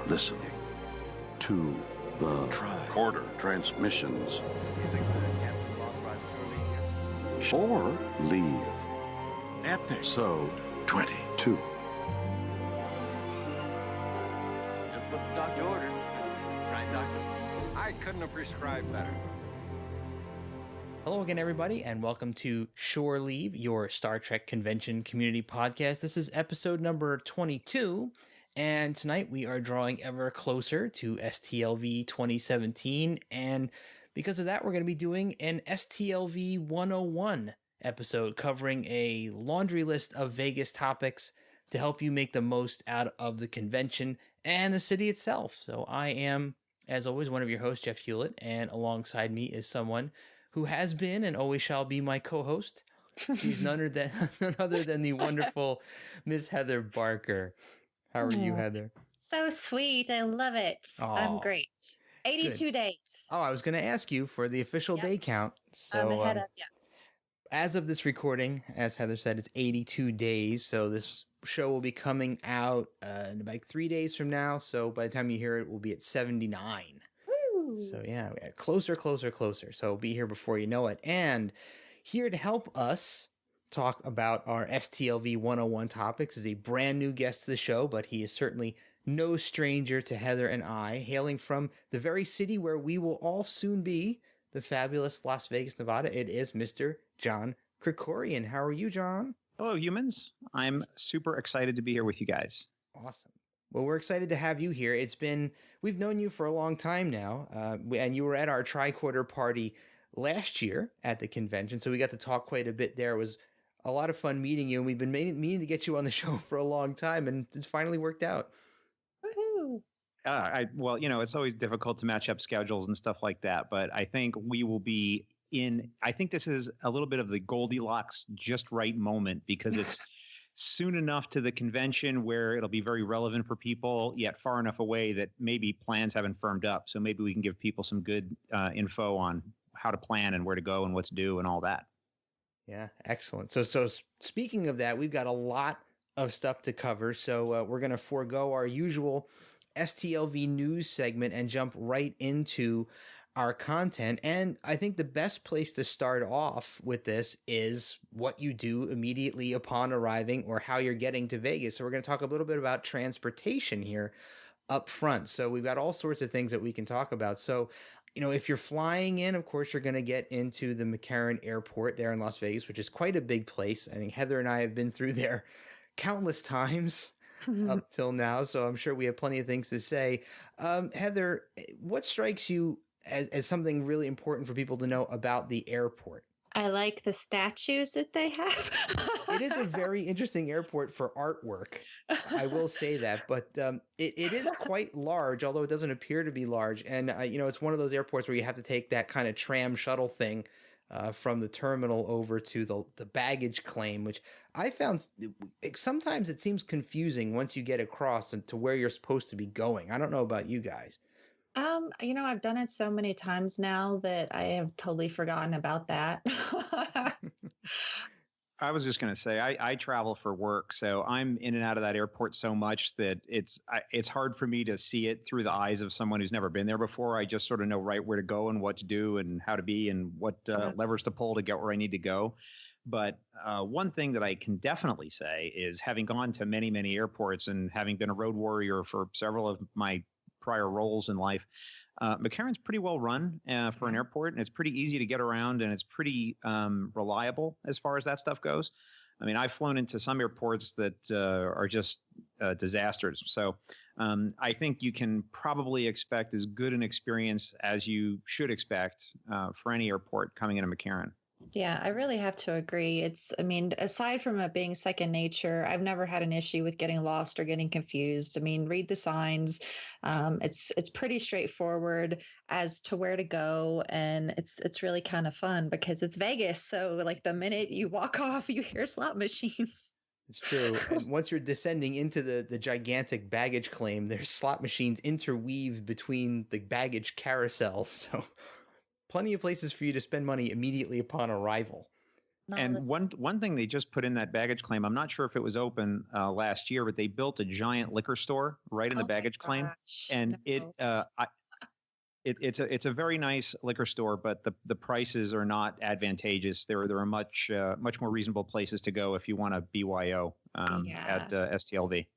listening to the Tricorder transmissions. Or leave. Episode 22. Just what the doctor ordered. Right, doctor? I couldn't have prescribed better. Hello again, everybody, and welcome to Shore Leave, your Star Trek convention community podcast. This is episode number 22, and tonight we are drawing ever closer to STLV 2017, and because of that, we're going to be doing an STLV 101 episode covering a laundry list of Vegas topics to help you make the most out of the convention and the city itself. So I am, as always, one of your hosts, Jeff Hewlett, and alongside me is someone who has been and always shall be my co-host. She's none other than the wonderful Miss Heather Barker. How are you, Heather? So sweet. I love it. Aw, I'm great. 82 good. days. Oh, I was going to ask you for the official day count. So, I'm ahead of you. as of this recording, as Heather said, it's 82 days. So this show will be coming out in about 3 days from now. So by the time you hear it, we'll be at 79. So yeah, closer. So be here before you know it. And here to help us talk about our STLV 101 topics is a brand new guest to the show, but he is certainly no stranger to Heather and I, hailing from the very city where we will all soon be, the fabulous Las Vegas, Nevada. It is Mr. John Krikorian. How are you, John? Hello, humans. I'm super excited to be here with you guys. Awesome. Well, we're excited to have you here. We've known you for a long time now, and you were at our Tricorder party last year at the convention, so we got to talk quite a bit there. It was a lot of fun meeting you, and we've been meaning to get you on the show for a long time, and it's finally worked out. Woohoo. Well, it's always difficult to match up schedules and stuff like that, but I think we will be I think this is a little bit of the Goldilocks just right moment, because it's soon enough to the convention where it'll be very relevant for people, yet far enough away that maybe plans haven't firmed up. So maybe we can give people some good info on how to plan and where to go and what to do and all that. Yeah, excellent. So speaking of that, we've got a lot of stuff to cover. So we're going to forego our usual STLV news segment and jump right into our content. And I think the best place to start off with this is what you do immediately upon arriving or how you're getting to Vegas. So we're going to talk a little bit about transportation here up front. So we've got all sorts of things that we can talk about. So, if you're flying in, of course, you're going to get into the McCarran Airport there in Las Vegas, which is quite a big place. I think Heather and I have been through there countless times up till now. So I'm sure we have plenty of things to say. Heather, what strikes you as something really important for people to know about the airport? I like the statues that they have. It is a very interesting airport for artwork. I will say that, but it is quite large, although it doesn't appear to be large. And, it's one of those airports where you have to take that kind of tram shuttle thing from the terminal over to the baggage claim, which I found sometimes it seems confusing once you get across to where you're supposed to be going. I don't know about you guys. I've done it so many times now that I have totally forgotten about that. I was just going to say, I travel for work, so I'm in and out of that airport so much that it's hard for me to see it through the eyes of someone who's never been there before. I just sort of know right where to go and what to do and how to be and what levers to pull to get where I need to go. But one thing that I can definitely say is, having gone to many, many airports and having been a road warrior for several of my prior roles in life, McCarran's pretty well run for an airport, and it's pretty easy to get around, and it's pretty reliable as far as that stuff goes. I mean, I've flown into some airports that are just disasters. So I think you can probably expect as good an experience as you should expect for any airport coming into McCarran. Yeah, I really have to agree. Aside from it being second nature, I've never had an issue with getting lost or getting confused. Read the signs. It's pretty straightforward as to where to go. And it's really kind of fun because it's Vegas. So like the minute you walk off, you hear slot machines. It's true. And once you're descending into the gigantic baggage claim, there's slot machines interweaved between the baggage carousels. So plenty of places for you to spend money immediately upon arrival. And that's- one thing they just put in that baggage claim, I'm not sure if it was open last year, but they built a giant liquor store right in the Oh my baggage claim, gosh, and no. it's a very nice liquor store, but the prices are not advantageous. There are much more reasonable places to go if you want a BYO at STLV.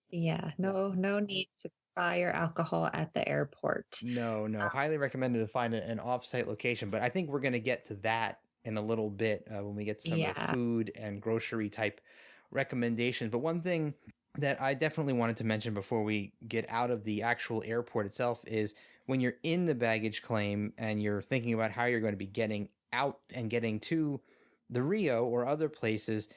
Yeah, no need to buy your alcohol at the airport. No, highly recommended to find an off-site location. But I think we're going to get to that in a little bit when we get to some of the food and grocery type recommendations. But one thing that I definitely wanted to mention before we get out of the actual airport itself is when you're in the baggage claim and you're thinking about how you're going to be getting out and getting to the Rio or other places,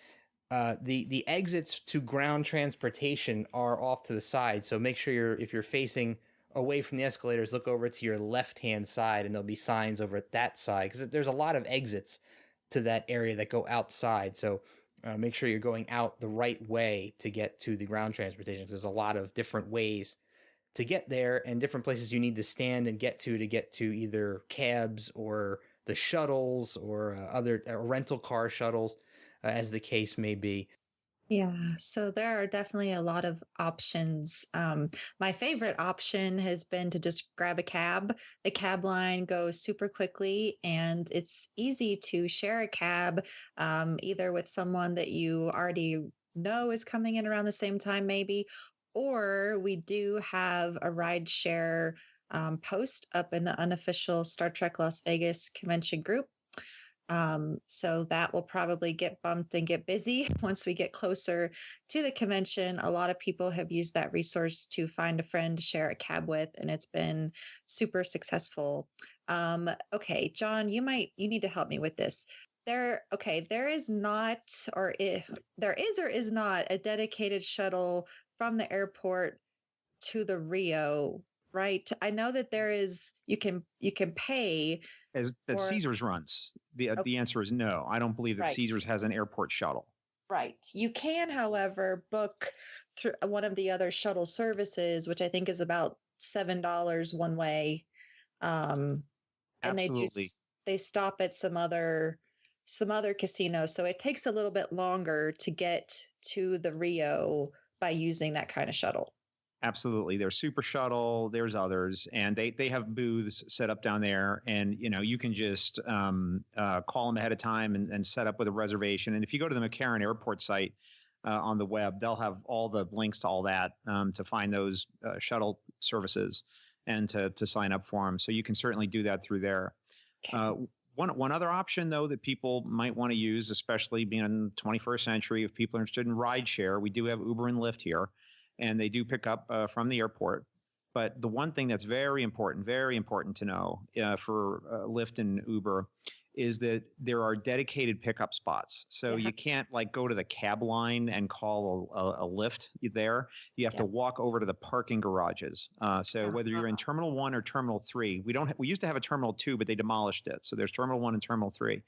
the exits to ground transportation are off to the side. So make sure if you're facing away from the escalators, look over to your left-hand side, and there'll be signs over at that side because there's a lot of exits to that area that go outside. So make sure you're going out the right way to get to the ground transportation, because there's a lot of different ways to get there and different places you need to stand and get to either cabs or the shuttles or other rental car shuttles, as the case may be. Yeah, so there are definitely a lot of options. My favorite option has been to just grab a cab. The cab line goes super quickly, and it's easy to share a cab, either with someone that you already know is coming in around the same time, maybe, or we do have a ride share post up in the unofficial Star Trek Las Vegas convention group. So that will probably get bumped and get busy once we get closer to the convention. A lot of people have used that resource to find a friend to share a cab with, and it's been super successful. Okay, John, you need to help me with this. There is not, or if there is or is not a dedicated shuttle from the airport to the Rio, right? I know that there is, you can pay that Caesars runs. The answer is no. I don't believe that Caesars has an airport shuttle. Right. You can, however, book through one of the other shuttle services, which I think is about $7 one way. And Absolutely. they stop at some other casinos, so it takes a little bit longer to get to the Rio by using that kind of shuttle. Absolutely. There's Super Shuttle, there's others, and they have booths set up down there, and you can just call them ahead of time and set up with a reservation. And if you go to the McCarran Airport site on the web, they'll have all the links to all that to find those shuttle services and to sign up for them. So you can certainly do that through there. Okay. One other option, though, that people might want to use, especially being in the 21st century, if people are interested in rideshare, we do have Uber and Lyft here, and they do pick up from the airport. But the one thing that's very important to know for Lyft and Uber is that there are dedicated pickup spots. So you can't go to the cab line and call a Lyft there. You have to walk over to the parking garages. So whether you're in Terminal 1 or Terminal 3, we used to have a Terminal 2, but they demolished it. So there's Terminal 1 and Terminal 3.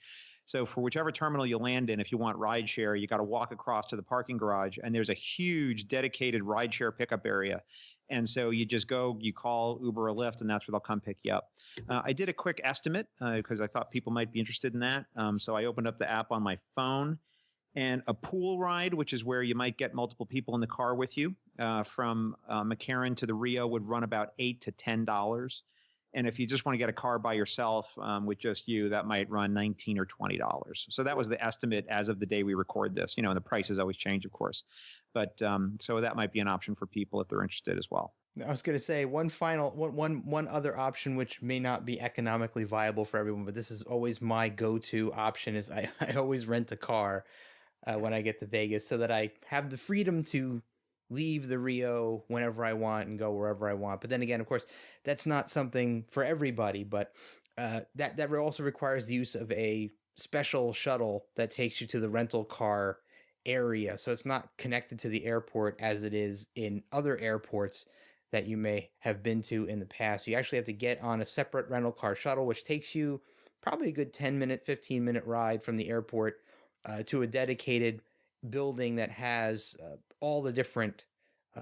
So for whichever terminal you land in, if you want rideshare, you got to walk across to the parking garage, and there's a huge dedicated rideshare pickup area. And so you just go, you call Uber or Lyft, and that's where they'll come pick you up. I did a quick estimate because I thought people might be interested in that. So I opened up the app on my phone, and a pool ride, which is where you might get multiple people in the car with you, from McCarran to the Rio would run about $8 to $10. And if you just want to get a car by yourself with just you, that might run $19 or $20. So that was the estimate as of the day we record this. And the prices always change, of course. But so that might be an option for people if they're interested as well. I was going to say one other option, which may not be economically viable for everyone, but this is always my go-to option, is I always rent a car when I get to Vegas so that I have the freedom to leave the Rio whenever I want and go wherever I want. But then again, of course, that's not something for everybody, but that also requires the use of a special shuttle that takes you to the rental car area. So it's not connected to the airport as it is in other airports that you may have been to in the past. You actually have to get on a separate rental car shuttle, which takes you probably a good 10-minute, 15-minute ride from the airport to a dedicated building that has all the different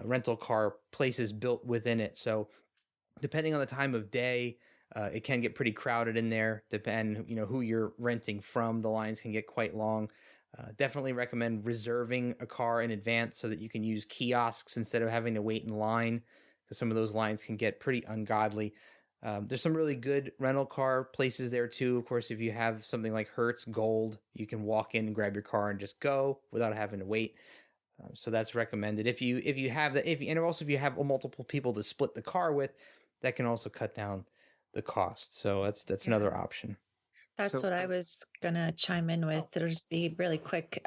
rental car places built within it. So depending on the time of day, It can get pretty crowded in there, depend, who you're renting from. The lines can get quite long. Definitely recommend reserving a car in advance so that you can use kiosks instead of having to wait in line, because some of those lines can get pretty ungodly. There's some really good rental car places there too. Of course, if you have something like Hertz Gold, you can walk in and grab your car and just go without having to wait. So that's recommended. If you have that, and also if you have multiple people to split the car with, that can also cut down the cost. So that's Yeah. another option. That's what I was going to chime in with. It'll just be really quick.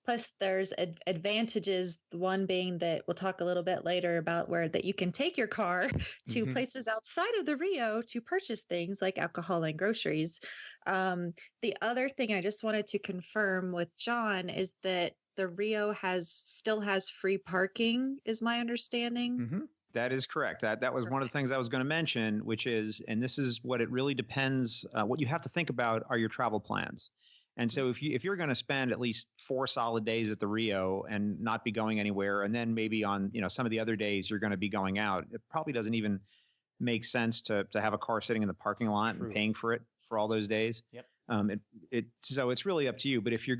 Plus, there's advantages. One being that we'll talk a little bit later about where that you can take your car to places outside of the Rio to purchase things like alcohol and groceries. The other thing I just wanted to confirm with John is that the Rio still has free parking, is my understanding. That is correct. That was one of the things I was going to mention, which is, and this is what it really depends. What you have to think about are your travel plans. And so if you're going to spend at least 4 solid days at the Rio and not be going anywhere, and then maybe on some of the other days you're going to be going out, it probably doesn't even make sense to have a car sitting in the parking lot and paying for it for all those days. Yep. So it's really up to you. But if you're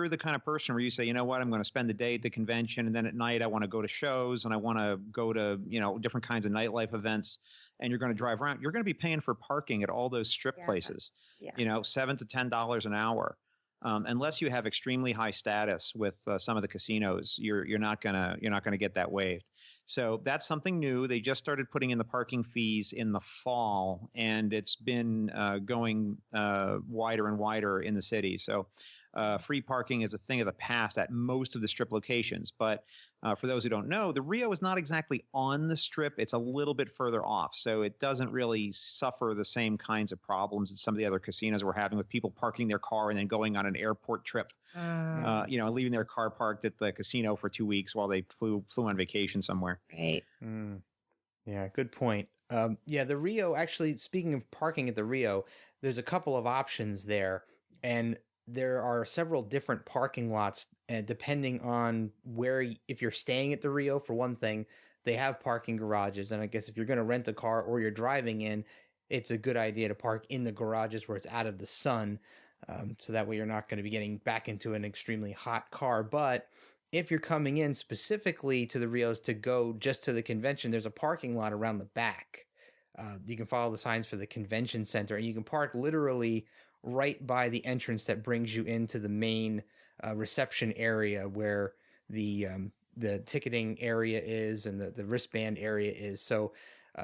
the kind of person where you say, you know what, I'm going to spend the day at the convention, and then at night I want to go to shows and I want to go to different kinds of nightlife events, and you're going to drive around, you're going to be paying for parking at all those strip places. Yeah. $7 to $10 an hour. Unless you have extremely high status with some of the casinos, you're not gonna get that waived. So that's something new. They just started putting in the parking fees in the fall, and it's been going wider and wider in the city. So free parking is a thing of the past at most of the strip locations. But for those who don't know, the Rio is not exactly on the strip. It's a little bit further off. So it doesn't really suffer the same kinds of problems that some of the other casinos were having with people parking their car and then going on an airport trip, leaving their car parked at the casino for 2 weeks while they flew on vacation somewhere. Right. Yeah, good point. The Rio, actually, speaking of parking at the Rio, there's a couple of options there. And there are several different parking lots, depending on if you're staying at the Rio, for one thing, they have parking garages. And I guess if you're going to rent a car or you're driving in, it's a good idea to park in the garages where it's out of the sun. So that way you're not going to be getting back into an extremely hot car. But if you're coming in specifically to the Rios to go just to the convention, there's a parking lot around the back. You can follow the signs for the convention center, and you can park literally right by the entrance that brings you into the main reception area where the ticketing area is and the wristband area is. So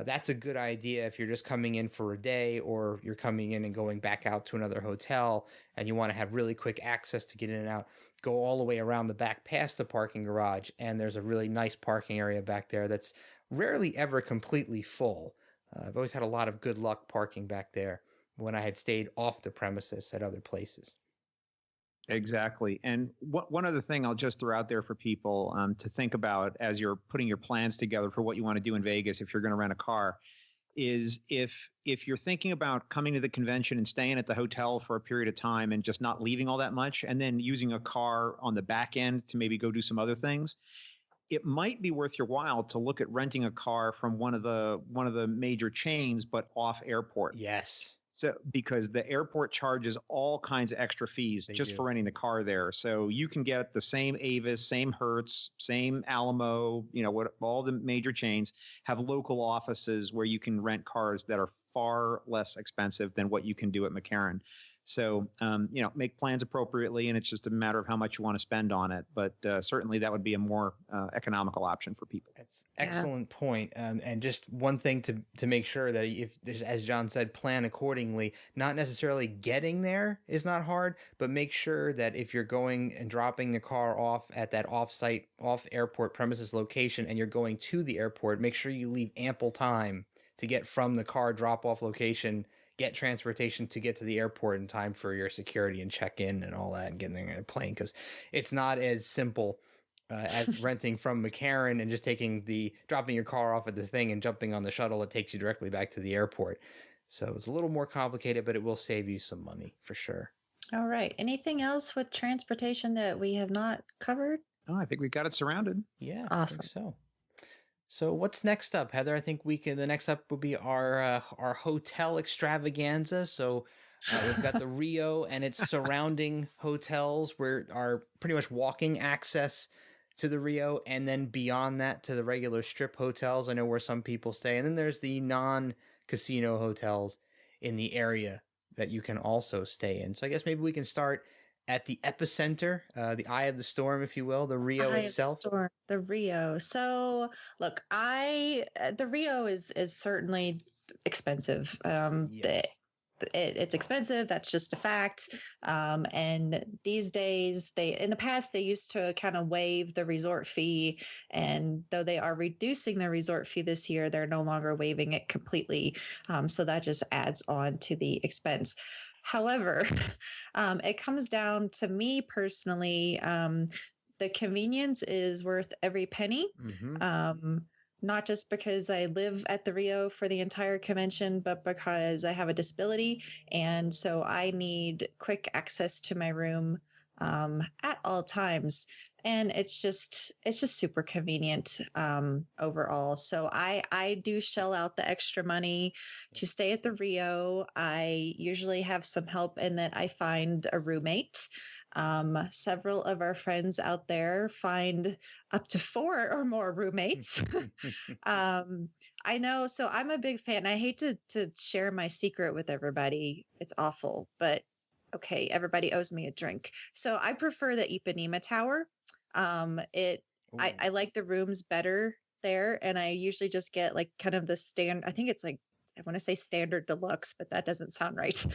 that's a good idea if you're just coming in for a day, or you're coming in and going back out to another hotel and you want to have really quick access to get in and out. Go all the way around the back past the parking garage, and there's a really nice parking area back there that's rarely ever completely full. I've always had a lot of good luck parking back there when I had stayed off the premises at other places. Exactly. And one other thing I'll just throw out there for people to think about as you're putting your plans together for what you want to do in Vegas if you're going to rent a car is if you're thinking about coming to the convention and staying at the hotel for a period of time and just not leaving all that much, and then using a car on the back end to maybe go do some other things, it might be worth your while to look at renting a car from one of the major chains, but off airport. Yes. So because the airport charges all kinds of extra fees for renting the car there. So you can get the same Avis, same Hertz, same Alamo, what all the major chains have local offices where you can rent cars that are far less expensive than what you can do at McCarran. So, make plans appropriately, and it's just a matter of how much you want to spend on it. But certainly that would be a more economical option for people. That's excellent point. And just one thing to make sure that if, as John said, plan accordingly. Not necessarily getting there is not hard, but make sure that if you're going and dropping the car off at that off-airport premises location and you're going to the airport, make sure you leave ample time to get from the car drop-off location, get transportation to get to the airport in time for your security and check-in and all that, and getting in a plane, because it's not as simple as renting from McCarran and just dropping your car off at the thing and jumping on the shuttle that takes you directly back to the airport. So it's a little more complicated, but it will save you some money for sure. All right. Anything else with transportation that we have not covered? Oh, I think we got it surrounded. Yeah, awesome. I think so. So what's next up, Heather? I think the next up will be our hotel extravaganza. So we've got the Rio and its surrounding hotels where are pretty much walking access to the Rio, and then beyond that to the regular strip hotels. I know where some people stay, and then there's the non-casino hotels in the area that you can also stay in. So I guess maybe we can start at the epicenter, the eye of the storm, if you will, the Rio Eye of the itself. storm, the Rio. So look, the Rio is certainly expensive. Yes. It's expensive. That's just a fact. And these days, in the past, they used to kind of waive the resort fee. And though they are reducing the resort fee this year, they're no longer waiving it completely. So that just adds on to the expense. However, it comes down to me personally. The convenience is worth every penny. Mm-hmm. Not just because I live at the Rio for the entire convention, but because I have a disability. And so I need quick access to my room at all times. And it's just super convenient overall. So I do shell out the extra money to stay at the Rio. I usually have some help in that I find a roommate. Several of our friends out there find up to 4 or more roommates. I know. So I'm a big fan. I hate to share my secret with everybody. It's awful, but okay, everybody owes me a drink. So I prefer the Ipanema Tower. I like the rooms better there, and I usually just get like kind of the I think it's like, I want to say standard deluxe, but that doesn't sound right.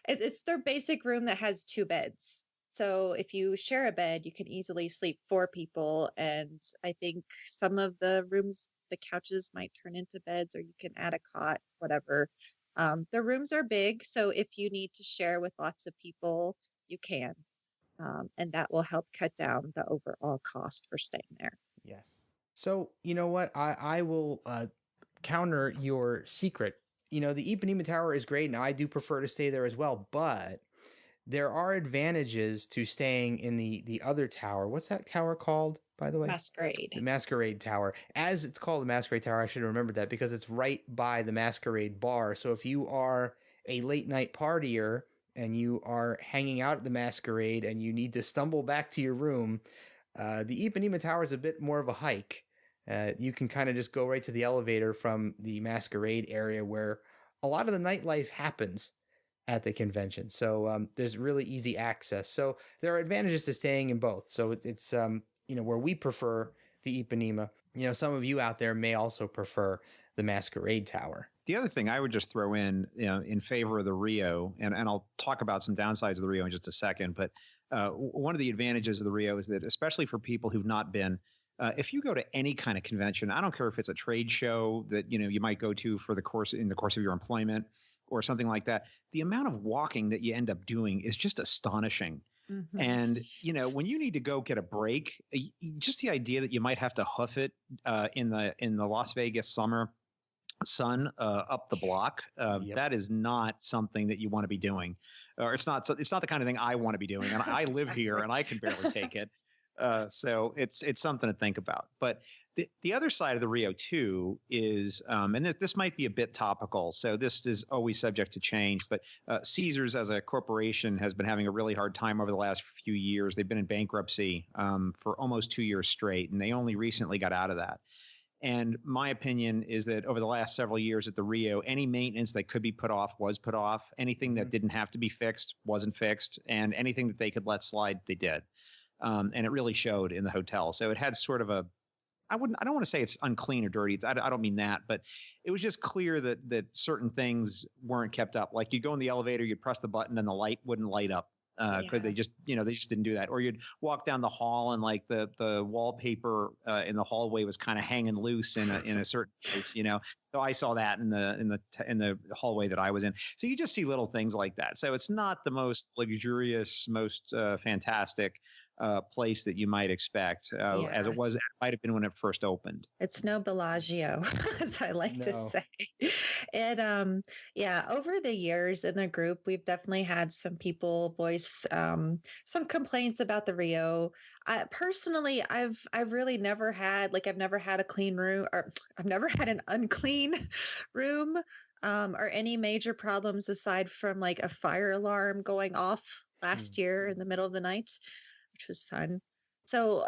It's their basic room that has 2 beds. So if you share a bed, you can easily sleep 4 people. And I think some of the rooms, the couches might turn into beds, or you can add a cot, whatever. The rooms are big. So if you need to share with lots of people, you can. And that will help cut down the overall cost for staying there. Yes. So, you know what? I will counter your secret. You know, the Ipanema Tower is great, and I do prefer to stay there as well, but there are advantages to staying in the other tower. What's that tower called, by the way? Masquerade. The Masquerade Tower. As it's called the Masquerade Tower, I should have remembered that because it's right by the Masquerade Bar. So if you are a late night partier and you are hanging out at the Masquerade and you need to stumble back to your room, the Ipanema Tower is a bit more of a hike. You can kind of just go right to the elevator from the Masquerade area where a lot of the nightlife happens at the convention. So there's really easy access. So there are advantages to staying in both. So it's where we prefer the Ipanema. Some of you out there may also prefer the Masquerade Tower. The other thing I would just throw in favor of the Rio, and I'll talk about some downsides of the Rio in just a second, but one of the advantages of the Rio is that, especially for people who've not been, if you go to any kind of convention, I don't care if it's a trade show that you might go to in the course of your employment or something like that, the amount of walking that you end up doing is just astonishing. Mm-hmm. And when you need to go get a break, just the idea that you might have to hoof it in the Las Vegas summer sun up the block, yep. That is not something that you want to be doing, or it's not the kind of thing I want to be doing. And I live here and I can barely take it. So it's something to think about. But the other side of the Rio too is, and this might be a bit topical, so this is always subject to change, but Caesars as a corporation has been having a really hard time over the last few years. They've been in bankruptcy for almost 2 years straight, and they only recently got out of that. And my opinion is that over the last several years at the Rio, any maintenance that could be put off was put off. Anything that didn't have to be fixed wasn't fixed, and anything that they could let slide, they did. And it really showed in the hotel. So it had sort of I don't want to say it's unclean or dirty. I don't mean that, but it was just clear that certain things weren't kept up. Like you go in the elevator, you'd press the button and the light wouldn't light up. Because they just didn't do that. Or you'd walk down the hall and like the wallpaper in the hallway was kind of hanging loose in a certain place, So I saw that in the hallway that I was in. So you just see little things like that. So it's not the most luxurious, most fantastic place that you might expect, as it might have been when it first opened. It's no Bellagio, as I like to No. say. And yeah, over the years in the group, we've definitely had some people voice some complaints about the Rio. Personally, I've really never had I've never had a clean room, or I've never had an unclean room, or any major problems aside from like a fire alarm going off last year in the middle of the night, which was fun. So,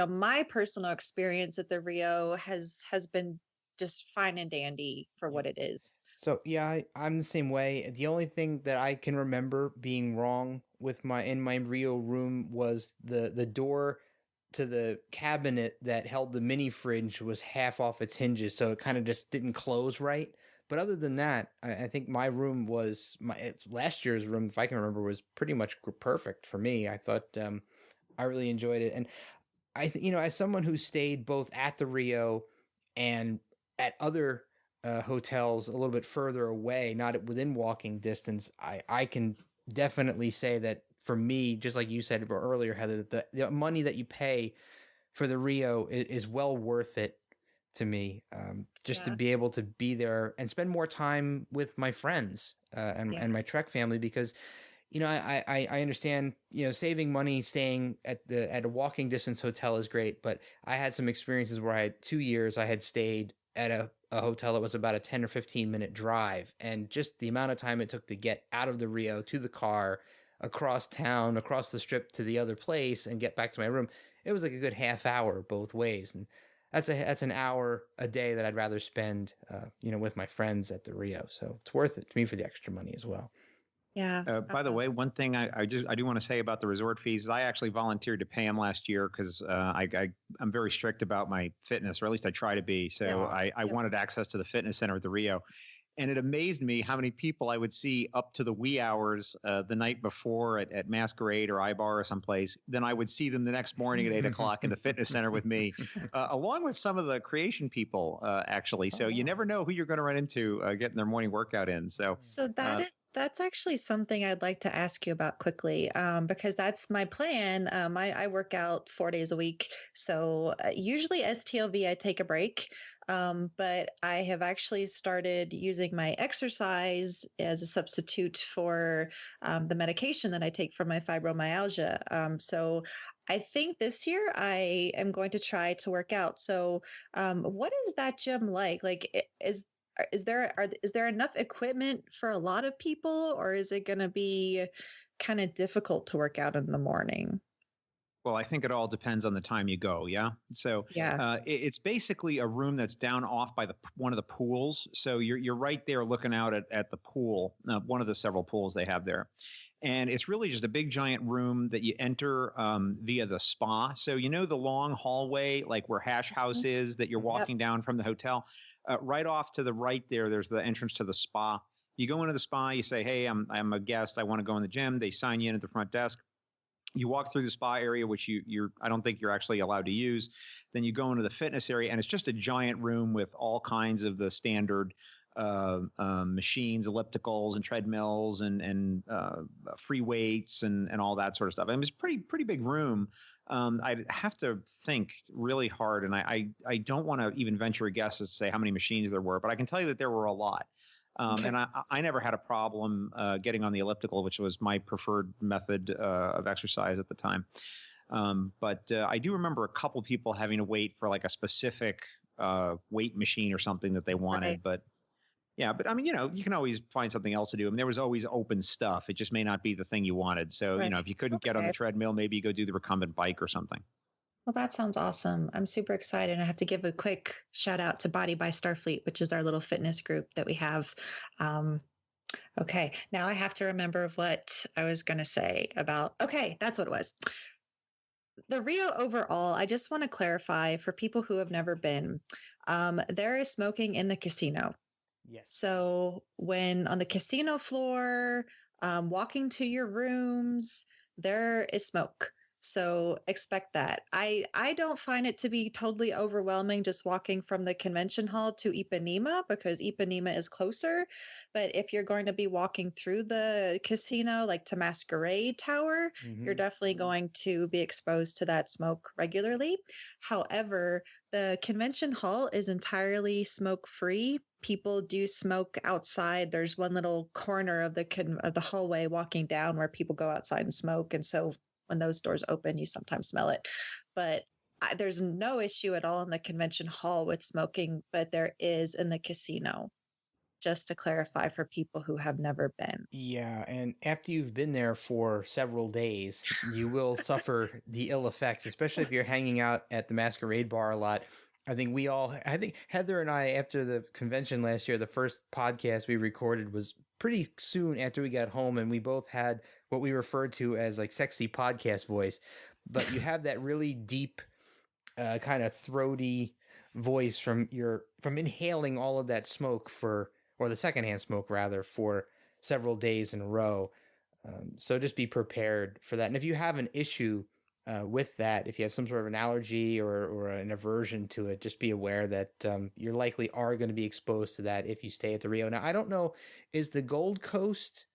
my personal experience at the Rio has been just fine and dandy for what it is. So yeah, I'm the same way. The only thing that I can remember being wrong with my Rio room was the door to the cabinet that held the mini fridge was half off its hinges, so it kind of just didn't close right. But other than that, I think my room was last year's room, if I can remember, was pretty much perfect for me. I thought I really enjoyed it, and as someone who stayed both at the Rio and at other hotels a little bit further away, not within walking distance, I can definitely say that for me, just like you said earlier, Heather, the money that you pay for the Rio is well worth it to me. Just to be able to be there and spend more time with my friends and my Trek family, because I understand, saving money staying at a walking distance hotel is great, but I had some experiences where I had 2 years I had stayed at a hotel that was about a 10 or 15 minute drive, and just the amount of time it took to get out of the Rio to the car, across town, across the strip to the other place, and get back to my room, it was like a good half hour both ways, and that's an hour a day that I'd rather spend with my friends at the Rio. So it's worth it to me for the extra money as well. Yeah. By the way, one thing I do want to say about the resort fees is I actually volunteered to pay them last year because I'm very strict about my fitness, or at least I try to be. So I wanted access to the fitness center at the Rio. And it amazed me how many people I would see up to the wee hours the night before at Masquerade or iBar or someplace. Then I would see them the next morning at 8 o'clock in the fitness center with me, along with some of the creation people, actually. So you never know who you're going to run into getting their morning workout in. So that's actually something I'd like to ask you about quickly, because that's my plan. I work out 4 days a week. So usually STLV, I take a break. But I have actually started using my exercise as a substitute for the medication that I take for my fibromyalgia. So I think this year I am going to try to work out. So what is that gym like? Is there enough equipment for a lot of people, or is it going to be kind of difficult to work out in the morning? Well, I think it all depends on the time you go. Yeah. So it's basically a room that's down off by one of the pools. So you're right there looking out at the pool, one of the several pools they have there. And it's really just a big giant room that you enter via the spa. So the long hallway, like where Hash House is, that you're walking down from the hotel. Right off to the right there's the entrance to the spa. You go into the spa, you say, hey, I'm a guest, I want to go in the gym. They sign you in at the front desk. You walk through the spa area, which I don't think you're actually allowed to use. Then you go into the fitness area, and it's just a giant room with all kinds of the standard machines, ellipticals and treadmills and free weights and all that sort of stuff. I mean, it's a pretty big room. I'd have to think really hard, and I don't want to even venture a guess to say how many machines there were, but I can tell you that there were a lot. And I never had a problem getting on the elliptical, which was my preferred method of exercise at the time. But I do remember a couple people having to wait for like a specific weight machine or something that they wanted. Right. But I mean, you can always find something else to do. I mean, there was always open stuff. It just may not be the thing you wanted. So, right. If you couldn't get on the treadmill, maybe you go do the recumbent bike or something. Well, that sounds awesome. I'm super excited. I have to give a quick shout out to Body by Starfleet, which is our little fitness group that we have. Okay, now I have to remember what I was going to say about. Okay, that's what it was. The Rio overall, I just want to clarify for people who have never been, there is smoking in the casino. Yes. So when on the casino floor, walking to your rooms, there is smoke. So expect that. I don't find it to be totally overwhelming just walking from the convention hall to Ipanema because Ipanema is closer. But if you're going to be walking through the casino, like to Masquerade Tower, you're definitely going to be exposed to that smoke regularly. However, the convention hall is entirely smoke free. People do smoke outside. There's one little corner of the hallway walking down where people go outside and smoke, and so when those doors open, you sometimes smell it. But there's no issue at all in the convention hall with smoking, but there is in the casino. Just to clarify for people who have never been. Yeah, and after you've been there for several days, you will suffer the ill effects, especially if you're hanging out at the Masquerade Bar a lot. I think Heather and I, after the convention last year, the first podcast we recorded was pretty soon after we got home, and we both had what we referred to as like sexy podcast voice. But you have that really deep, kind of throaty voice from inhaling all of that smoke or the secondhand smoke rather, for several days in a row. So just be prepared for that. And if you have an issue with that, if you have some sort of an allergy or an aversion to it, just be aware that you likely are going to be exposed to that if you stay at the Rio. Now, I don't know, is the Gold Coast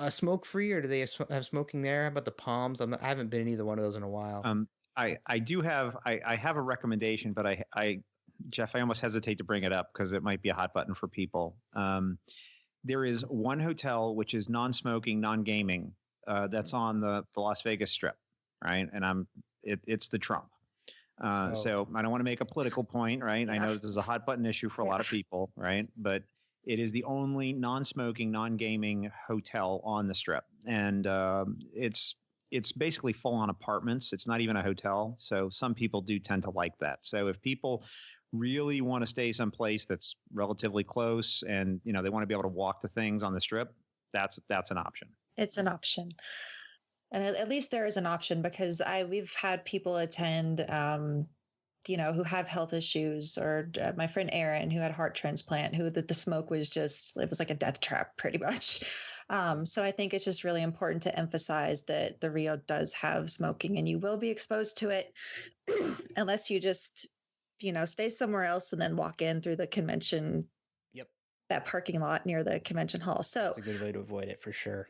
smoke free, or do they have smoking there? How about the Palms? I haven't been in either one of those in a while. I do have I have a recommendation, but I Jeff, I almost hesitate to bring it up because it might be a hot button for people. There is one hotel which is non-smoking, non-gaming. That's on the Las Vegas Strip, right? And it's the Trump. So I don't want to make a political point, right? I know this is a hot button issue for a lot of people, right? But it is the only non-smoking, non-gaming hotel on the Strip, and it's basically full-on apartments. It's not even a hotel, so some people do tend to like that. So if people really want to stay someplace that's relatively close and they want to be able to walk to things on the Strip, that's an option. It's an option. And at least there is an option, because we've had people attend who have health issues, or my friend Aaron, who had heart transplant, who the smoke was it was like a death trap pretty much. So I think it's just really important to emphasize that the Rio does have smoking, and you will be exposed to it unless you just stay somewhere else and then walk in through the convention. Yep. That parking lot near the convention hall. So it's a good way to avoid it for sure.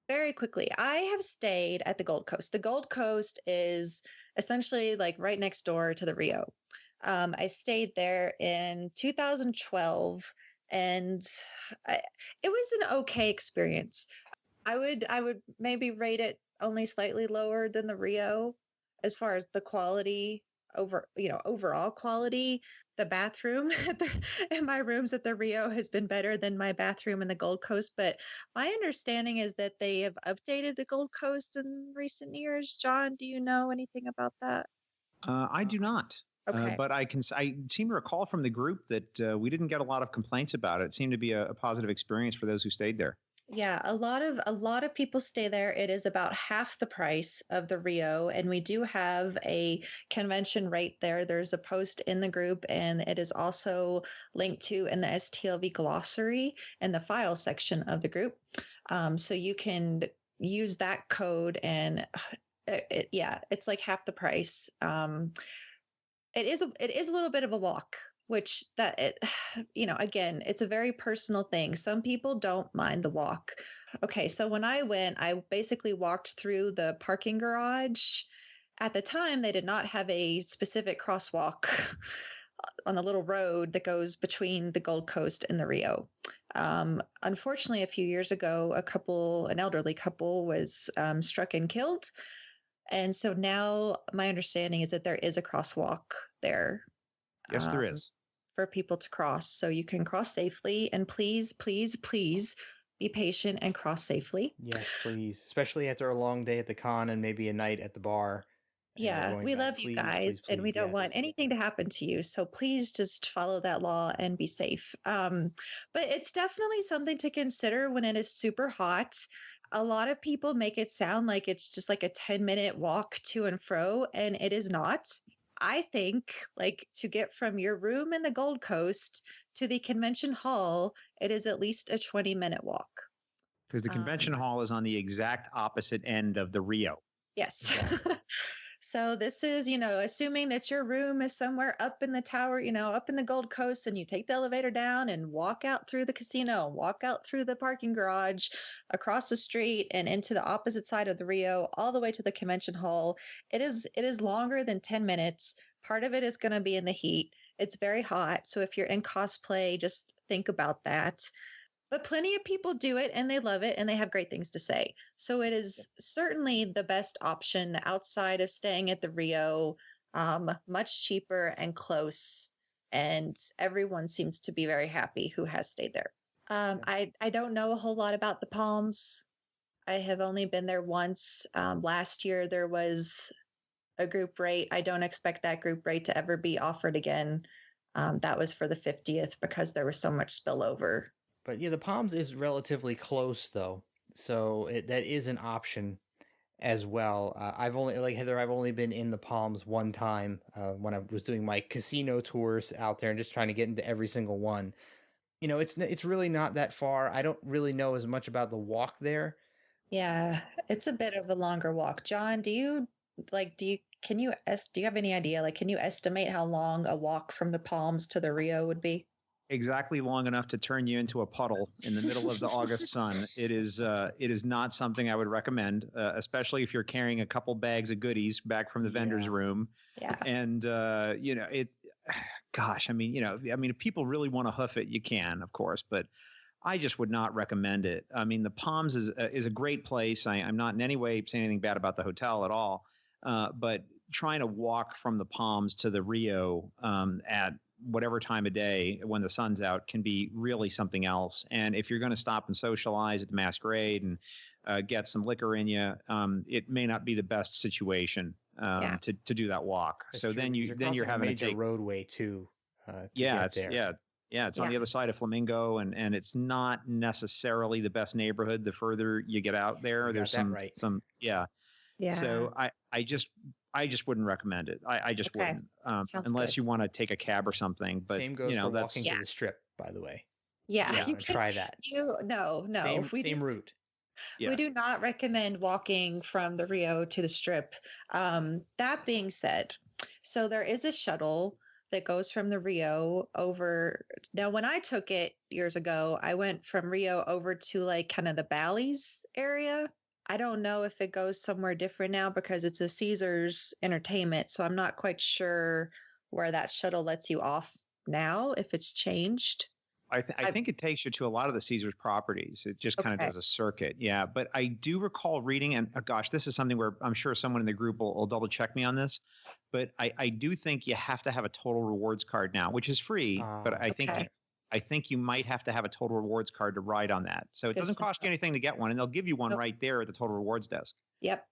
Very quickly, I have stayed at the Gold Coast. The Gold Coast is essentially like right next door to the Rio. I stayed there in 2012, and it was an okay experience. I would maybe rate it only slightly lower than the Rio as far as the quality overall quality. The bathroom in my rooms at the Rio has been better than my bathroom in the Gold Coast. But my understanding is that they have updated the Gold Coast in recent years. John, do you know anything about that? I do not. Okay. But I seem to recall from the group that we didn't get a lot of complaints about it. It seemed to be a positive experience for those who stayed there. Yeah, a lot of people stay there. It is about half the price of the Rio, and we do have a convention rate there. There's a post in the group, and it is also linked to in the STLV glossary in the file section of the group. So you can use that code, and it's like half the price. It is a little bit of a walk, which again, it's a very personal thing. Some people don't mind the walk. Okay, so when I went, I basically walked through the parking garage. At the time, they did not have a specific crosswalk on a little road that goes between the Gold Coast and the Rio. Unfortunately, a few years ago, an elderly couple was struck and killed. And so now my understanding is that there is a crosswalk there. Yes, there is. For people to cross, so you can cross safely. And please, please, please be patient and cross safely. Yes, please. Especially after a long day at the con and maybe a night at the bar. Yeah, we love you guys, and we don't want anything to happen to you. So please just follow that law and be safe. But it's definitely something to consider when it is super hot. A lot of people make it sound like it's just like a 10-minute walk to and fro, and it is not. I think, like, to get from your room in the Gold Coast to the convention hall, it is at least a 20-minute walk. Because the convention hall is on the exact opposite end of the Rio. Yes. So this is, assuming that your room is somewhere up in the tower, up in the Gold Coast, and you take the elevator down and walk out through the casino, walk out through the parking garage, across the street and into the opposite side of the Rio, all the way to the convention hall. It is longer than 10 minutes. Part of it is going to be in the heat. It's very hot. So if you're in cosplay, just think about that. But plenty of people do it and they love it and they have great things to say. So it is certainly the best option outside of staying at the Rio, much cheaper and close. And everyone seems to be very happy who has stayed there. I don't know a whole lot about the Palms. I have only been there once. Last year there was a group rate. I don't expect that group rate to ever be offered again. That was for the 50th because there was so much spillover. But yeah, the Palms is relatively close though, so that is an option as well. I've only, like Heather, I've only been in the Palms one time when I was doing my casino tours out there and just trying to get into every single one. It's really not that far. I don't really know as much about the walk there. Yeah, it's a bit of a longer walk. John, do you have any idea? Like, can you estimate how long a walk from the Palms to the Rio would be? Exactly long enough to turn you into a puddle in the middle of the August sun. It is not something I would recommend, especially if you're carrying a couple bags of goodies back from the vendor's room. Yeah. And gosh, if people really want to hoof it, you can, of course, but I just would not recommend it. I mean, the Palms is a great place. I'm not in any way saying anything bad about the hotel at all, but trying to walk from the Palms to the Rio at whatever time of day when the sun's out can be really something else. And if you're going to stop and socialize at the Masquerade and get some liquor in you, it may not be the best situation to do that walk. That's so true, then you're having to take roadway too. It's on the other side of Flamingo, and it's not necessarily the best neighborhood. The further you get out there, there's some. So I just wouldn't recommend it. I just wouldn't, unless you want to take a cab or something. But same goes for walking to the Strip, by the way. Yeah, you can try that. No. Same route. Yeah. We do not recommend walking from the Rio to the Strip. That being said, so there is a shuttle that goes from the Rio over. Now, when I took it years ago, I went from Rio over to like kind of the Bally's area. I don't know if it goes somewhere different now because it's a Caesars Entertainment. So I'm not quite sure where that shuttle lets you off now, if it's changed. I think it takes you to a lot of the Caesars properties. It just kind of does a circuit. Yeah. But I do recall reading, and gosh, this is something where I'm sure someone in the group will double check me on this. But I do think you have to have a total rewards card now, which is free. But I think you might have to have a total rewards card to ride on that. So it doesn't cost you anything to get one, and they'll give you one right there at the total rewards desk. Yep.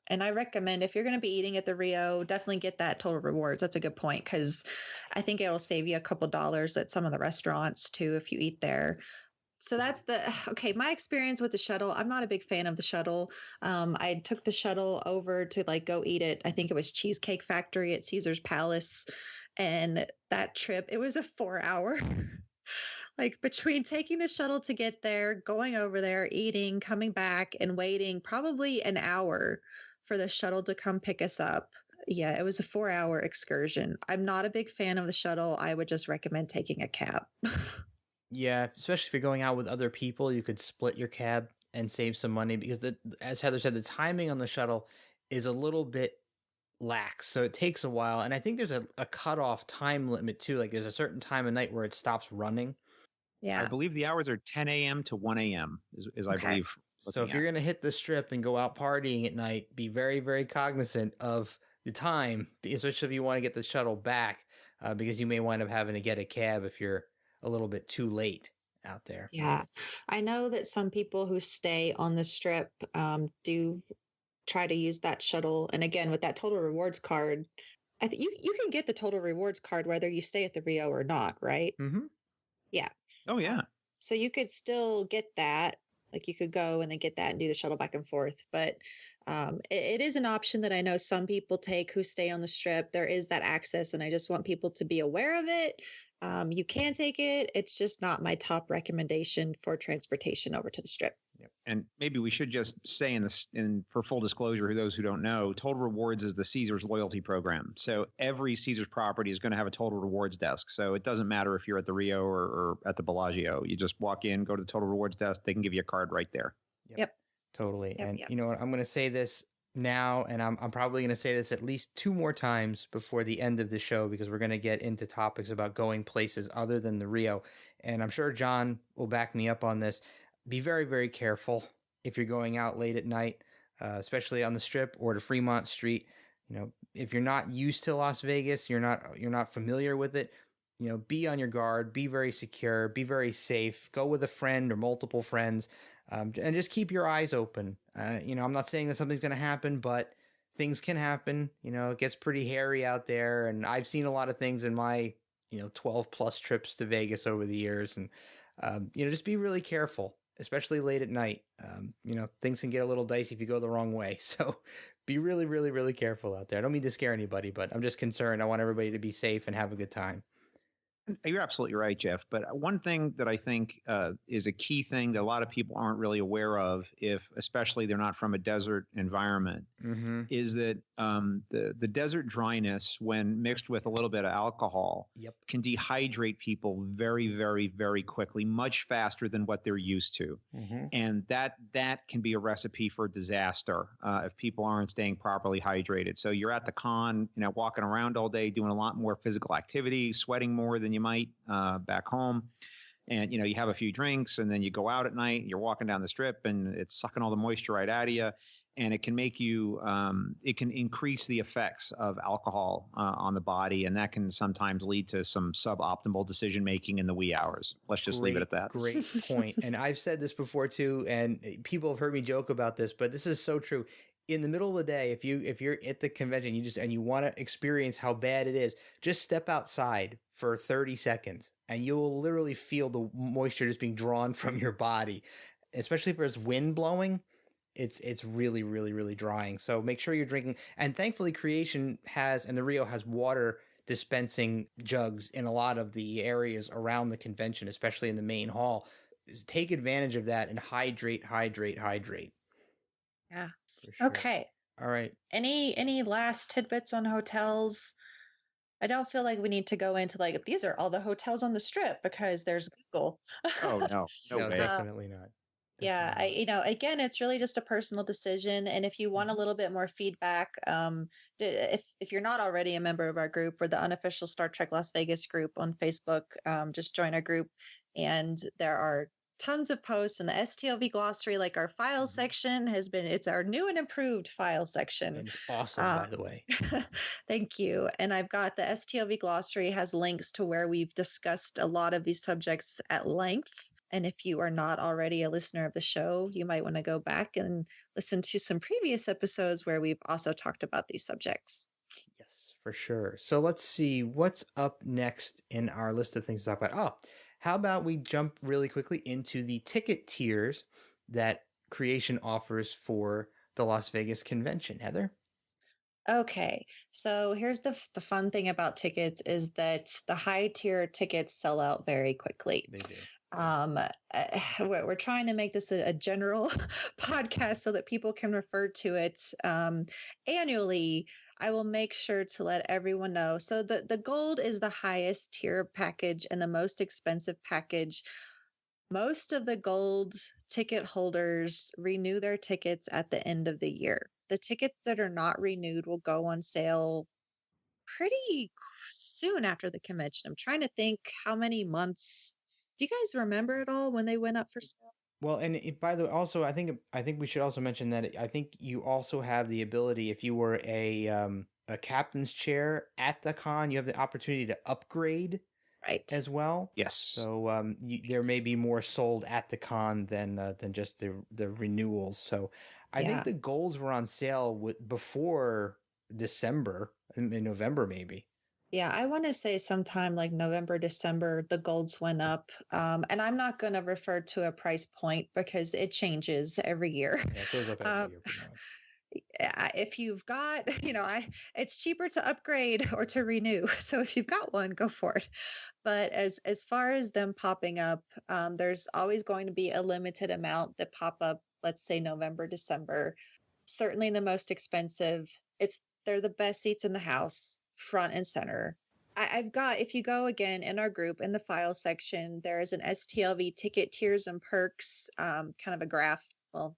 And I recommend if you're going to be eating at the Rio, definitely get that total rewards. That's a good point because I think it'll save you a couple dollars at some of the restaurants too if you eat there. So that's my experience with the shuttle. I'm not a big fan of the shuttle. I took the shuttle over to like go eat at, I think it was Cheesecake Factory at Caesar's Palace. And that trip, it was a 4-hour, like between taking the shuttle to get there, going over there, eating, coming back and waiting probably an hour for the shuttle to come pick us up. Yeah, it was a 4-hour excursion. I'm not a big fan of the shuttle. I would just recommend taking a cab. Yeah, especially if you're going out with other people, you could split your cab and save some money because as Heather said, the timing on the shuttle is a little bit lax, so it takes a while. And I think there's a cutoff time limit too. Like there's a certain time of night where it stops running. Yeah, I believe the hours are 10 a.m. to 1 a.m. is I believe. So if you're going to hit the Strip and go out partying at night, be very, very cognizant of the time, especially if you want to get the shuttle back, because you may wind up having to get a cab if you're a little bit too late out there. Yeah, I know that some people who stay on the Strip do try to use that shuttle. And again, with that total rewards card, I think you can get the total rewards card whether you stay at the Rio or not, right? Mm-hmm. Yeah. Oh, yeah. So you could still get that. Like you could go and then get that and do the shuttle back and forth. But it is an option that I know some people take who stay on the Strip. There is that access, and I just want people to be aware of it. You can take it. It's just not my top recommendation for transportation over to the Strip. And maybe we should just say for full disclosure, those who don't know, Total Rewards is the Caesars loyalty program. So every Caesars property is going to have a Total Rewards desk. So it doesn't matter if you're at the Rio or at the Bellagio. You just walk in, go to the Total Rewards desk. They can give you a card right there. Yep. Totally. Yep, And yep. you know what? I'm going to say this now, and I'm probably going to say this at least 2 more times before the end of the show, because we're going to get into topics about going places other than the Rio. And I'm sure John will back me up on this. Be very, very careful if you're going out late at night, especially on the Strip or to Fremont Street. You know, if you're not used to Las Vegas, you're not familiar with it. You know, be on your guard, be very secure, be very safe. Go with a friend or multiple friends, and just keep your eyes open. You know, I'm not saying that something's going to happen, but things can happen. You know, it gets pretty hairy out there, and I've seen a lot of things in my 12 plus trips to Vegas over the years, and just be really careful, especially late at night. Things can get a little dicey if you go the wrong way. So be really, really, really careful out there. I don't mean to scare anybody, but I'm just concerned. I want everybody to be safe and have a good time. You're absolutely right, Jeff. But one thing that I think is a key thing that a lot of people aren't really aware of, especially they're not from a desert environment, is that the desert dryness, when mixed with a little bit of alcohol, can dehydrate people very, very, very quickly, much faster than what they're used to. And that can be a recipe for disaster if people aren't staying properly hydrated. So you're at the con, walking around all day, doing a lot more physical activity, sweating more than you might back home, and you have a few drinks, and then you go out at night, you're walking down the Strip, and it's sucking all the moisture right out of you, and it can make you it can increase the effects of alcohol on the body, and that can sometimes lead to some suboptimal decision making in the wee hours. Let's just leave it at that. Great point. And I've said this before too, and people have heard me joke about this, but this is so true. In the middle of the day, if you're at the convention, you want to experience how bad it is, just step outside for 30 seconds and you'll literally feel the moisture just being drawn from your body, especially if there's wind blowing. It's really, really, really drying. So make sure you're drinking. And thankfully Creation and the Rio has water dispensing jugs in a lot of the areas around the convention, especially in the main hall. Take advantage of that and hydrate. Yeah. Sure. Okay. All right. Any last tidbits on hotels? I don't feel like we need to go into these are all the hotels on the Strip because there's Google. Oh no way. Definitely not. Yeah, again, it's really just a personal decision, and if you want a little bit more feedback, if you're not already a member of our group, we're the unofficial Star Trek Las Vegas group on Facebook. Just join our group, and there are tons of posts in the STLV glossary. Like our file section it's our new and improved file section. And it's awesome, by the way. Thank you. And I've got the STLV glossary has links to where we've discussed a lot of these subjects at length. And if you are not already a listener of the show, you might want to go back and listen to some previous episodes where we've also talked about these subjects. Yes, for sure. So let's see what's up next in our list of things to talk about. Oh, how about we jump really quickly into the ticket tiers that Creation offers for the Las Vegas convention, Heather? Okay, so here's the fun thing about tickets is that the high tier tickets sell out very quickly. They do. We're trying to make this a general podcast so that people can refer to it annually. I will make sure to let everyone know. So the gold is the highest tier package and the most expensive package. Most of the gold ticket holders renew their tickets at the end of the year. The tickets that are not renewed will go on sale pretty soon after the convention. I'm trying to think how many months. Do you guys remember at all when they went up for sale? Well, and by the way, also, I think we should also mention that I think you also have the ability, if you were a captain's chair at the con, you have the opportunity to upgrade as well. Yes. So there may be more sold at the con than just the renewals. So I think the golds were on sale before December, in November maybe. Yeah, I want to say sometime like November, December, the golds went up. And I'm not going to refer to a price point because it changes every year. Yeah, it goes up every year. Pretty much. if you've got, it's cheaper to upgrade or to renew. So if you've got one, go for it. But as far as them popping up, there's always going to be a limited amount that pop up. Let's say November, December. Certainly the most expensive. They're the best seats in the house, front and center. I've got, if you go again in our group in the file section, there is an STLV ticket tiers and perks, kind of a graph, well,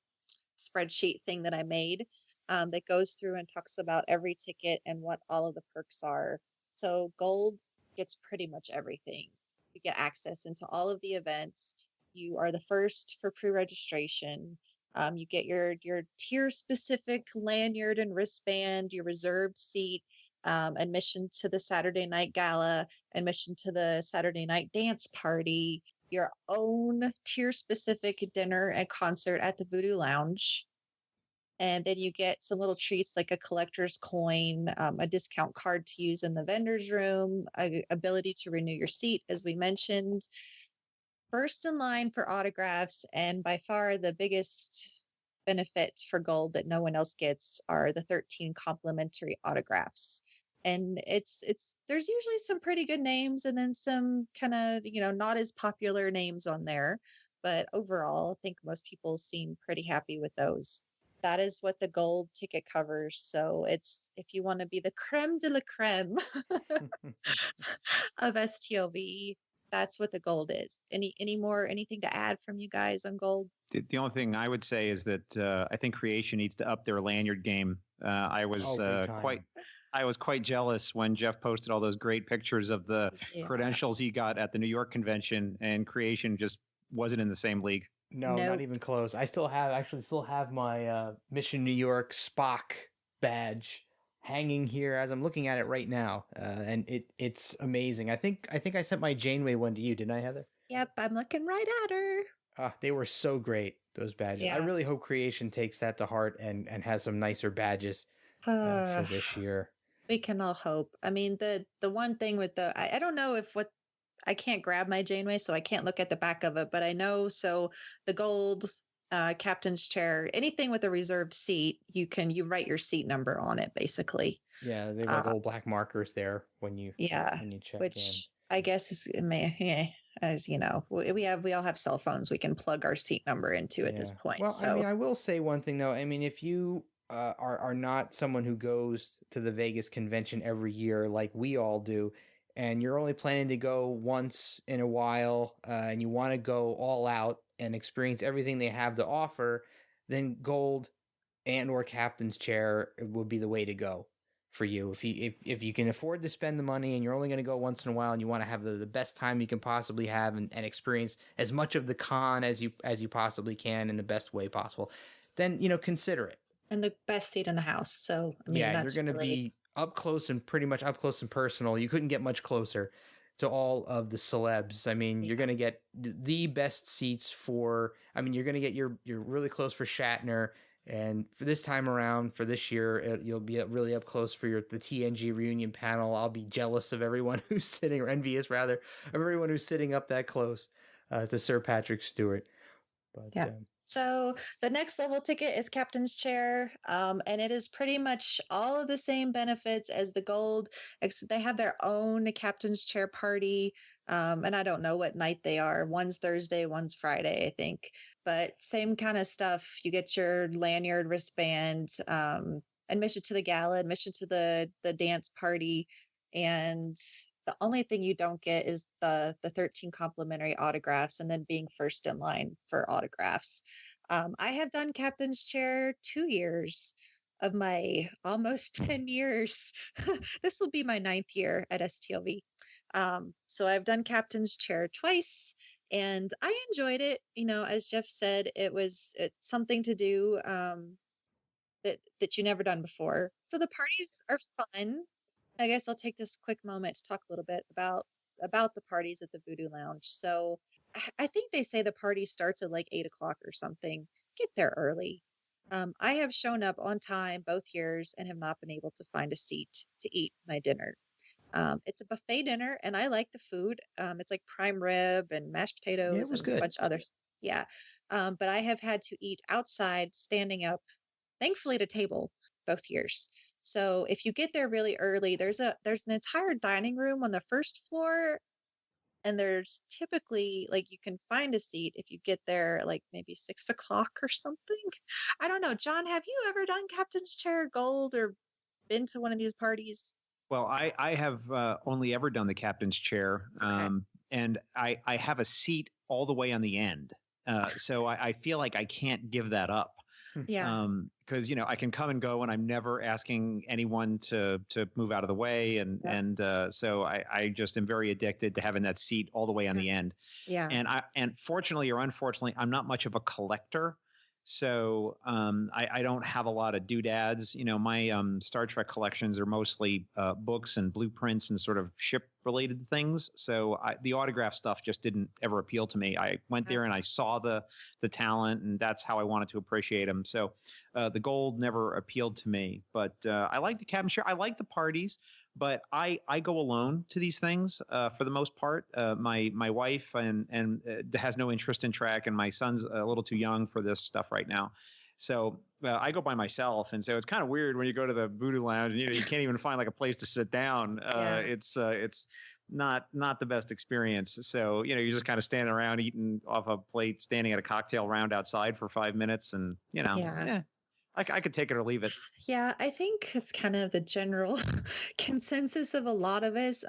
spreadsheet thing that I made that goes through and talks about every ticket and what all of the perks are. So gold gets pretty much everything. You get access into all of the events. You are the first for pre-registration. You get your tier specific lanyard and wristband, your reserved seat, admission to the Saturday night gala, admission to the Saturday night dance party, your own tier specific dinner and concert at the Voodoo Lounge. And then you get some little treats like a collector's coin, a discount card to use in the vendor's room, ability to renew your seat, as we mentioned. First in line for autographs, and by far the biggest benefit for gold that no one else gets are the 13 complimentary autographs. And there's usually some pretty good names and then some kind of, not as popular names on there. But overall, I think most people seem pretty happy with those. That is what the gold ticket covers. So it's, if you want to be the creme de la creme of STLV, that's what the gold is. Anything to add from you guys on gold? The only thing I would say is that I think Creation needs to up their lanyard game. I was quite jealous when Jeff posted all those great pictures of the credentials he got at the New York convention, and Creation just wasn't in the same league. No, not even close. I still have my Mission New York Spock badge hanging here as I'm looking at it right now, and it's amazing. I think I sent my Janeway one to you, didn't I, Heather? Yep, I'm looking right at her. They were so great, those badges. Yeah. I really hope Creation takes that to heart and has some nicer badges for this year. We can all hope. I mean, the one thing with I don't know I can't grab my Janeway, so I can't look at the back of it, but I know, so the gold captain's chair, anything with a reserved seat, you write your seat number on it, basically. Yeah, they have old black markers there when you check which in. I guess is, as you know, we all have cell phones we can plug our seat number into at this point. Well, so. I mean, I will say one thing though. I mean, if you are not someone who goes to the Vegas convention every year like we all do, and you're only planning to go once in a while, and you want to go all out and experience everything they have to offer, then gold and or captain's chair would be the way to go for you. If you can afford to spend the money and you're only going to go once in a while and you want to have the best time you can possibly have and experience as much of the con as you possibly can in the best way possible, then, consider it. And the best seat in the house. So, I mean, you're going to be up close and pretty much up close and personal. You couldn't get much closer to all of the celebs. I mean, you're going to get the best seats you're going to get you're really close for Shatner. And for this time around, for this year, you'll be really up close for the TNG reunion panel. I'll be jealous of everyone who's sitting, or envious rather, of everyone who's sitting up that close to Sir Patrick Stewart. But, yeah. So the next level ticket is captain's chair, and it is pretty much all of the same benefits as the gold, except they have their own captain's chair party. And I don't know what night they are. One's Thursday, one's Friday, I think. But same kind of stuff. You get your lanyard, wristband, admission to the gala, admission to the dance party. And the only thing you don't get is the 13 complimentary autographs and then being first in line for autographs. I have done captain's chair 2 years of my almost 10 years. This will be my 9th year at STLV. So I've done captain's chair twice and I enjoyed it. As Jeff said, it's something to do that you never done before. So the parties are fun. I guess I'll take this quick moment to talk a little bit about the parties at the Voodoo Lounge. So I think they say the party starts at like 8 o'clock or something. Get there early. I have shown up on time both years and have not been able to find a seat to eat my dinner. It's a buffet dinner and I like the food. It's like prime rib and mashed potatoes and a bunch of others. Yeah. But I have had to eat outside, standing up thankfully to table both years. So if you get there really early, there's an entire dining room on the first floor, and there's typically like you can find a seat if you get there like maybe 6 o'clock or something. I don't know. John, have you ever done Captain's Chair Gold or been to one of these parties? Well, I have only ever done the captain's chair, Okay. and I have a seat all the way on the end. So I feel like I can't give that up. Yeah. Because I can come and go, and I'm never asking anyone to move out of the way, and so I just am very addicted to having that seat all the way on the end. Yeah. And fortunately or unfortunately, I'm not much of a collector, so I don't have a lot of doodads. My Star Trek collections are mostly books and blueprints and sort of ship related things. So the autograph stuff just didn't ever appeal to me. I went there and I saw the talent, and that's how I wanted to appreciate them. So the gold never appealed to me, but I like the cabin share. I like the parties, but I go alone to these things for the most part. My wife and has no interest in Trek, and my son's a little too young for this stuff right now. So I go by myself, and so it's kind of weird when you go to the Voodoo Lounge and you can't even find like a place to sit down. It's not the best experience. So you're just kind of standing around eating off a plate, standing at a cocktail round outside for 5 minutes, and I could take it or leave it. Yeah, I think it's kind of the general consensus of a lot of us.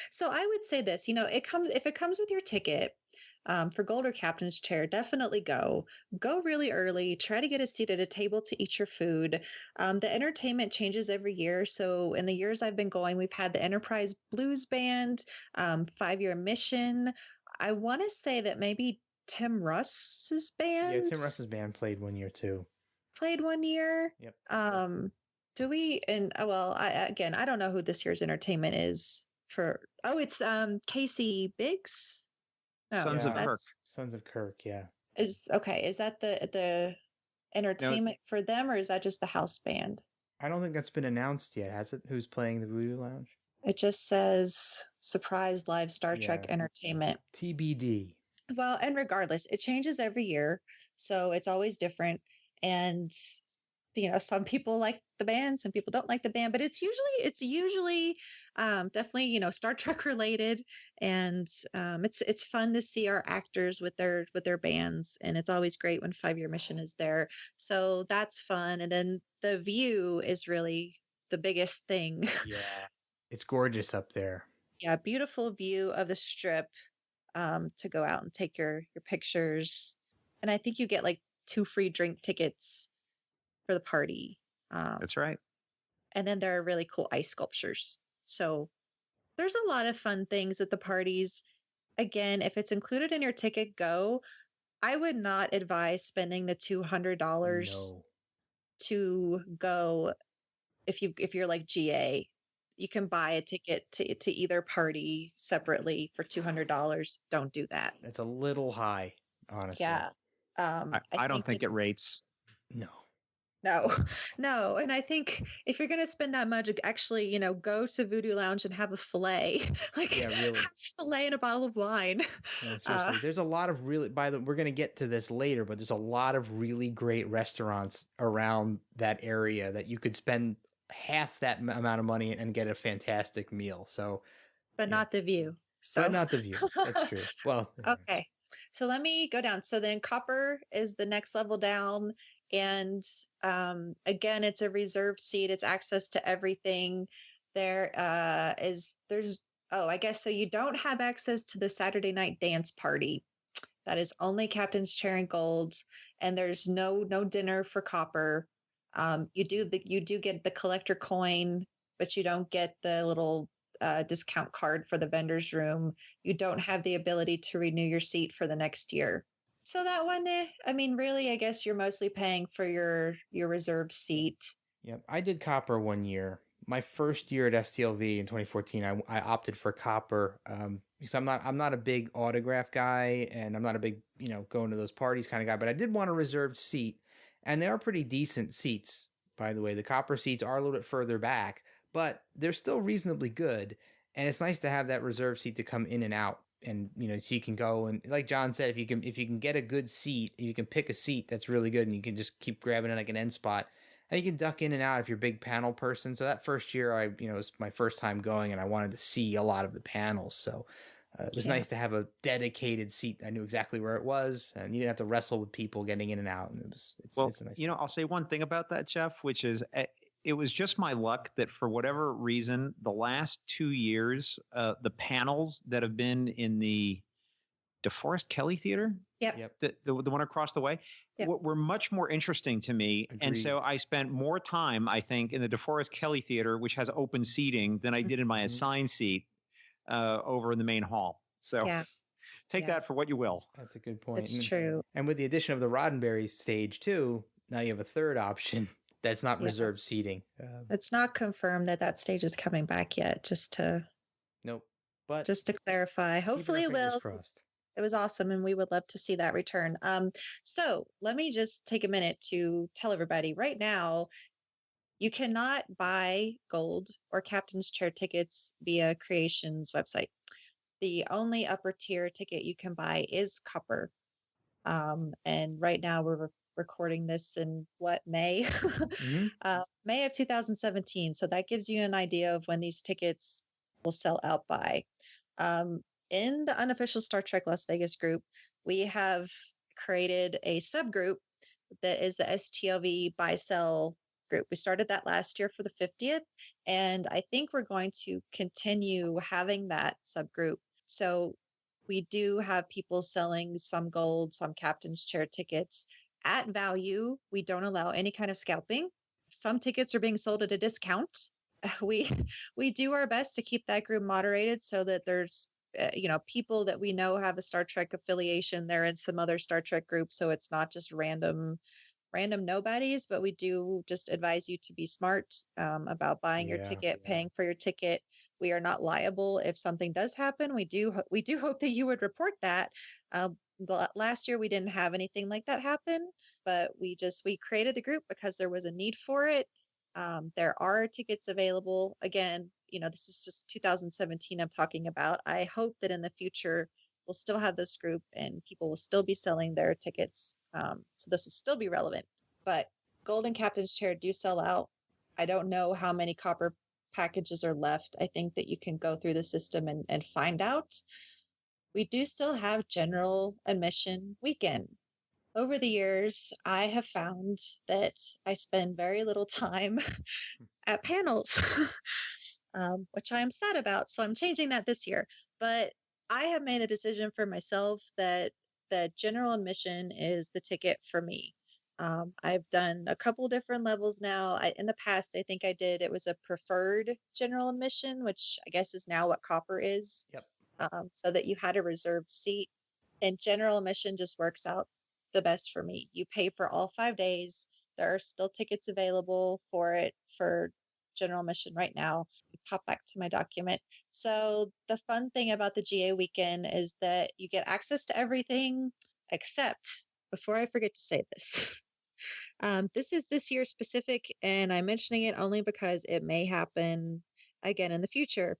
So I would say this, if it comes with your ticket, for Gold or Captain's Chair, definitely go really early. Try to get a seat at a table to eat your food. The entertainment changes every year. So in the years I've been going, we've had the Enterprise Blues Band, 5-year mission. I want to say that maybe Tim Russ's band. Yeah, Tim Russ's band played one year too. Played one year. Yep. Do we? And I don't know who this year's entertainment is for. Oh, it's Casey Biggs. No, Sons of Kirk. Sons of Kirk, yeah. Is that the entertainment for them, or is that just the house band? I don't think that's been announced yet, has it? Who's playing the Voodoo Lounge? It just says surprise live Star Trek entertainment. TBD. Well, and regardless, it changes every year, so it's always different. And some people like the band, some people don't like the band, but it's usually definitely Star Trek related, and it's fun to see our actors with their bands, and it's always great when 5-year mission is there. So that's fun, and then the view is really the biggest thing. Yeah, it's gorgeous up there. Yeah, beautiful view of the strip to go out and take your pictures, and I think you get like 2 free drink tickets for the party. That's right. And then there are really cool ice sculptures. So there's a lot of fun things at the parties. Again, if it's included in your ticket, go. I would not advise spending the $200 to go if you're like GA. You can buy a ticket to either party separately for $200. Don't do that. That's a little high, honestly. Yeah. I don't think it rates. No. And I think if you're going to spend that much, actually, go to Voodoo Lounge and have a filet. Really. Have a filet and a bottle of wine. Yeah, seriously. There's a lot of really, we're going to get to this later, but there's a lot of really great restaurants around that area that you could spend half that amount of money and get a fantastic meal. So, but not the view. But not the view. That's true. Well, okay. So let me go down. So then Copper is the next level down. And again, it's a reserved seat. It's access to everything. I guess so you don't have access to the Saturday night dance party. That is only Captain's Chair and Gold. And there's no dinner for Copper. You do get the collector coin, but you don't get the little discount card for the vendor's room. You don't have the ability to renew your seat for the next year. So that one, really, I guess you're mostly paying for your reserved seat. Yep. I did Copper one year. My first year at STLV in 2014, I opted for Copper because I'm not a big autograph guy, and I'm not a big, going to those parties kind of guy, but I did want a reserved seat, and they are pretty decent seats, by the way. The Copper seats are a little bit further back, but they're still reasonably good, and it's nice to have that reserved seat to come in and out. And so you can go, and like John said, if you can get a good seat, you can pick a seat that's really good, and you can just keep grabbing it like an end spot. And you can duck in and out if you're a big panel person. So that first year, it was my first time going, and I wanted to see a lot of the panels. So it was nice to have a dedicated seat. I knew exactly where it was, and you didn't have to wrestle with people getting in and out. And it's a nice. I'll say one thing about that, Jeff, which is it was just my luck that for whatever reason, the last 2 years, the panels that have been in the DeForest Kelley Theater, the one across the way, were much more interesting to me. Agreed. And so I spent more time, I think, in the DeForest Kelley Theater, which has open seating, than I did in my assigned seat over in the main hall. So take that for what you will. That's a good point. It's true. And with the addition of the Roddenberry Stage too, now you have a third option that's not reserved seating. It's not confirmed that stage is coming back yet. Just to clarify, hopefully it will. Crossed. It was awesome, and we would love to see that return. So let me just take a minute to tell everybody right now, you cannot buy gold or captain's chair tickets via Creation's website. The only upper tier ticket you can buy is copper. And right now we're recording this in May? May of 2017. So that gives you an idea of when these tickets will sell out by. In the unofficial Star Trek Las Vegas group, we have created a subgroup that is the STLV buy sell group. We started that last year for the 50th, and I think we're going to continue having that subgroup. So we do have people selling some gold, some captain's chair tickets at value. We don't allow any kind of scalping. Some tickets are being sold at a discount. We do our best to keep that group moderated so that there's people that we know have a Star Trek affiliation. They're in some other Star Trek group, so it's not just random nobodies. But we do just advise you to be smart about buying your ticket, paying for your ticket. We are not liable if something does happen. We do hope that you would report that. Last year we didn't have anything like that happen, but we created the group because there was a need for it. There are tickets available. Again, this is just 2017 I'm talking about. I hope that in the future we'll still have this group and people will still be selling their tickets. So this will still be relevant. But Golden Captain's Chair do sell out. I don't know how many copper packages are left. I think that you can go through the system and find out. We do still have general admission weekend. Over the years, I have found that I spend very little time at panels, which I am sad about. So I'm changing that this year. But I have made a decision for myself that general admission is the ticket for me. I've done a couple different levels now. In the past, I think it was a preferred general admission, which I guess is now what copper is. Yep. So that you had a reserved seat. And general admission just works out the best for me. You pay for all 5 days. There are still tickets available for it for general admission right now. Pop back to my document. So the fun thing about the GA weekend is that you get access to everything except, before I forget to say this, this is this year specific, and I'm mentioning it only because it may happen again in the future.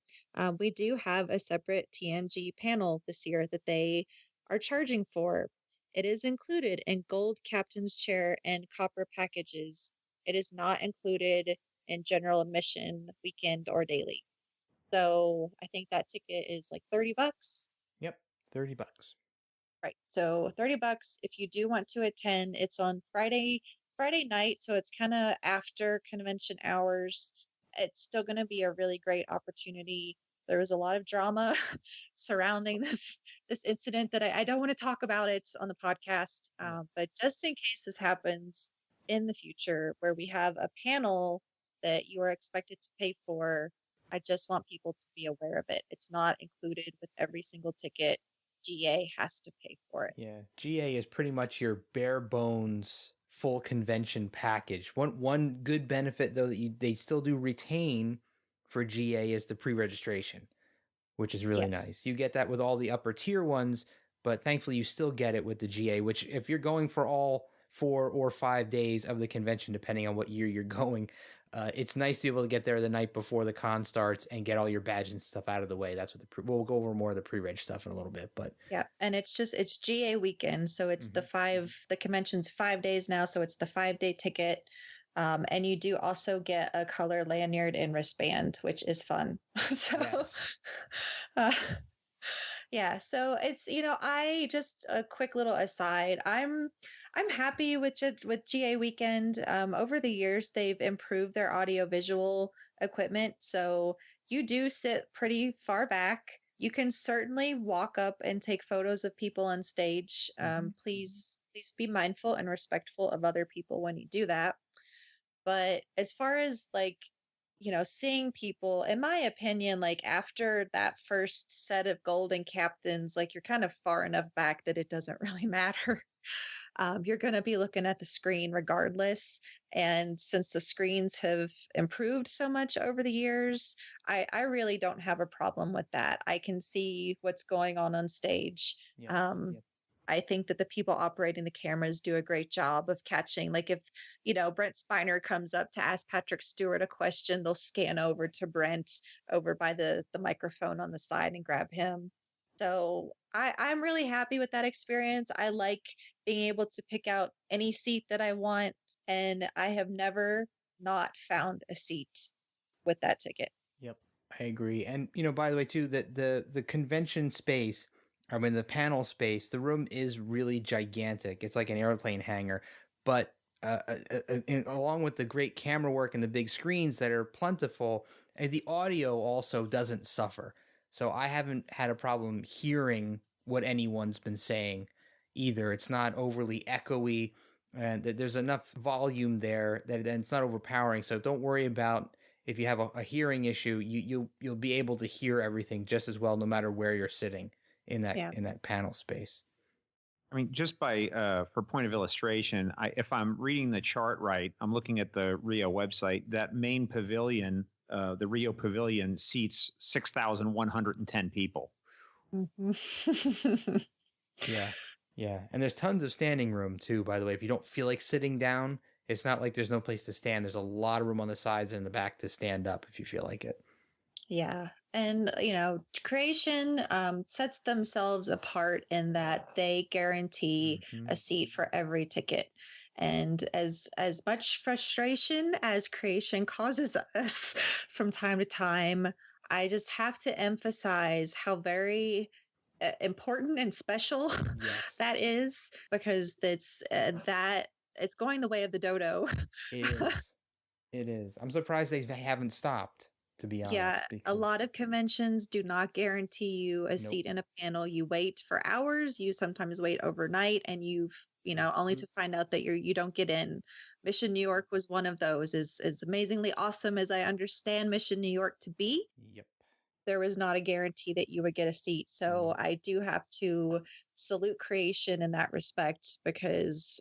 We do have a separate TNG panel this year that they are charging for. It is included in gold captain's chair and copper packages. It is not included in general admission weekend or daily. So I think that ticket is like $30. Yep, $30. Right. So $30 if you do want to attend. It's on Friday night, so it's kind of after convention hours. It's still going to be a really great opportunity. There was a lot of drama surrounding this incident that I don't want to talk about it on the podcast. But just in case this happens in the future where we have a panel that you are expected to pay for, I just want people to be aware of it. It's not included with every single ticket. GA has to pay for it. Yeah, GA is pretty much your bare bones full convention package. One good benefit though that they still do retain for GA is the pre-registration, which is really nice. You get that with all the upper tier ones, but thankfully you still get it with the GA, which if you're going for all 4 or 5 days of the convention, depending on what year you're going, it's nice to be able to get there the night before the con starts and get all your badge and stuff out of the way. That's what we'll go over more of the pre-reg stuff in a little bit, but yeah. And it's GA weekend. So it's the convention's 5 days now. So it's the 5-day ticket. And you do also get a color lanyard and wristband, which is fun. So, Yes. uh, yeah. So it's, I just a quick little aside. I'm happy with with GA Weekend. Over the years, they've improved their audio visual equipment, so you do sit pretty far back. You can certainly walk up and take photos of people on stage. Please be mindful and respectful of other people when you do that. But as far as like, seeing people, in my opinion, like after that first set of golden captains, like you're kind of far enough back that it doesn't really matter. You're going to be looking at the screen regardless. And since the screens have improved so much over the years, I really don't have a problem with that. I can see what's going on stage. Yep. Um, Yep. I think that the people operating the cameras do a great job of catching. Like if, Brent Spiner comes up to ask Patrick Stewart a question, they'll scan over to Brent over by the microphone on the side and grab him. So I'm really happy with that experience. I like being able to pick out any seat that I want, and I have never not found a seat with that ticket. Yep, I agree. And by the way, too, that the convention space, I mean the panel space, the room is really gigantic. It's like an airplane hangar, but along with the great camera work and the big screens that are plentiful, the audio also doesn't suffer. So I haven't had a problem hearing what anyone's been saying either. It's not overly echoey, and there's enough volume there that it's not overpowering. So don't worry about if you have a hearing issue. You'll be able to hear everything just as well, no matter where you're sitting in that panel space. I mean, just for point of illustration, if I'm reading the chart right, I'm looking at the Rio website. That main pavilion, the Rio Pavilion, seats 6,110 people. Mm-hmm. Yeah, and there's tons of standing room too. By the way, if you don't feel like sitting down, it's not like there's no place to stand. There's a lot of room on the sides and in the back to stand up if you feel like it. Yeah. And, Creation sets themselves apart in that they guarantee a seat for every ticket. And as much frustration as Creation causes us from time to time, I just have to emphasize how very important and special that is, because it's going the way of the dodo. It is. I'm surprised they haven't stopped, to be honest. Yeah, a lot of conventions do not guarantee you a seat in a panel. You wait for hours, you sometimes wait overnight, and you've, only to find out that you don't get in. Mission New York was one of those. As amazingly awesome as I understand Mission New York to be. Yep. There was not a guarantee that you would get a seat. So I do have to salute Creation in that respect, because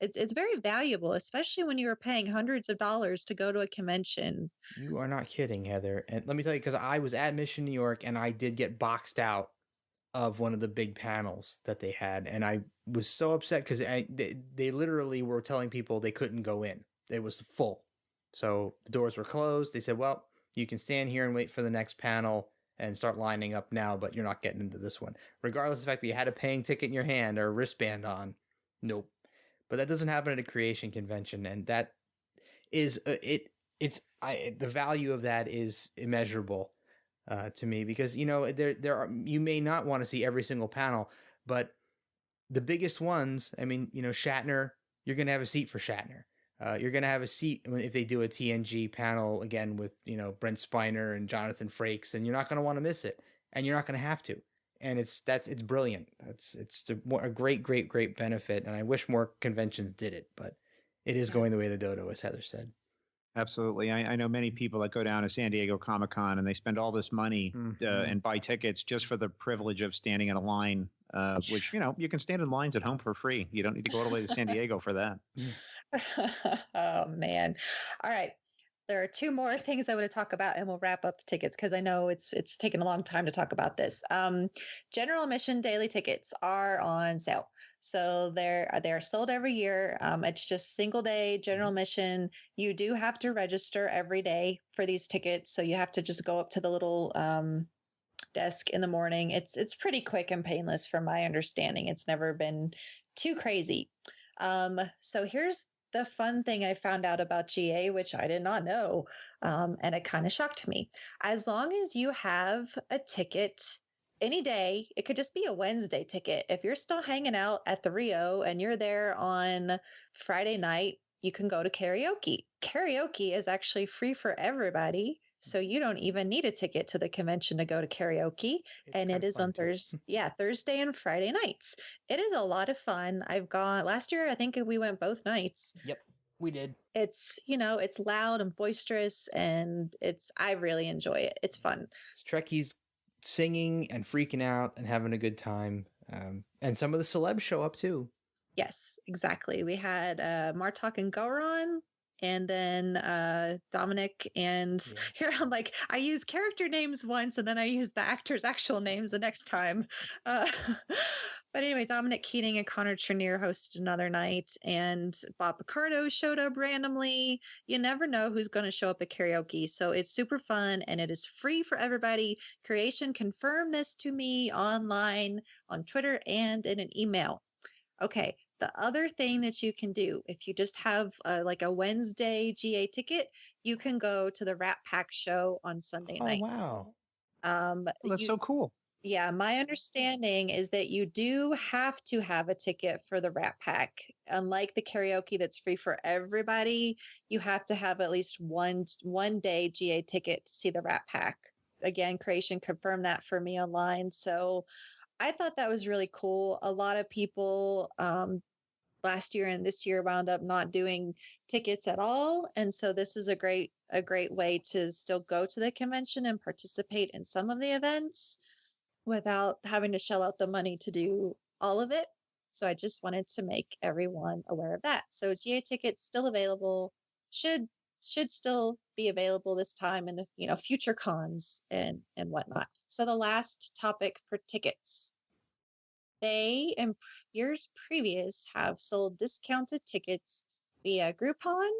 it's very valuable, especially when you are paying hundreds of dollars to go to a convention. You are not kidding, Heather. And let me tell you, because I was at Mission New York and I did get boxed out of one of the big panels that they had. And I was so upset because they literally were telling people they couldn't go in. It was full. So the doors were closed. They said, well, you can stand here and wait for the next panel and start lining up now, but you're not getting into this one. Regardless of the fact that you had a paying ticket in your hand or a wristband on. Nope. But that doesn't happen at a creation convention, and that is the value of that is immeasurable to me, because there are, you may not want to see every single panel, but the biggest ones, I mean, Shatner, you're going to have a seat for Shatner. You're going to have a seat if they do a TNG panel again with Brent Spiner and Jonathan Frakes, and you're not going to want to miss it, and you're not going to have to. And it's brilliant. It's a great benefit, and I wish more conventions did it, but it is going the way of the dodo, as Heather said. Absolutely. I know many people that go down to San Diego Comic-Con and they spend all this money and buy tickets just for the privilege of standing in a line, which, you can stand in lines at home for free. You don't need to go all the way to San Diego for that. Oh, man. All right. There are two more things I want to talk about, and we'll wrap up the tickets, because I know it's taken a long time to talk about this. General admission daily tickets are on sale. So they're sold every year. It's just single day general admission. You do have to register every day for these tickets. So you have to just go up to the little desk in the morning. It's pretty quick and painless from my understanding. It's never been too crazy. So here's the fun thing I found out about GA, which I did not know, and it kind of shocked me. As long as you have a ticket any day, it could just be a Wednesday ticket. If you're still hanging out at the Rio and you're there on Friday night, you can go to karaoke. Karaoke is actually free for everybody. So you don't even need a ticket to the convention to go to karaoke. And it is on Thursday and Friday nights. It is a lot of fun. I've gone last year, I think we went both nights. Yep, we did. It's, it's loud and boisterous, and I really enjoy it. It's fun. It's Trekkies singing and freaking out and having a good time. And some of the celebs show up too. Yes, exactly. We had Martok and Gowron, and then Dominic and here I'm like, I use character names once and then I use the actors' actual names the next time. But anyway, Dominic Keating and Connor Trenier hosted another night, and Bob Picardo showed up randomly. You never know who's going to show up at karaoke. So it's super fun and it is free for everybody. Creation confirmed this to me online, on Twitter, and in an email. Okay. The other thing that you can do, if you just have like a Wednesday GA ticket, you can go to the Rat Pack show on Sunday night. Oh, wow. That's so cool. Yeah, my understanding is that you do have to have a ticket for the Rat Pack. Unlike the karaoke that's free for everybody, you have to have at least one day GA ticket to see the Rat Pack. Again, Creation confirmed that for me online. So I thought that was really cool. A lot of people last year and this year wound up not doing tickets at all. And so this is a great way to still go to the convention and participate in some of the events without having to shell out the money to do all of it. So I just wanted to make everyone aware of that. So GA tickets still available, should still be available this time in the future cons and whatnot. So the last topic for tickets. They, in years previous, have sold discounted tickets via Groupon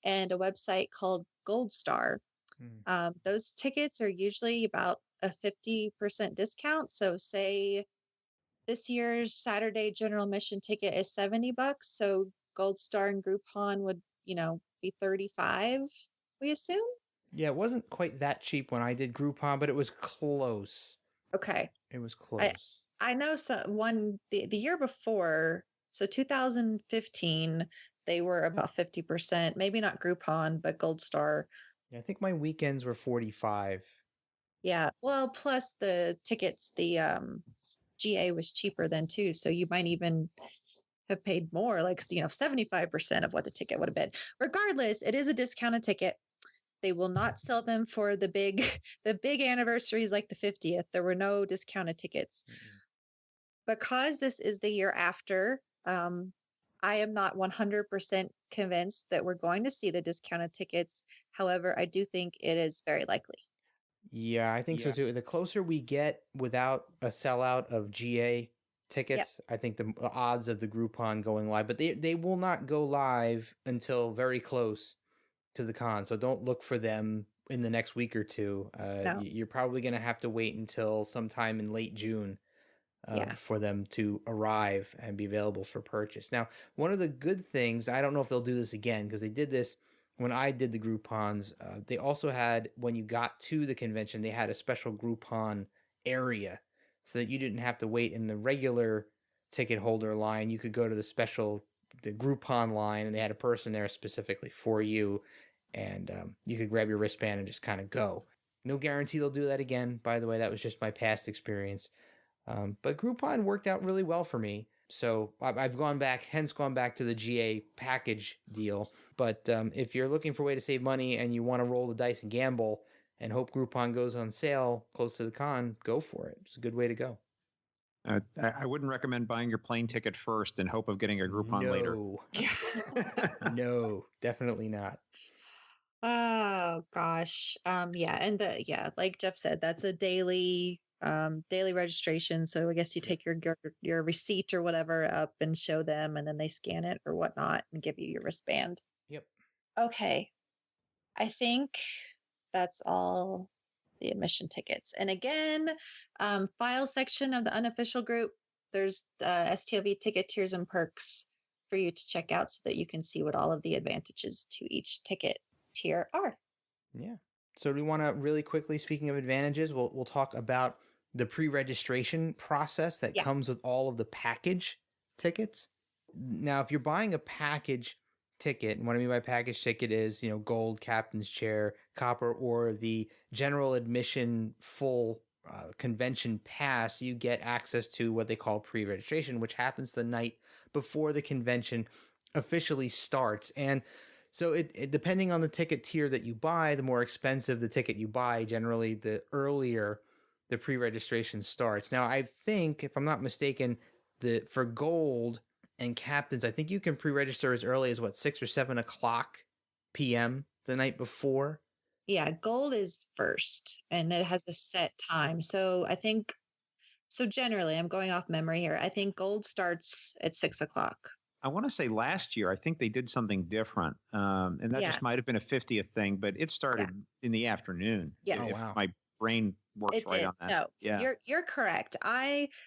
and a website called Gold Star. Those tickets are usually about a 50% discount. So say this year's Saturday general admission ticket is $70. So Gold Star and Groupon would, be $35, we assume? Yeah, it wasn't quite that cheap when I did Groupon, but it was close. Okay. It was close. I know the year before, so 2015, they were about 50%, maybe not Groupon, but Gold Star. Yeah, I think my weekends were 45. Yeah. Well, plus the tickets, the GA was cheaper then too. So you might even have paid more, like, 75% of what the ticket would have been. Regardless, it is a discounted ticket. They will not sell them for the big anniversaries like the 50th. There were no discounted tickets. Mm-hmm. Because this is the year after, I am not 100% convinced that we're going to see the discounted tickets. However, I do think it is very likely. Yeah, I think so too. The closer we get without a sellout of GA tickets, I think the odds of the Groupon going live, but they will not go live until very close to the con. So don't look for them in the next week or two. No. You're probably going to have to wait until sometime in late June for them to arrive and be available for purchase. Now, one of the good things, I don't know if they'll do this again, because they did this when I did the Groupons. They also had, when you got to the convention, they had a special Groupon area so that you didn't have to wait in the regular ticket holder line. You could go to the Groupon line, and they had a person there specifically for you, and you could grab your wristband and just kind of go. No guarantee they'll do that again, by the way. That was just my past experience. But Groupon worked out really well for me. So I've gone back to the GA package deal. But if you're looking for a way to save money and you want to roll the dice and gamble and hope Groupon goes on sale close to the con, go for it. It's a good way to go. I wouldn't recommend buying your plane ticket first in hope of getting a Groupon later. No, definitely not. Oh gosh. Like Jeff said, that's a daily registration. So I guess you take your receipt or whatever up and show them, and then they scan it or whatnot and give you your wristband. Yep. Okay. I think that's all the admission tickets. And again, file section of the unofficial group, there's STLV ticket tiers and perks. for you to check out so that you can see what all of the advantages to each ticket tier are. Yeah. So do we want to really quickly, speaking of advantages, we'll talk about the pre-registration process that Yeah. comes with all of the package tickets. Now, if you're buying a package ticket, and what I mean by package ticket is, gold, captain's chair, copper, or the general admission full convention pass, you get access to what they call pre-registration, which happens the night before the convention officially starts. And so it depending on the ticket tier that you buy, the more expensive the ticket you buy, generally the earlier the pre-registration starts. Now, I think, if I'm not mistaken, for gold and captains, I think you can pre-register as early as 6 or 7 o'clock p.m. the night before. Yeah, gold is first, and it has a set time. So generally, I'm going off memory here. I think gold starts at 6 o'clock. I want to say last year, I think they did something different. And that just might have been a 50th thing, but it started in the afternoon. Yes. If Oh, wow. my brain works right on that. No, Yeah. you're correct.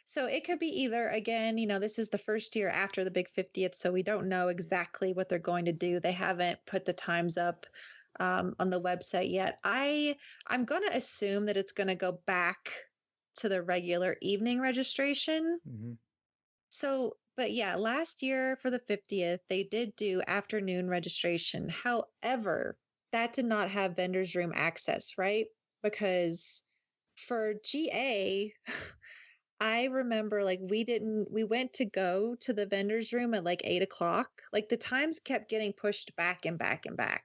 So it could be either, again, this is the first year after the big 50th, so we don't know exactly what they're going to do. They haven't put the times up on the website yet. I'm going to assume that it's going to go back to the regular evening registration. Mm-hmm. So, but yeah, last year for the 50th, they did do afternoon registration. However, that did not have vendors room access, right? Because for GA, I remember we went to go to the vendors room at 8 o'clock. The times kept getting pushed back and back and back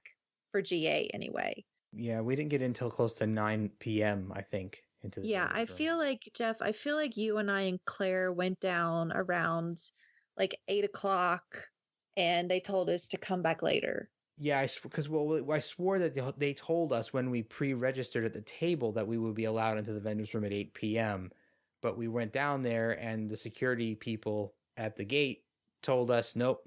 for GA anyway. Yeah, we didn't get until close to 9 p.m., I think, into the Yeah, I feel like, Jeff, you and I and Claire went down around 8 o'clock and they told us to come back later. Yeah, I swore that they told us when we pre-registered at the table that we would be allowed into the vendors room at 8 p.m. But we went down there and the security people at the gate told us, nope.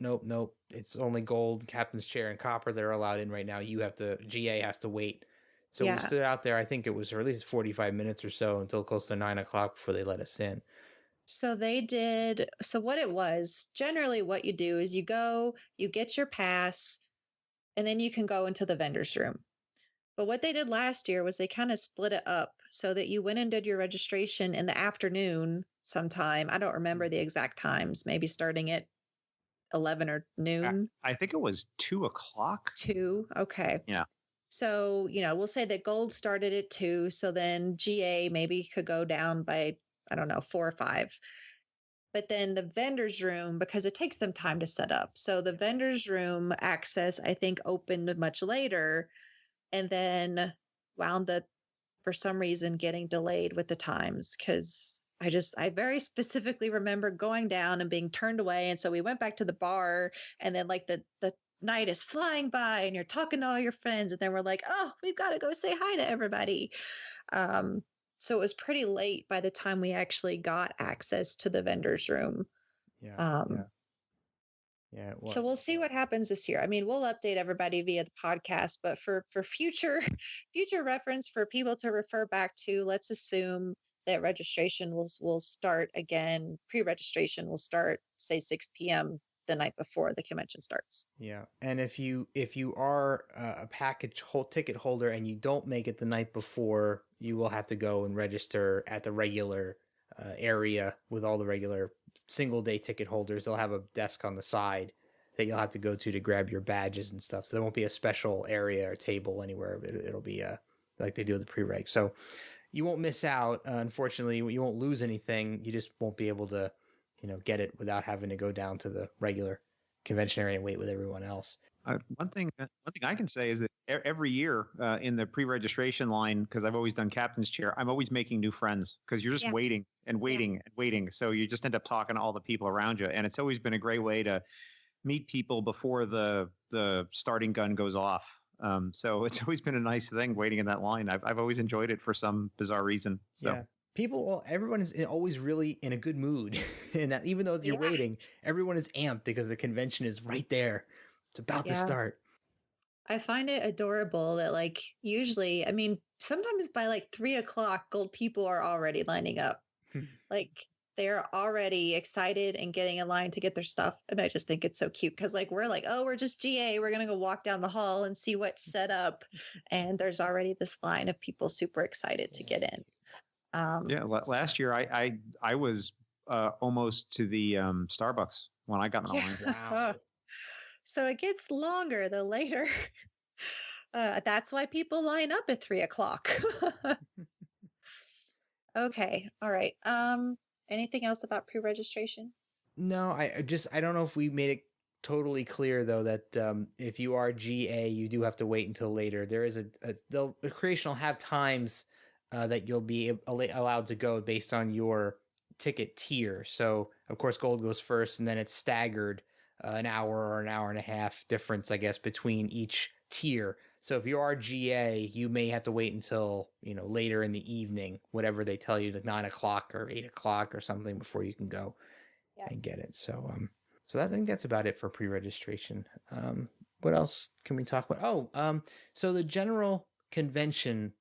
It's only gold, captain's chair, and copper that are allowed in right now. GA has to wait. So we stood out there, I think it was, or at least 45 minutes or so, until close to 9 o'clock before they let us in. So what it was, generally what you do is you go, you get your pass, and then you can go into the vendor's room. But what they did last year was they kind of split it up so that you went and did your registration in the afternoon sometime. I don't remember the exact times, maybe starting at 11 or noon. I think it was 2 o'clock. 2, okay. Yeah. So, we'll say that gold started at 2, so then GA maybe could go down by, I don't know, 4 or 5. But then the vendor's room, because it takes them time to set up. So the vendor's room access, I think, opened much later and then wound up for some reason getting delayed with the times. Because I very specifically remember going down and being turned away. And so we went back to the bar and then the night is flying by and you're talking to all your friends. And then we're like, oh, we've got to go say hi to everybody. So it was pretty late by the time we actually got access to the vendor's room. Yeah. Yeah, it was. So we'll see what happens this year. I mean, we'll update everybody via the podcast, but for future reference for people to refer back to, let's assume that registration will start again. Pre-registration will start, say, 6 p.m. the night before the convention starts. Yeah, and if you are a package ticket holder and you don't make it the night before, you will have to go and register at the regular area with all the regular single day ticket holders. They'll have a desk on the side that you'll have to go to grab your badges and stuff. So there won't be a special area or table anywhere. It'll be like they do with the pre-reg. So you won't miss out. Unfortunately, you won't lose anything. You just won't be able to, get it without having to go down to the regular convention area and wait with everyone else. One thing I can say is that every year in the pre-registration line, because I've always done captain's chair, I'm always making new friends because you're just waiting and waiting and waiting. So you just end up talking to all the people around you. And it's always been a great way to meet people before the starting gun goes off. So it's always been a nice thing waiting in that line. I've always enjoyed it for some bizarre reason. So. Yeah. Everyone is always really in a good mood. And that even though you're waiting, everyone is amped because the convention is right there. It's about to start. I find it adorable that usually, I mean, sometimes by 3 o'clock, gold people are already lining up. they're already excited and getting in line to get their stuff. And I just think it's so cute because, like, we're like, oh, we're just GA. We're going to go walk down the hall and see what's set up. And there's already this line of people super excited to get in. Last year I was almost to the Starbucks when I got in the line. Wow. So it gets longer the later. That's why people line up at 3:00. Okay. All right. Anything else about pre-registration? No, I don't know if we made it totally clear though that if you are GA, you do have to wait until later. There is the creation will have times that you'll be allowed to go based on your ticket tier. So of course, gold goes first, and then it's staggered an hour or an hour and a half difference, I guess, between each tier. So if you are GA, you may have to wait until, later in the evening, whatever they tell you, like 9 o'clock or 8 o'clock or something before you can go and get it. So, so I think that's about it for pre-registration. What else can we talk about? So the general convention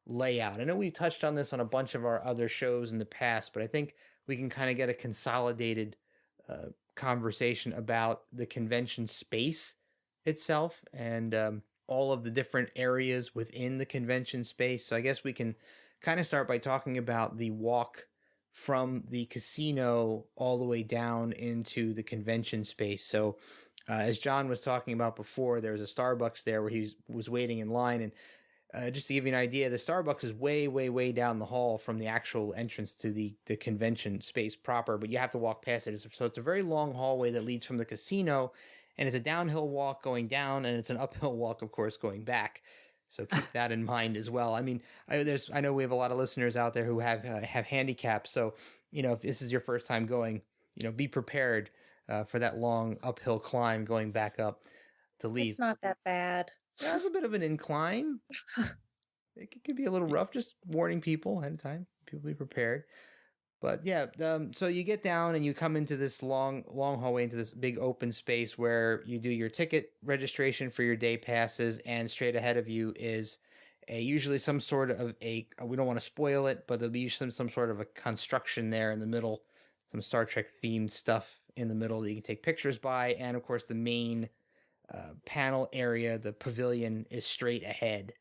layout. I know we touched on this on a bunch of our other shows in the past, but I think we can kind of get a consolidated conversation about the convention space itself and all of the different areas within the convention space. So I guess we can kind of start by talking about the walk from the casino all the way down into the convention space. So as John was talking about before, there was a Starbucks there where he was waiting in line. And just to give you an idea, the Starbucks is way, way, way down the hall from the actual entrance to the convention space proper, but you have to walk past it. So it's a very long hallway that leads from the casino, and it's a downhill walk going down, and it's an uphill walk, of course, going back. So keep that in mind as well. I mean, I know we have a lot of listeners out there who have handicaps. So, if this is your first time going, be prepared for that long uphill climb going back up to leave. It's not that bad. Yeah, it's a bit of an incline. It can be a little rough. Just warning people ahead of time. People be prepared. But yeah, so you get down and you come into this long hallway into this big open space where you do your ticket registration for your day passes, and straight ahead of you is usually some sort of we don't want to spoil it, but there'll be some sort of a construction there in the middle, some Star Trek themed stuff in the middle that you can take pictures by, and of course the main panel area, the pavilion, is straight ahead,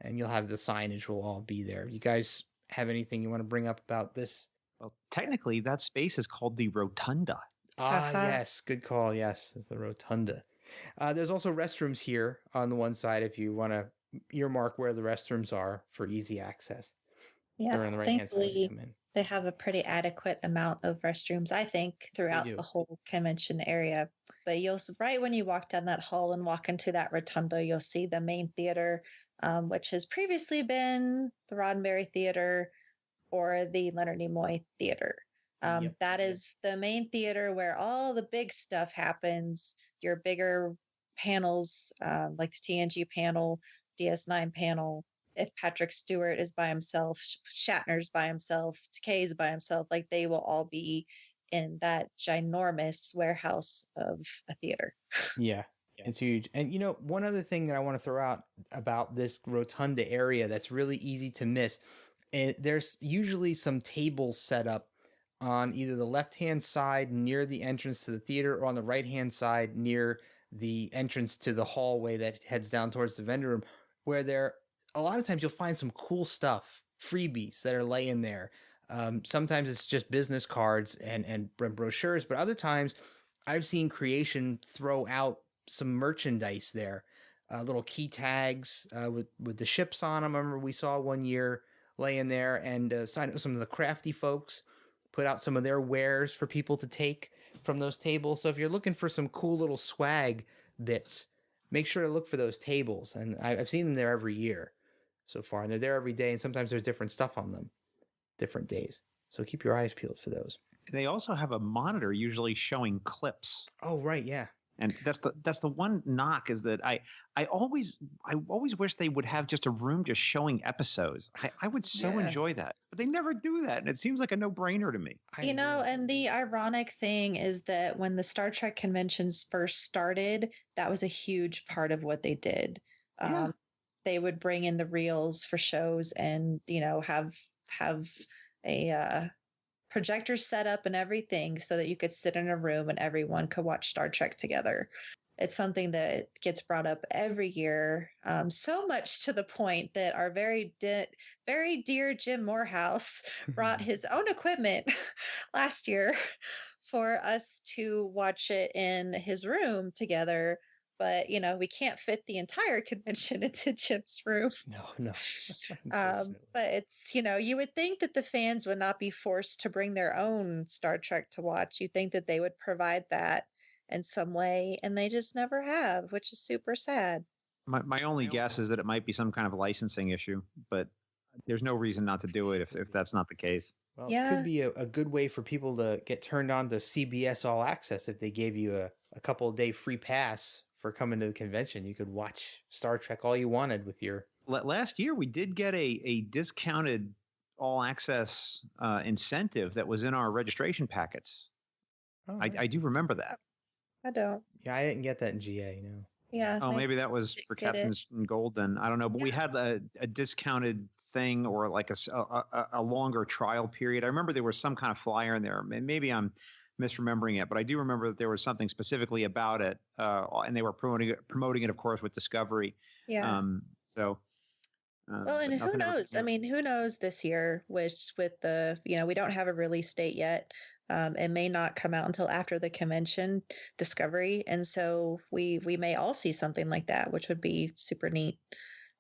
and you'll have the signage will all be there. You guys have anything you want to bring up about this? Well, technically, that space is called the Rotunda. Yes, good call. Yes, it's the Rotunda. There's also restrooms here on the one side if you want to earmark where the restrooms are for easy access. Yeah, they're on the right-hand side when you come in. They have a pretty adequate amount of restrooms, I think, throughout the whole convention area. But right when you walk down that hall and walk into that rotunda, you'll see the main theater, which has previously been the Roddenberry Theater or the Leonard Nimoy Theater. That is the main theater where all the big stuff happens. Your bigger panels, like the TNG panel, DS9 panel. If Patrick Stewart is by himself, Shatner's by himself, Takei's by himself, like they will all be in that ginormous warehouse of a theater. Yeah, it's huge. And one other thing that I want to throw out about this rotunda area that's really easy to miss, there's usually some tables set up on either the left-hand side near the entrance to the theater or on the right-hand side near the entrance to the hallway that heads down towards the vendor room, where a lot of times you'll find some cool stuff, freebies that are laying there. Sometimes it's just business cards and brochures, but other times I've seen Creation throw out some merchandise there, little key tags with the ships on them. I remember we saw one year laying there, and some of the crafty folks put out some of their wares for people to take from those tables. So if you're looking for some cool little swag bits, make sure to look for those tables. And I've seen them there every year so far, and they're there every day, and sometimes there's different stuff on them different days, so keep your eyes peeled for those. They also have a monitor usually showing clips. Oh right, yeah. And that's the one knock, is that I always wish they would have just a room just showing episodes. I would so enjoy that, but they never do that, and it seems like a no-brainer to me. And the ironic thing is that when the Star Trek conventions first started, that was a huge part of what they did. They would bring in the reels for shows and have a projectors set up and everything so that you could sit in a room and everyone could watch Star Trek together. It's something that gets brought up every year, so much to the point that our very dear Jim Morehouse brought his own equipment last year for us to watch it in his room together. But, we can't fit the entire convention into Jim's room. No. But it's, you would think that the fans would not be forced to bring their own Star Trek to watch. You think that they would provide that in some way, and they just never have, which is super sad. My only guess is that it might be some kind of licensing issue, but there's no reason not to do it if that's not the case. Well, Yeah. It could be a good way for people to get turned on to CBS All Access if they gave you a couple of day free pass for coming to the convention. You could watch Star Trek all you wanted with your... Last year, we did get a discounted All Access incentive that was in our registration packets. Oh, I do remember that. I don't. Yeah, I didn't get that in GA, no. Yeah. Oh, maybe that was for get it. Captains in Gold then. I don't know. But we had a discounted thing or like a longer trial period. I remember there was some kind of flyer in there. Maybe I'm misremembering it, but I do remember that there was something specifically about it. And they were promoting it, of course, with Discovery. Yeah. Well, and who knows? I mean, who knows this year with the, we don't have a release date yet. It may not come out until after the convention, Discovery. And so we may all see something like that, which would be super neat.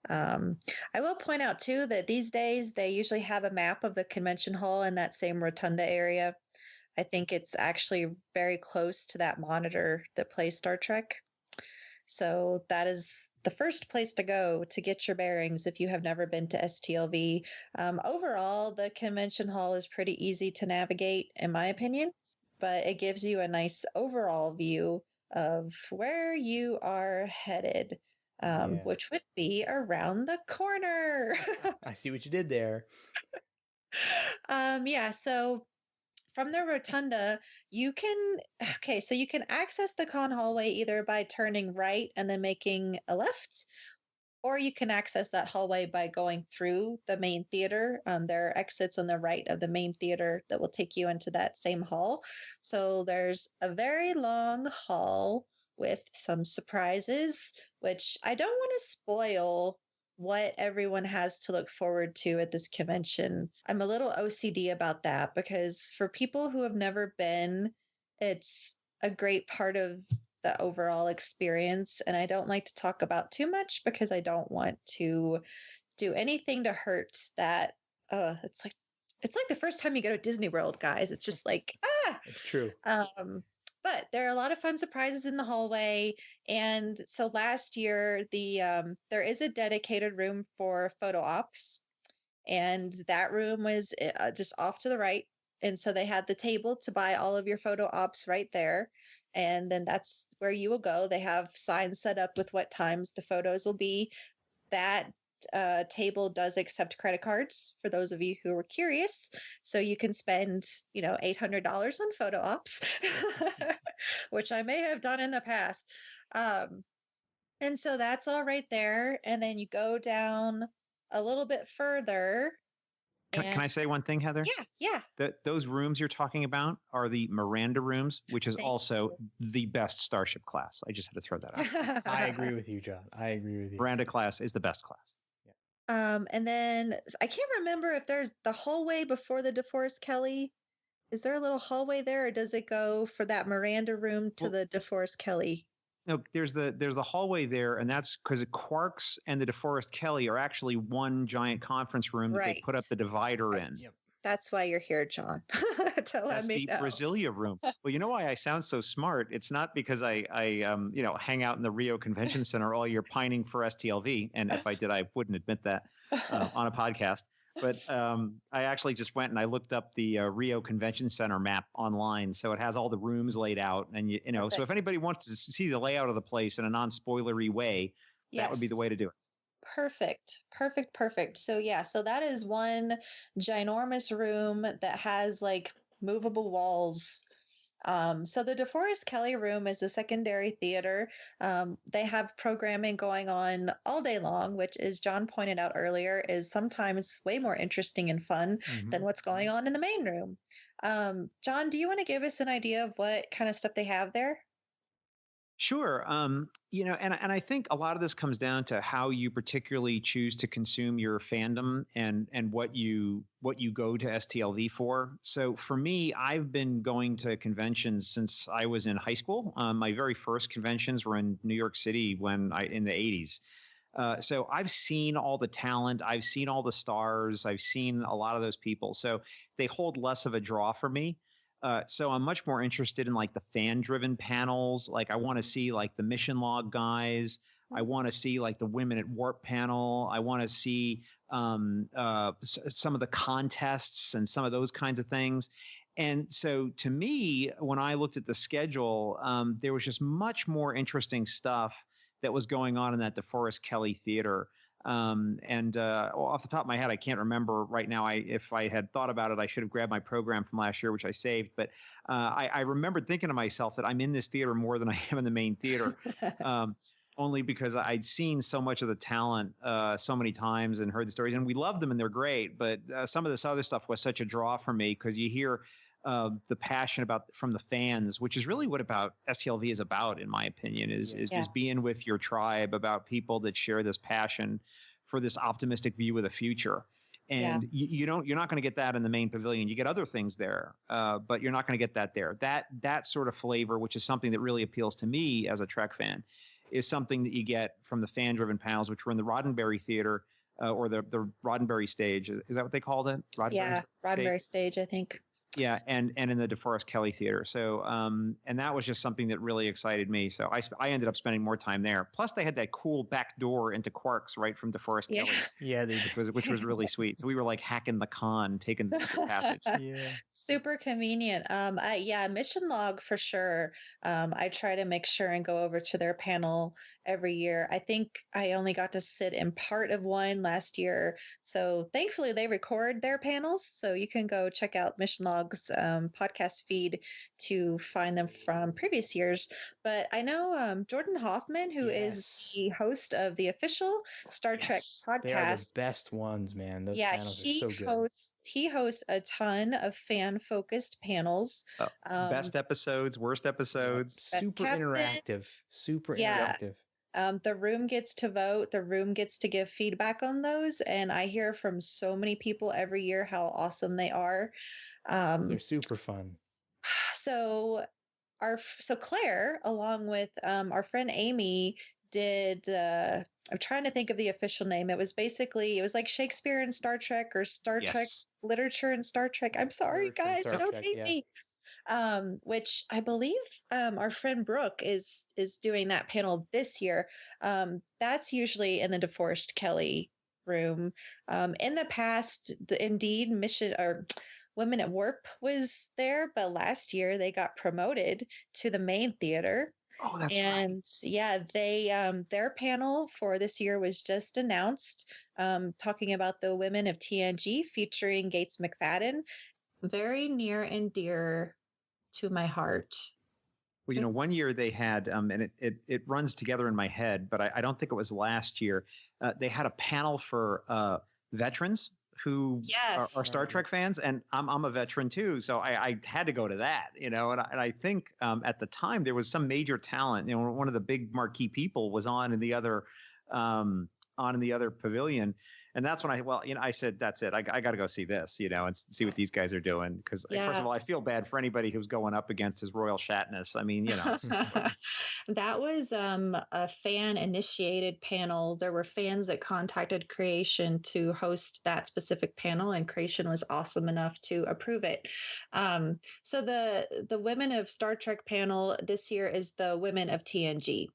I will point out, too, that these days they usually have a map of the convention hall in that same rotunda area. I think it's actually very close to that monitor that plays Star Trek. So that is the first place to go to get your bearings if you have never been to STLV. Overall, the convention hall is pretty easy to navigate, in my opinion, but it gives you a nice overall view of where you are headed, which would be around the corner. I see what you did there. So from the rotunda, you can access the con hallway either by turning right and then making a left, or you can access that hallway by going through the main theater. There are exits on the right of the main theater that will take you into that same hall. So there's a very long hall with some surprises, which I don't want to spoil what everyone has to look forward to at this convention. I'm a little OCD about that because for people who have never been, it's a great part of the overall experience. And I don't like to talk about too much because I don't want to do anything to hurt that. It's like the first time you go to Disney World, guys. It's just like, It's true. But there are a lot of fun surprises in the hallway. And so last year, there is a dedicated room for photo ops. And that room was just off to the right. And so they had the table to buy all of your photo ops right there. And then that's where you will go. They have signs set up with what times the photos will be. That table does accept credit cards for those of you who were curious. So you can spend, $800 on photo ops, which I may have done in the past. And so that's all right there. And then you go down a little bit further. Can I say one thing, Heather? Yeah. Those rooms you're talking about are the Miranda rooms, which is also the best Starship class. I just had to throw that out. I agree with you, John. I agree with you. Miranda class is the best class. And then I can't remember if there's the hallway before the DeForest Kelley. Is there a little hallway there, or does it go for that Miranda room to the DeForest Kelley? No, there's the hallway there, and that's because Quark's and the DeForest Kelley are actually one giant conference room that they put up the divider in. Yep. That's why you're here, John. That's the Brasilia room. Well, you know why I sound so smart? It's not because I hang out in the Rio Convention Center all year pining for STLV, and if I did, I wouldn't admit that on a podcast. But I actually just went and I looked up the Rio Convention Center map online, so it has all the rooms laid out, and so if anybody wants to see the layout of the place in a non-spoilery way, that would be the way to do it. Perfect. So so that is one ginormous room that has like movable walls. So the DeForest Kelley room is a secondary theater. They have programming going on all day long, which, as John pointed out earlier, is sometimes way more interesting and fun than what's going on in the main room. John, do you want to give us an idea of what kind of stuff they have there? Sure. And I think a lot of this comes down to how you particularly choose to consume your fandom and what you go to STLV for. So for me, I've been going to conventions since I was in high school. My very first conventions were in New York City in the 80s. So I've seen all the talent, I've seen all the stars, I've seen a lot of those people. So they hold less of a draw for me. So I'm much more interested in like the fan driven panels. Like I want to see like the mission log guys. I want to see like the women at warp panel. I want to see some of the contests and some of those kinds of things. And so to me, when I looked at the schedule, there was just much more interesting stuff that was going on in that DeForest Kelley Theater. Off the top of my head, I can't remember right now. If I had thought about it, I should have grabbed my program from last year, which I saved. But I remembered thinking to myself that I'm in this theater more than I am in the main theater, only because I'd seen so much of the talent so many times and heard the stories, and we love them and they're great. But some of this other stuff was such a draw for me because you hear the passion from the fans, which is really what STLV is about, in my opinion, is just being with your tribe, about people that share this passion for this optimistic view of the future. And you're not going to get that in the main pavilion. You get other things there, but you're not going to get that there. That sort of flavor, which is something that really appeals to me as a Trek fan, is something that you get from the fan-driven panels, which were in the Roddenberry Theater or the Roddenberry Stage. Is that what they called it? Roddenberry Stage, I think. Yeah, and in the DeForest Kelley Theater. So, and that was just something that really excited me. So I ended up spending more time there. Plus, they had that cool back door into Quark's right from DeForest Kelley. Yeah, which was really sweet. So we were like hacking the con, taking the passage. Yeah, super convenient. Mission log for sure. I try to make sure and go over to their panel every year. I think I only got to sit in part of one last year. So thankfully they record their panels. So you can go check out Mission Log's podcast feed to find them from previous years. But I know Jordan Hoffman, who is the host of the official Star Trek podcast. They are the best ones, man. Those panels are so good. He hosts a ton of fan-focused panels. Best episodes, worst episodes. Super interactive. The room gets to vote. The room gets to give feedback on those. And I hear from so many people every year how awesome they are. They're super fun. So Claire, along with our friend Amy, did I'm trying to think of the official name. It was like Shakespeare and Star Trek, or Star Trek literature and Star Trek. I'm sorry, guys, don't hate me. Which I believe our friend Brooke is doing that panel this year. That's usually in the DeForest Kelley room. In the past, Indeed Mission or Women at Warp was there, but last year they got promoted to the main theater. Oh, that's and right. Yeah, they their panel for this year was just announced, talking about the women of TNG, featuring Gates McFadden. Very near and dear to my heart. Well, one year they had, and it runs together in my head, but I don't think it was last year. They had a panel for veterans who are Star Trek fans, and I'm a veteran too, so I had to go to that, and I think at the time there was some major talent. One of the big marquee people was on in the other pavilion. And that's when I said, that's it. I got to go see this, and see what these guys are doing. Because first of all, I feel bad for anybody who's going up against his royal shatness. I mean, That was a fan initiated panel. There were fans that contacted Creation to host that specific panel, and Creation was awesome enough to approve it. So the Women of Star Trek panel this year is the Women of TNG.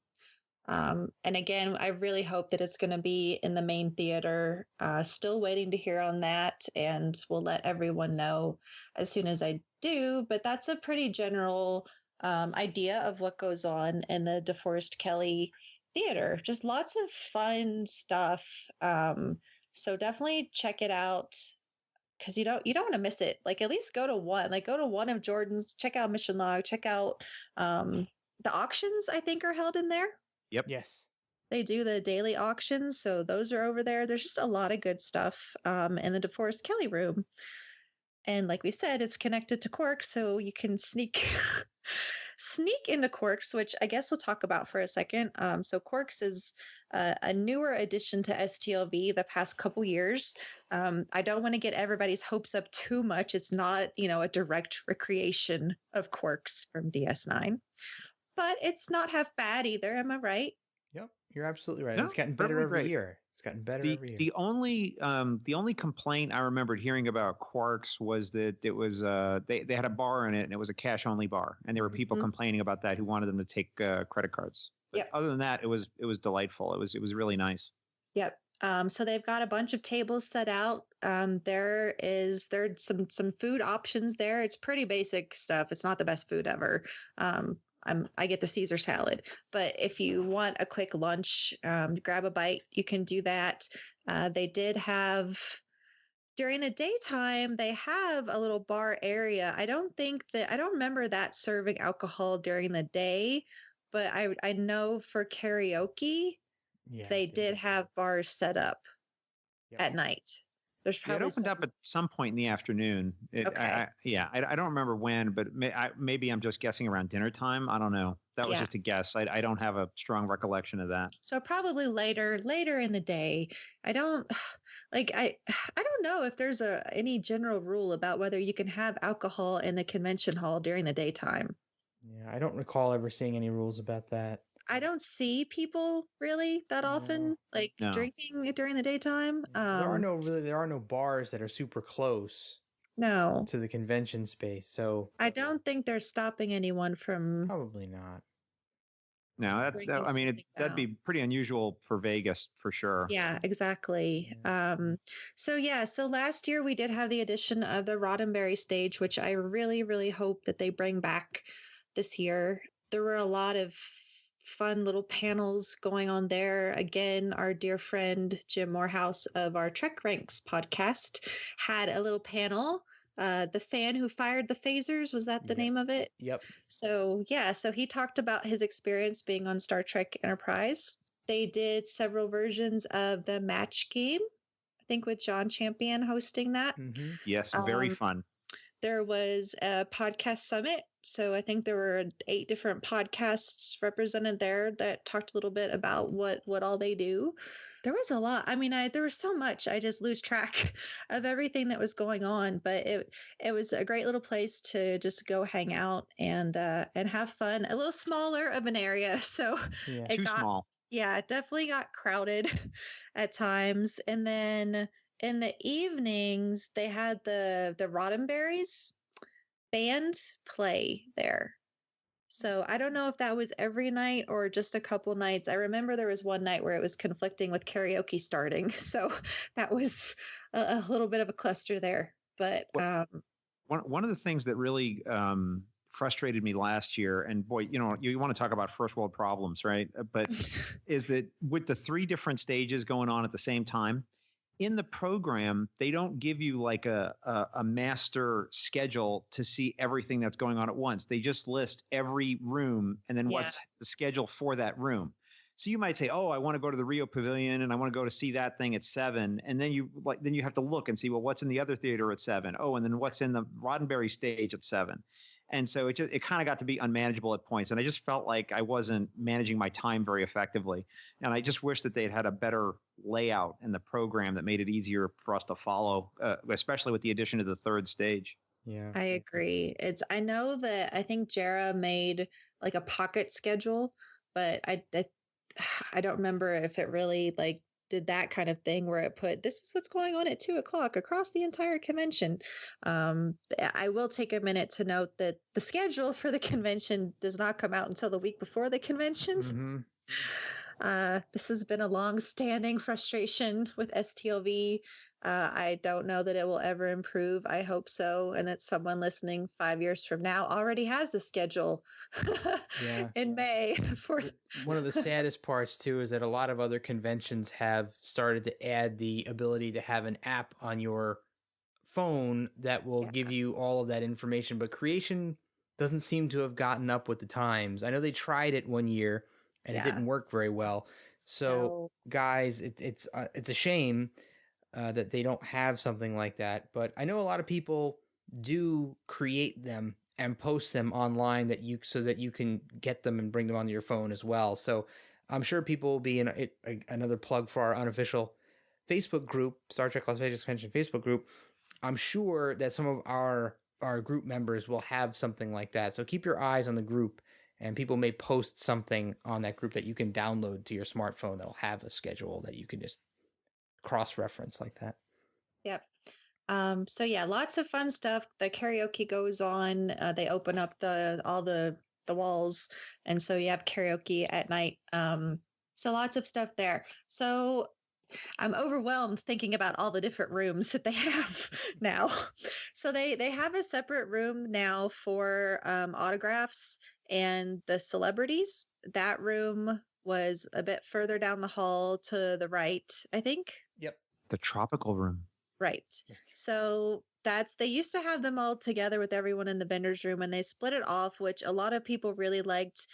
And again, I really hope that it's going to be in the main theater. Still waiting to hear on that, and we'll let everyone know as soon as I do. But that's a pretty general idea of what goes on in the DeForest Kelley Theater. Just lots of fun stuff. So definitely check it out, because you don't want to miss it. Like, at least go to one. Like, go to one of Jordan's. Check out Mission Log. Check out the auctions, I think, are held in there. Yep. Yes. They do the daily auctions, so those are over there. There's just a lot of good stuff in the DeForest Kelley room. And like we said, it's connected to Quark, so you can sneak into Quarks, which I guess we'll talk about for a second. So Quarks is a newer addition to STLV the past couple years. I don't want to get everybody's hopes up too much. It's not, a direct recreation of Quarks from DS9, but it's not half bad either. Am I right? Yep, you're absolutely right. No, It's gotten better perfectly every great. year. It's gotten better The every year. the only complaint I remembered hearing about Quarks was that it was they had a bar in it and it was a cash only bar, and there were people complaining about that who wanted them to take credit cards. But Yep. other than that, it was delightful. It was really nice. Yep. So they've got a bunch of tables set out. There's some food options there. It's pretty basic stuff. It's not the best food ever. I get the Caesar salad, but if you want a quick lunch, grab a bite, you can do that. They did have during the daytime, they have a little bar area. I don't remember that serving alcohol during the day, but I know for karaoke, Yeah, they did have bars set up Yep. at night. There's Yeah, it probably opened up at some point in the afternoon. Okay. I don't remember when, but maybe I'm just guessing around dinner time. I don't know. That was Yeah. just a guess. I don't have a strong recollection of that. So probably later in the day. I don't I don't know if there's any general rule about whether you can have alcohol in the convention hall during the daytime. Yeah, I don't recall ever seeing any rules about that. I don't see people really that often No. drinking during the daytime. There are no bars that are super close No. to the convention space, so I don't think they're stopping anyone from probably not. No, breaking I mean, something that'd be down. pretty unusual for Vegas for sure. Yeah, exactly. So last year we did have the addition of the Roddenberry Stage, which I really, really hope that they bring back this year. There were a lot of fun little panels going on there. Again, our dear friend Jim Morehouse of our Trek Ranks podcast had a little panel. The fan who fired the phasers, was that the name of it? Yep. So he talked about his experience being on Star Trek Enterprise. They did several versions of the match game, I think with John Champion hosting that. Mm-hmm. Yes, very fun. There was a podcast summit. So I think there were 8 different podcasts represented there that talked a little bit about what all they do. There was a lot. I mean, there was so much. I just lose track of everything that was going on. But it was a great little place to just go hang out and have fun. A little smaller of an area, so Yeah. Too small. Yeah, it definitely got crowded at times. And then in the evenings, they had the Roddenberries band play there. So I don't know if that was every night or just a couple nights. I remember there was one night where it was conflicting with karaoke starting. So that was a little bit of a cluster there. But one of the things that really frustrated me last year, and boy, you want to talk about first world problems, right? But is that with the 3 different stages going on at the same time, in the program, they don't give you like a master schedule to see everything that's going on at once. They just list every room and then what's the schedule for that room. So you might say, oh, I want to go to the Rio Pavilion and I want to go to see that thing at 7. And then you have to look and see, well, what's in the other theater at 7? Oh, and then what's in the Roddenberry Stage at 7. And so it kind of got to be unmanageable at points. And I just felt like I wasn't managing my time very effectively. And I just wish that they'd had a better layout in the program that made it easier for us to follow, especially with the addition of the 3rd stage. Yeah. I agree. I know that I think Jara made like a pocket schedule, but I don't remember if it really like did that kind of thing where it put this is what's going on at 2:00 across the entire convention. I will take a minute to note that the schedule for the convention does not come out until the week before the convention. Mm-hmm. This has been a long-standing frustration with STLV. I don't know that it will ever improve. I hope so, and that someone listening 5 years from now already has the schedule in May. One of the saddest parts too is that a lot of other conventions have started to add the ability to have an app on your phone that will give you all of that information, but Creation doesn't seem to have gotten up with the times. I know they tried it one year and it didn't work very well. So guys, it's a shame that they don't have something like that. But I know a lot of people do create them and post them online so that you can get them and bring them onto your phone as well. So I'm sure people will be another plug for our unofficial Facebook group, Star Trek Las Vegas Convention Facebook group. I'm sure that some of our group members will have something like that. So keep your eyes on the group, and people may post something on that group that you can download to your smartphone that'll have a schedule that you can just cross-reference like that. Yep. So yeah, lots of fun stuff. The karaoke goes on. They open up all the walls, and so you have karaoke at night. So lots of stuff there. So I'm overwhelmed thinking about all the different rooms that they have now. So they have a separate room now for autographs and the celebrities. That room was a bit further down the hall to the right, I think. Yep. The tropical room. Right. So they used to have them all together with everyone in the vendor's room, and they split it off, which a lot of people really liked.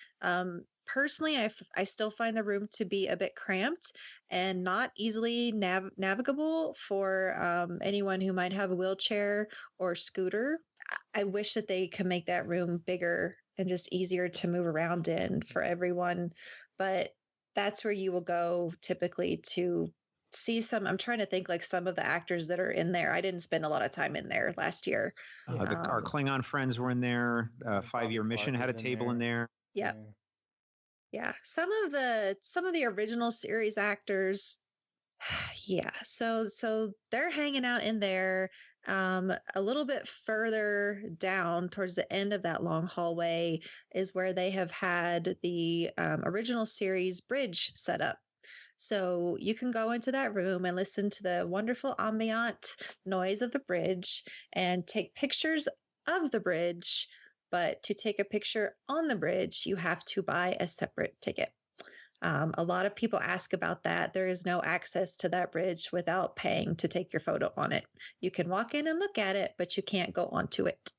Personally, I still find the room to be a bit cramped and not easily navigable for anyone who might have a wheelchair or scooter. I wish that they could make that room bigger and just easier to move around in for everyone. But that's where you will go typically to see I'm trying to think like some of the actors that are in there. I didn't spend a lot of time in there last year. Our Klingon friends were in there. 5-Year Mission had a table in there. Yep. Yeah. Some of the original series actors. Yeah. So they're hanging out in there. A little bit further down towards the end of that long hallway is where they have had the original series bridge set up. So you can go into that room and listen to the wonderful ambient noise of the bridge and take pictures of the bridge. But to take a picture on the bridge, you have to buy a separate ticket. A lot of people ask about that. There is no access to that bridge without paying to take your photo on it. You can walk in and look at it, but you can't go onto it.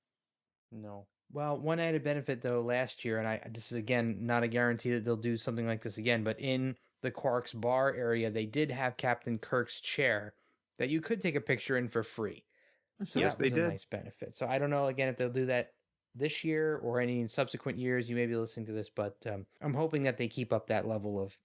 No. Well, one added benefit though last year, and this is again not a guarantee that they'll do something like this again, but in the Quark's bar area, they did have Captain Kirk's chair that you could take a picture in for free. So yes, that was they did. A nice benefit. So I don't know again if they'll do that this year or any subsequent years. You may be listening to this, but I'm hoping that they keep up that level of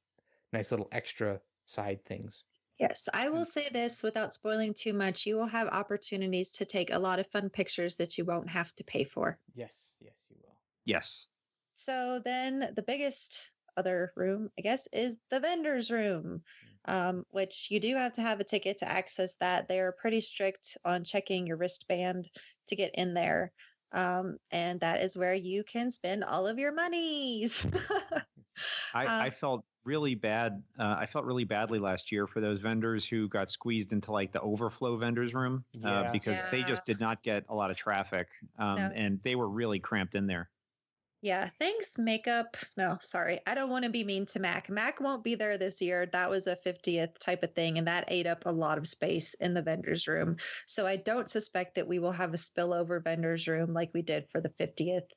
nice little extra side things. Yes, I will say this without spoiling too much. You will have opportunities to take a lot of fun pictures that you won't have to pay for. Yes, you will. Yes. So then the biggest other room, I guess, is the vendor's room, which you do have to have a ticket to access that. They are pretty strict on checking your wristband to get in there. And that is where you can spend all of your monies. I felt really bad. I felt really badly last year for those vendors who got squeezed into like the overflow vendors room because they just did not get a lot of traffic and they were really cramped in there. Yeah, thanks, Makeup. No, sorry. I don't want to be mean to Mac. Mac won't be there this year. That was a 50th type of thing, and that ate up a lot of space in the vendor's room. So I don't suspect that we will have a spillover vendor's room like we did for the 50th.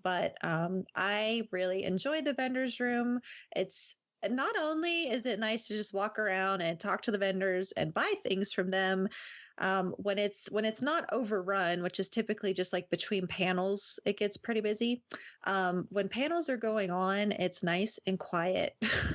But I really enjoyed the vendor's room. It's not only is it nice to just walk around and talk to the vendors and buy things from them, when it's not overrun, which is typically just like between panels, it gets pretty busy. When panels are going on, it's nice and quiet. Mm-hmm.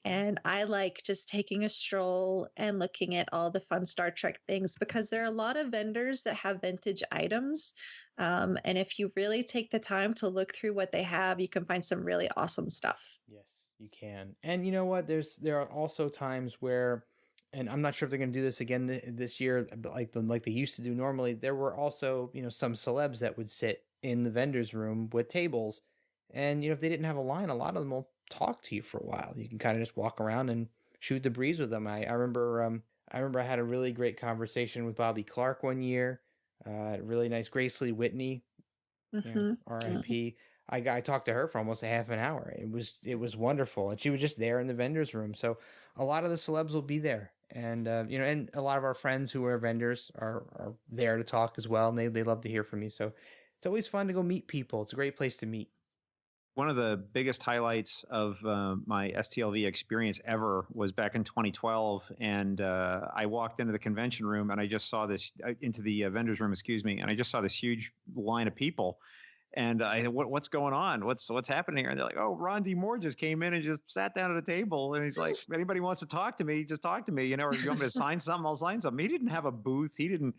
And I like just taking a stroll and looking at all the fun Star Trek things because there are a lot of vendors that have vintage items. And if you really take the time to look through what they have, you can find some really awesome stuff. Yes, you can. And you know what? There are also times where, and I'm not sure if they're going to do this again this year, but like they used to do normally. There were also, some celebs that would sit in the vendor's room with tables, and if they didn't have a line, a lot of them will talk to you for a while. You can kind of just walk around and shoot the breeze with them. I remember I had a really great conversation with Bobby Clark one year. Really nice Grace Lee Whitney, R.I.P. I talked to her for almost a half an hour. It was wonderful, and she was just there in the vendor's room. So a lot of the celebs will be there. And, and a lot of our friends who are vendors are there to talk as well. And they love to hear from you. So it's always fun to go meet people. It's a great place to meet. One of the biggest highlights of my STLV experience ever was back in 2012. And I walked into the convention room and I just saw this, into the vendor's room, excuse me. And I just saw this huge line of people. And what's going on? What's happening here? And they're like, oh, Ron D. Moore just came in and just sat down at a table. And he's like, if anybody wants to talk to me, just talk to me, or you want me to sign something, I'll sign something. He didn't have a booth. He didn't,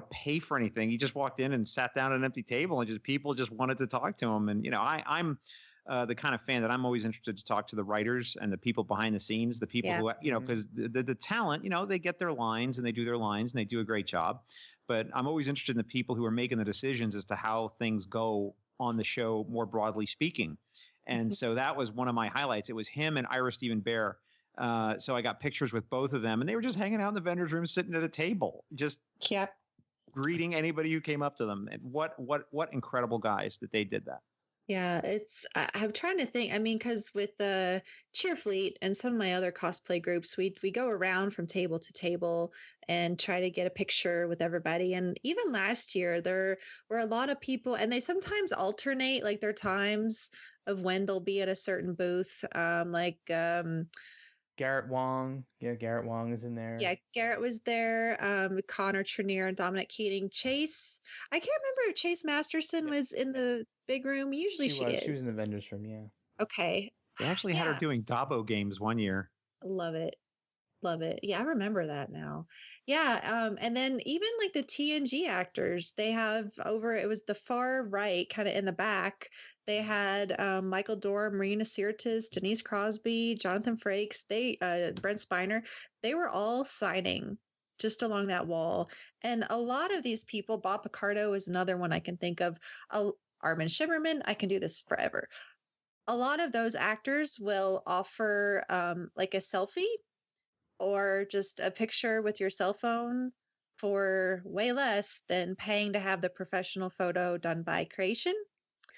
pay for anything. He just walked in and sat down at an empty table and people just wanted to talk to him. And, I'm the kind of fan that I'm always interested to talk to the writers and the people behind the scenes, the people who, because the talent, they get their lines and they do their lines and they do a great job. But I'm always interested in the people who are making the decisions as to how things go on the show, more broadly speaking. And so that was one of my highlights. It was him and Ira Stephen Bear. So I got pictures with both of them and they were just hanging out in the vendor's room, sitting at a table, just greeting anybody who came up to them. And what incredible guys that they did that. Yeah, I'm trying to think. I mean, because with the Cheerfleet and some of my other cosplay groups, we go around from table to table and try to get a picture with everybody. And even last year, there were a lot of people, and they sometimes alternate like their times of when they'll be at a certain booth. Garrett Wong. Yeah, Garrett Wong is in there. Yeah, Garrett was there. Connor Trenier and Dominic Keating. Chase. I can't remember if Chase Masterson was in the big room. Usually she is. She was in the vendor's room, yeah. Okay. They actually had her doing Dabo games one year. Love it. Love it. Yeah, I remember that now. Yeah. And then even like the TNG actors, they have it was the far right, kind of in the back. They had Michael Dorr, Marina Sirtis, Denise Crosby, Jonathan Frakes, Brent Spiner. They were all signing just along that wall. And a lot of these people, Bob Picardo is another one I can think of. Armin Shimmerman, I can do this forever. A lot of those actors will offer like a selfie or just a picture with your cell phone for way less than paying to have the professional photo done by Creation.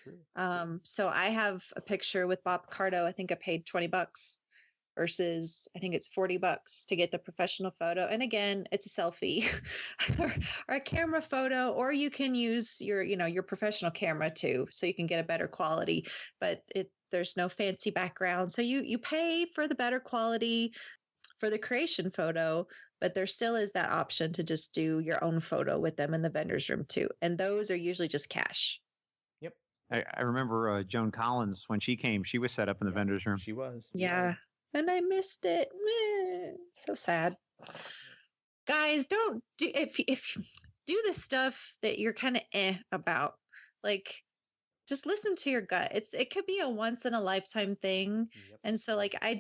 True. So I have a picture with Bob Picardo. I think I paid $20 versus I think it's $40 to get the professional photo. And again, it's a selfie or a camera photo, or you can use your professional camera too, so you can get a better quality, but there's no fancy background. So you pay for the better quality for the Creation photo, but there still is that option to just do your own photo with them in the vendor's room too. And those are usually just cash. Yep. I remember Joan Collins, when she came, she was set up in the vendor's room. She was. Yeah. And I missed it. So sad. Guys, don't do if do the stuff that you're kind of about. Like, just listen to your gut. It could be a once in a lifetime thing. Yep. And so like I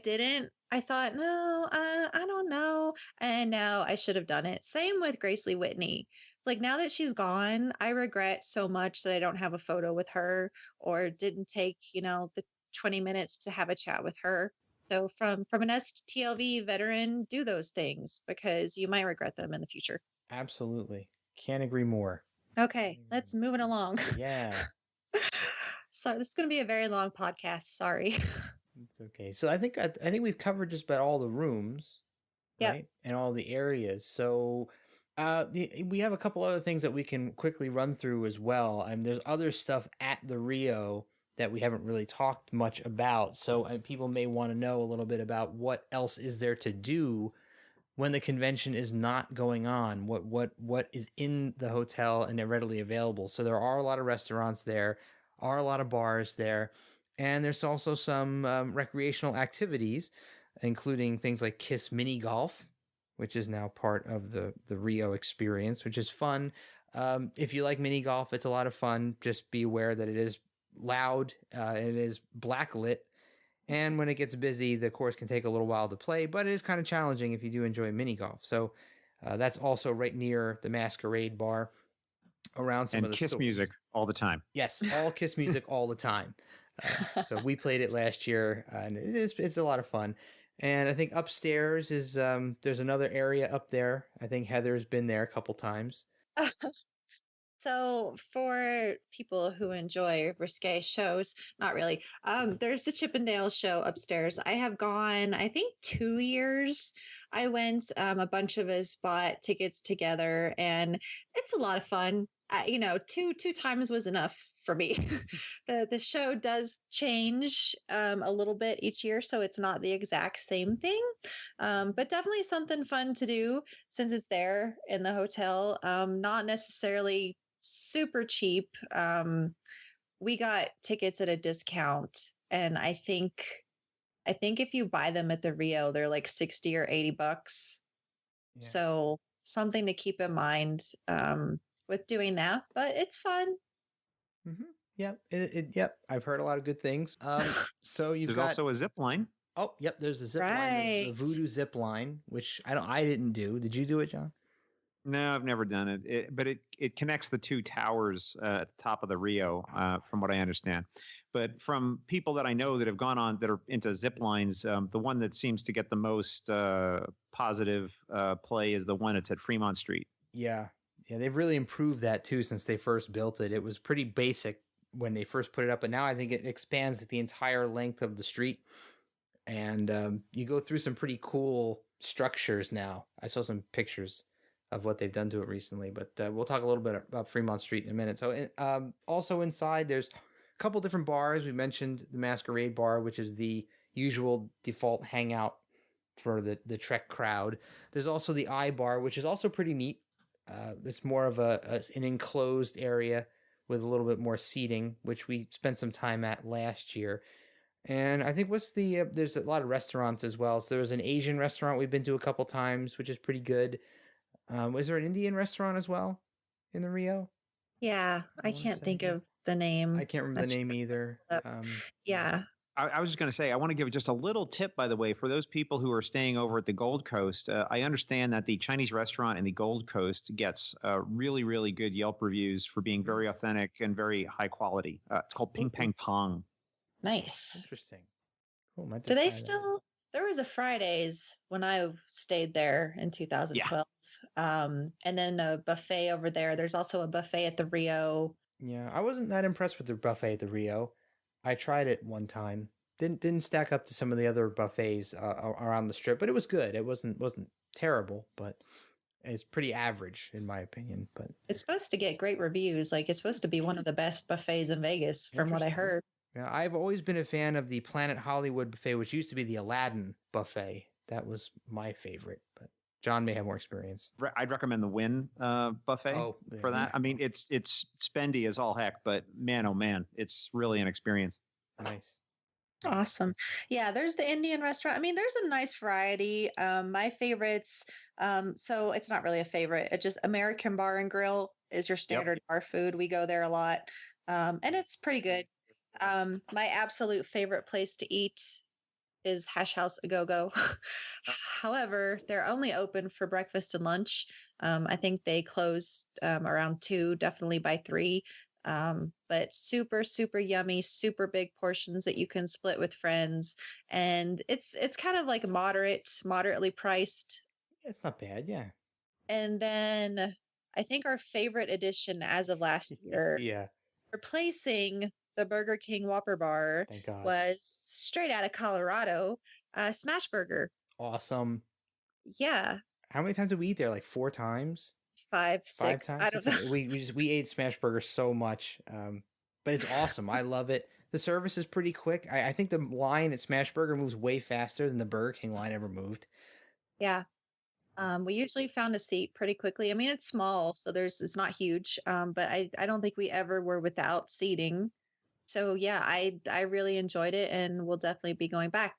thought, no, I don't know. And now I should have done it. Same with Grace Lee Whitney. Like now that she's gone, I regret so much that I don't have a photo with her or didn't take, the 20 minutes to have a chat with her. So from an STLV veteran, do those things because you might regret them in the future. Absolutely. Can't agree more. Okay, let's move it along. Yeah. So this is going to be a very long podcast. Sorry. It's okay. So I think we've covered just about all the rooms, right? And all the areas. So we have a couple other things that we can quickly run through as well. There's other stuff at the Rio that we haven't really talked much about. So people may want to know a little bit about what else is there to do when the convention is not going on, what is in the hotel and they're readily available. So there are a lot of restaurants there, are a lot of bars there, and there's also some recreational activities, including things like Kiss Mini Golf, which is now part of the Rio experience, which is fun. If you like mini golf, it's a lot of fun. Just be aware that it is loud, it is blacklit, and when it gets busy, the course can take a little while to play, but it is kind of challenging if you do enjoy mini golf. So that's also right near the Masquerade Bar, around some of the Kiss stores. Music all the time. Yes, all Kiss music all the time. So we played it last year, and it's a lot of fun. And I think upstairs is there's another area up there. I think Heather's been there a couple times. So for people who enjoy risque shows, not really. There's the Chippendale show upstairs. I have gone, I think 2 years. I went, a bunch of us bought tickets together, and it's a lot of fun. two times was enough for me. The show does change a little bit each year, so it's not the exact same thing, but definitely something fun to do since it's there in the hotel. Not necessarily super cheap. We got tickets at a discount, and I think if you buy them at the Rio, they're like 60 or $80. Yeah. So something to keep in mind with doing that, but it's fun. Mm-hmm. Yep. Yep. I've heard a lot of good things. So you've There's got also a zip line. Oh, yep. There's a zip line, the Right. Voodoo zip line, which I didn't do. Did you do it, John? No, I've never done it. But it connects the two towers at the top of the Rio, from what I understand. But from people that I know that have gone on that are into zip lines, the one that seems to get the most positive play is the one that's at Fremont Street. Yeah. Yeah. They've really improved that too since they first built it. It was pretty basic when they first put it up, but now I think it expands the entire length of the street. And you go through some pretty cool structures now. I saw some pictures of what they've done to it recently, but we'll talk a little bit about Fremont Street in a minute. So also inside, there's a couple different bars. We mentioned the Masquerade Bar, which is the usual default hangout for the Trek crowd. There's also the I Bar, which is also pretty neat. It's more of an enclosed area with a little bit more seating, which we spent some time at last year. And I think there's a lot of restaurants as well. So there's an Asian restaurant we've been to a couple times, which is pretty good. Was there an Indian restaurant as well in the Rio? Yeah, I can't think of the name. I can't remember the name either. Yeah. I was just going to say, I want to give just a little tip, by the way, for those people who are staying over at the Gold Coast. I understand that the Chinese restaurant in the Gold Coast gets really, really good Yelp reviews for being very authentic and very high quality. It's called Ping Pang Pong. Nice. Interesting. Cool. Do they still? There was a Fridays when I stayed there in 2012. And then a buffet over there. There's also a buffet at the Rio. Yeah, I wasn't that impressed with the buffet at the Rio. I tried it one time. Didn't stack up to some of the other buffets around the strip, but it was good. It wasn't terrible, but it's pretty average in my opinion. But it's supposed to get great reviews. Like it's supposed to be one of the best buffets in Vegas, from what I heard. Yeah, I've always been a fan of the Planet Hollywood buffet, which used to be the Aladdin buffet. That was my favorite, but John may have more experience. I'd recommend the Wynn buffet for that. I mean, it's spendy as all heck, but man, oh man, it's really an experience. Nice. Awesome. Yeah, there's the Indian restaurant. I mean, there's a nice variety. My favorites, so it's not really a favorite. It's just American Bar and Grill is your standard bar food. We go there a lot, and it's pretty good. My absolute favorite place to eat is Hash House A Go Go. However, they're only open for breakfast and lunch. I think they close around 2, definitely by 3. But super, super yummy, super big portions that you can split with friends. And it's kind of like moderately priced. It's not bad, yeah. And then I think our favorite addition as of last year, replacing the Burger King Whopper Bar, was straight out of Colorado, Smash Burger. Awesome. Yeah. How many times did we eat there? Like 4 times? 5, 6. Times? I don't know. We ate Smash Burger so much, but it's awesome. I love it. The service is pretty quick. I think the line at Smash Burger moves way faster than the Burger King line ever moved. Yeah. We usually found a seat pretty quickly. I mean, it's small, so it's not huge, but I don't think we ever were without seating. So yeah, I really enjoyed it, and we'll definitely be going back.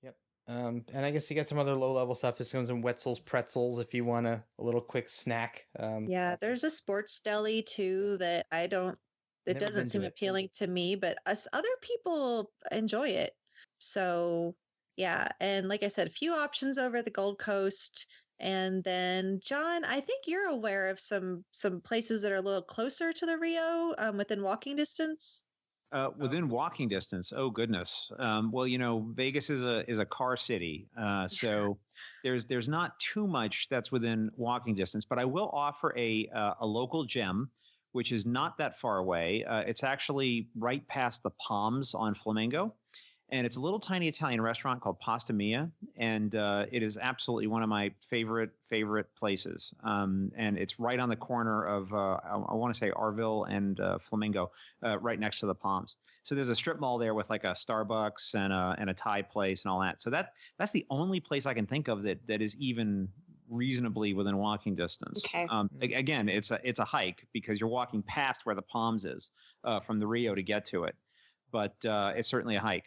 Yep. And I guess you got some other low level stuff. This comes in Wetzel's Pretzels if you want a little quick snack. Yeah, there's a sports deli too that it doesn't seem appealing to me, but other people enjoy it. So yeah, and like I said, a few options over at the Gold Coast. And then John, I think you're aware of some places that are a little closer to the Rio, within walking distance. Within walking distance, oh goodness. Well, Vegas is a car city, so there's not too much that's within walking distance. But I will offer a local gem, which is not that far away. It's actually right past the Palms on Flamingo, and it's a little tiny Italian restaurant called Pasta Mia. and it is absolutely one of my favorite places. And it's right on the corner of I want to say Arville and Flamingo, right next to the Palms. So there's a strip mall there with like a Starbucks and a Thai place and all that. So that's the only place I can think of that is even reasonably within walking distance. Okay. Again, it's a hike because you're walking past where the Palms is from the Rio to get to it, but it's certainly a hike.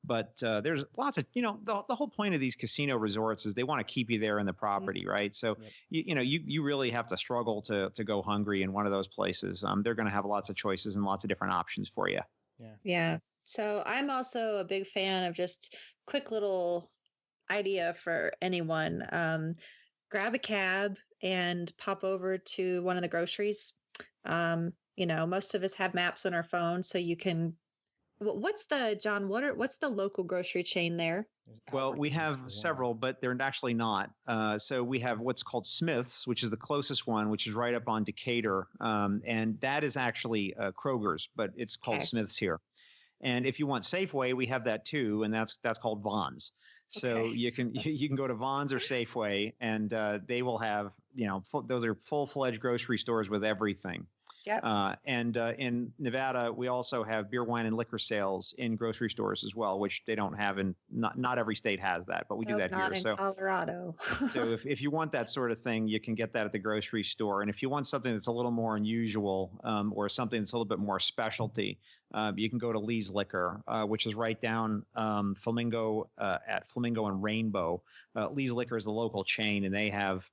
But there's lots of, the whole point of these casino resorts is they want to keep you there in the property, right? So, you really have to struggle to go hungry in one of those places. They're going to have lots of choices and lots of different options for you. Yeah. So I'm also a big fan of just quick little idea for anyone. Grab a cab and pop over to one of the groceries. Most of us have maps on our phone, so you can. What's the local grocery chain there? Well, we have several, but they're actually not. So we have what's called Smith's, which is the closest one, which is right up on Decatur. And that is actually Kroger's, but it's called Smith's here. And if you want Safeway, we have that too, and that's called Vons. So you can go to Vons or Safeway, and they will have, those are full-fledged grocery stores with everything. Yep. And in Nevada, we also have beer, wine, and liquor sales in grocery stores as well, which they don't have in not every state has that, but we do that here. Not in Colorado. So if you want that sort of thing, you can get that at the grocery store. And if you want something that's a little more unusual or something that's a little bit more specialty, you can go to Lee's Liquor, which is right down Flamingo at Flamingo and Rainbow. Lee's Liquor is the local chain, and they have,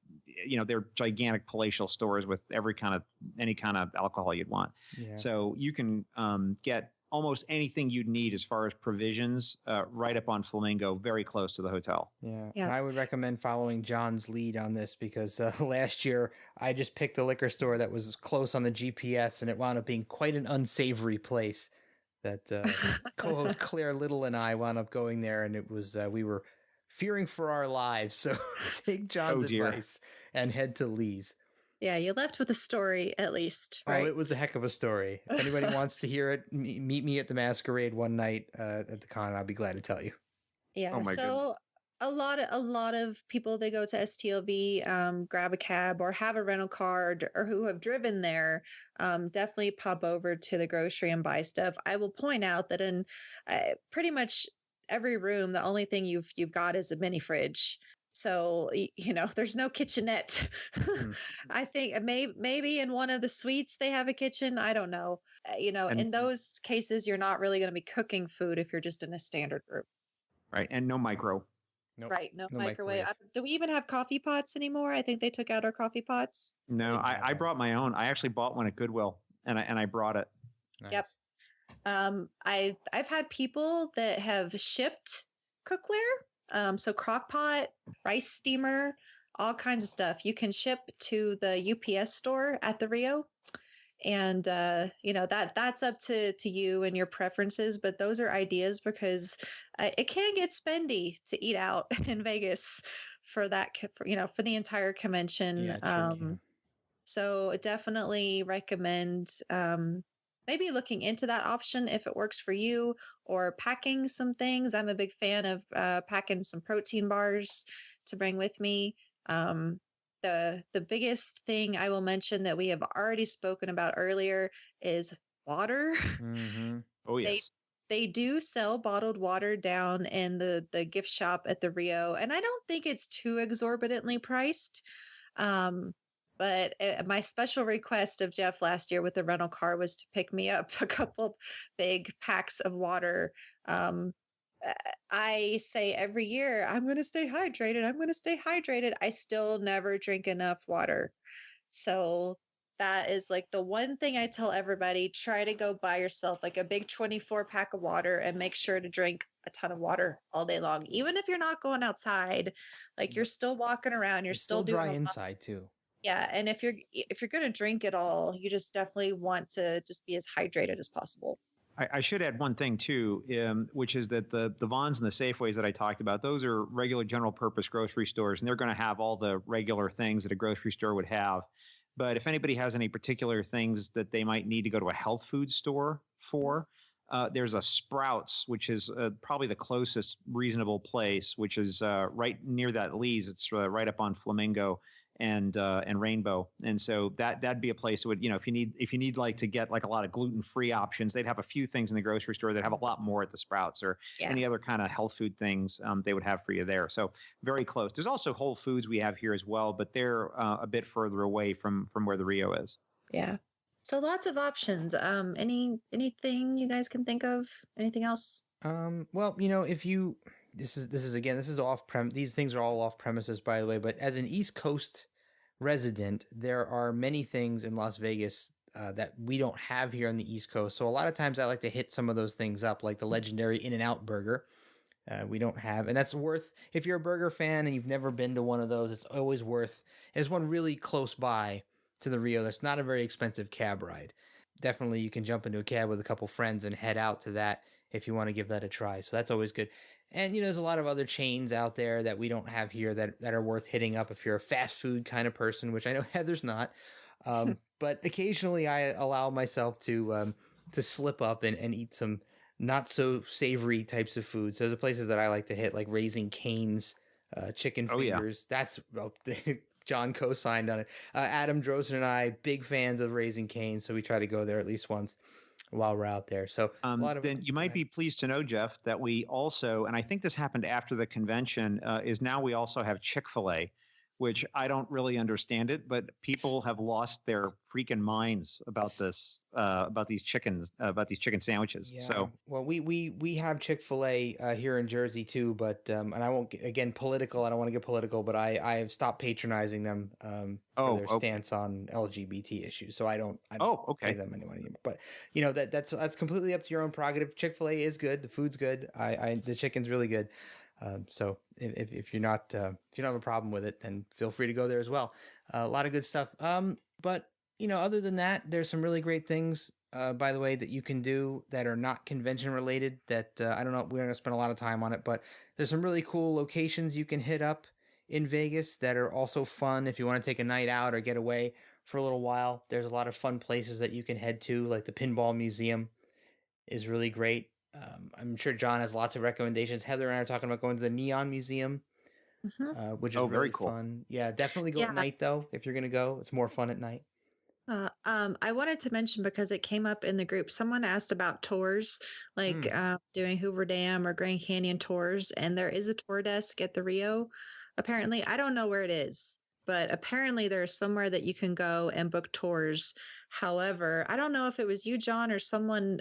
they're gigantic palatial stores with any kind of alcohol you'd want. Yeah. So you can get almost anything you'd need as far as provisions right up on Flamingo, very close to the hotel. Yeah. And I would recommend following John's lead on this because last year I just picked a liquor store that was close on the GPS, and it wound up being quite an unsavory place. That co-host Claire Little and I wound up going there, and it was we were fearing for our lives. So take John's advice and head to Lee's. Yeah, you left with a story at least, right? Oh, it was a heck of a story. If anybody wants to hear it, meet me at the Masquerade one night at the con. I'll be glad to tell you. Yeah. Oh, so a lot of people, they go to STLV, grab a cab or have a rental car or who have driven there, definitely pop over to the grocery and buy stuff. I will point out that in pretty much every room, the only thing you've got is a mini fridge. So, there's no kitchenette. I think maybe in one of the suites they have a kitchen. I don't know. In those cases, you're not really going to be cooking food if you're just in a standard room. Right. And no micro. Nope. Right. No microwave. Do we even have coffee pots anymore? I think they took out our coffee pots. No, I brought my own. I actually bought one at Goodwill and I brought it. Nice. Yep. I've had people that have shipped cookware. So crock pot, rice steamer, all kinds of stuff. You can ship to the UPS store at the Rio. And, that's up to you and your preferences. But those are ideas because it can get spendy to eat out in Vegas for that, for the entire convention. Yeah, so definitely recommend maybe looking into that option if it works for you, or packing some things. I'm a big fan of packing some protein bars to bring with me. The biggest thing I will mention that we have already spoken about earlier is water. Mm-hmm. Oh, yes. They do sell bottled water down in the gift shop at the Rio, and I don't think it's too exorbitantly priced. But my special request of Jeff last year with the rental car was to pick me up a couple big packs of water. I say every year, I'm going to stay hydrated. I'm going to stay hydrated. I still never drink enough water. So that is like the one thing I tell everybody, try to go buy yourself like a big 24 pack of water and make sure to drink a ton of water all day long. Even if you're not going outside, like you're still walking around, you're still doing dry inside too. Yeah. And if you're going to drink it all, you just definitely want to just be as hydrated as possible. I should add one thing too, which is that the Vons and the Safeways that I talked about, those are regular general purpose grocery stores, and they're going to have all the regular things that a grocery store would have. But if anybody has any particular things that they might need to go to a health food store for, there's a Sprouts, which is probably the closest reasonable place, which is right near that Lee's. It's right up on Flamingo and Rainbow, and so that'd be a place that would, if you need like to get like a lot of gluten-free options, they'd have a few things in the grocery store that have a lot more at the Sprouts, or any other kind of health food things they would have for you there. So very close. There's also Whole Foods we have here as well, but they're a bit further away from where the Rio is. Yeah. So lots of options. Anything you guys can think of? Anything else? Well, if you this is off these things are all off premises, by the way, but as an East Coast resident, there are many things in Las Vegas that we don't have here on the East Coast. So a lot of times I like to hit some of those things up, like the legendary In-N-Out burger. We don't have, and that's worth, if you're a burger fan and you've never been to one of those, it's always worth. There's one really close by to the Rio that's not a very expensive cab ride. Definitely you can jump into a cab with a couple friends and head out to that if you want to give that a try. So that's always good. And there's a lot of other chains out there that we don't have here that are worth hitting up if you're a fast food kind of person, which I know Heather's not. But occasionally I allow myself to slip up and eat some not so savory types of food. So the places that I like to hit, like Raising Cane's, chicken fingers. Yeah. That's John co-signed on it. Adam Drosen and I, big fans of Raising Cane's, so we try to go there at least once while we're out there. So a lot of, then you might be pleased to know, Jeff, that we also, and I think this happened after the convention, is now we also have Chick-fil-A, which I don't really understand it, but people have lost their freaking minds about this, about these chicken sandwiches. Yeah. So, well, we have Chick-fil-A here in Jersey too, but and I won't get, again, political. I don't want to get political, but I have stopped patronizing them for their stance on LGBT issues. So I don't pay them any money. But that's completely up to your own prerogative. Chick-fil-A is good. The food's good. The chicken's really good. So if you're not if you don't have a problem with it, then feel free to go there as well. A lot of good stuff. But other than that, there's some really great things, by the way, that you can do that are not convention related. That I don't know. We're gonna spend a lot of time on it, but there's some really cool locations you can hit up in Vegas that are also fun if you want to take a night out or get away for a little while. There's a lot of fun places that you can head to, like the Pinball Museum is really great. I'm sure John has lots of recommendations. Heather and I are talking about going to the Neon Museum, which is really very cool. Fun. Yeah, definitely go at night though. If you're gonna go, it's more fun at night. I wanted to mention, because it came up in the group, someone asked about tours, like doing Hoover Dam or Grand Canyon tours, and there is a tour desk at the Rio. Apparently, I don't know where it is, but apparently there's somewhere that you can go and book tours. However, I don't know if it was you, John, or someone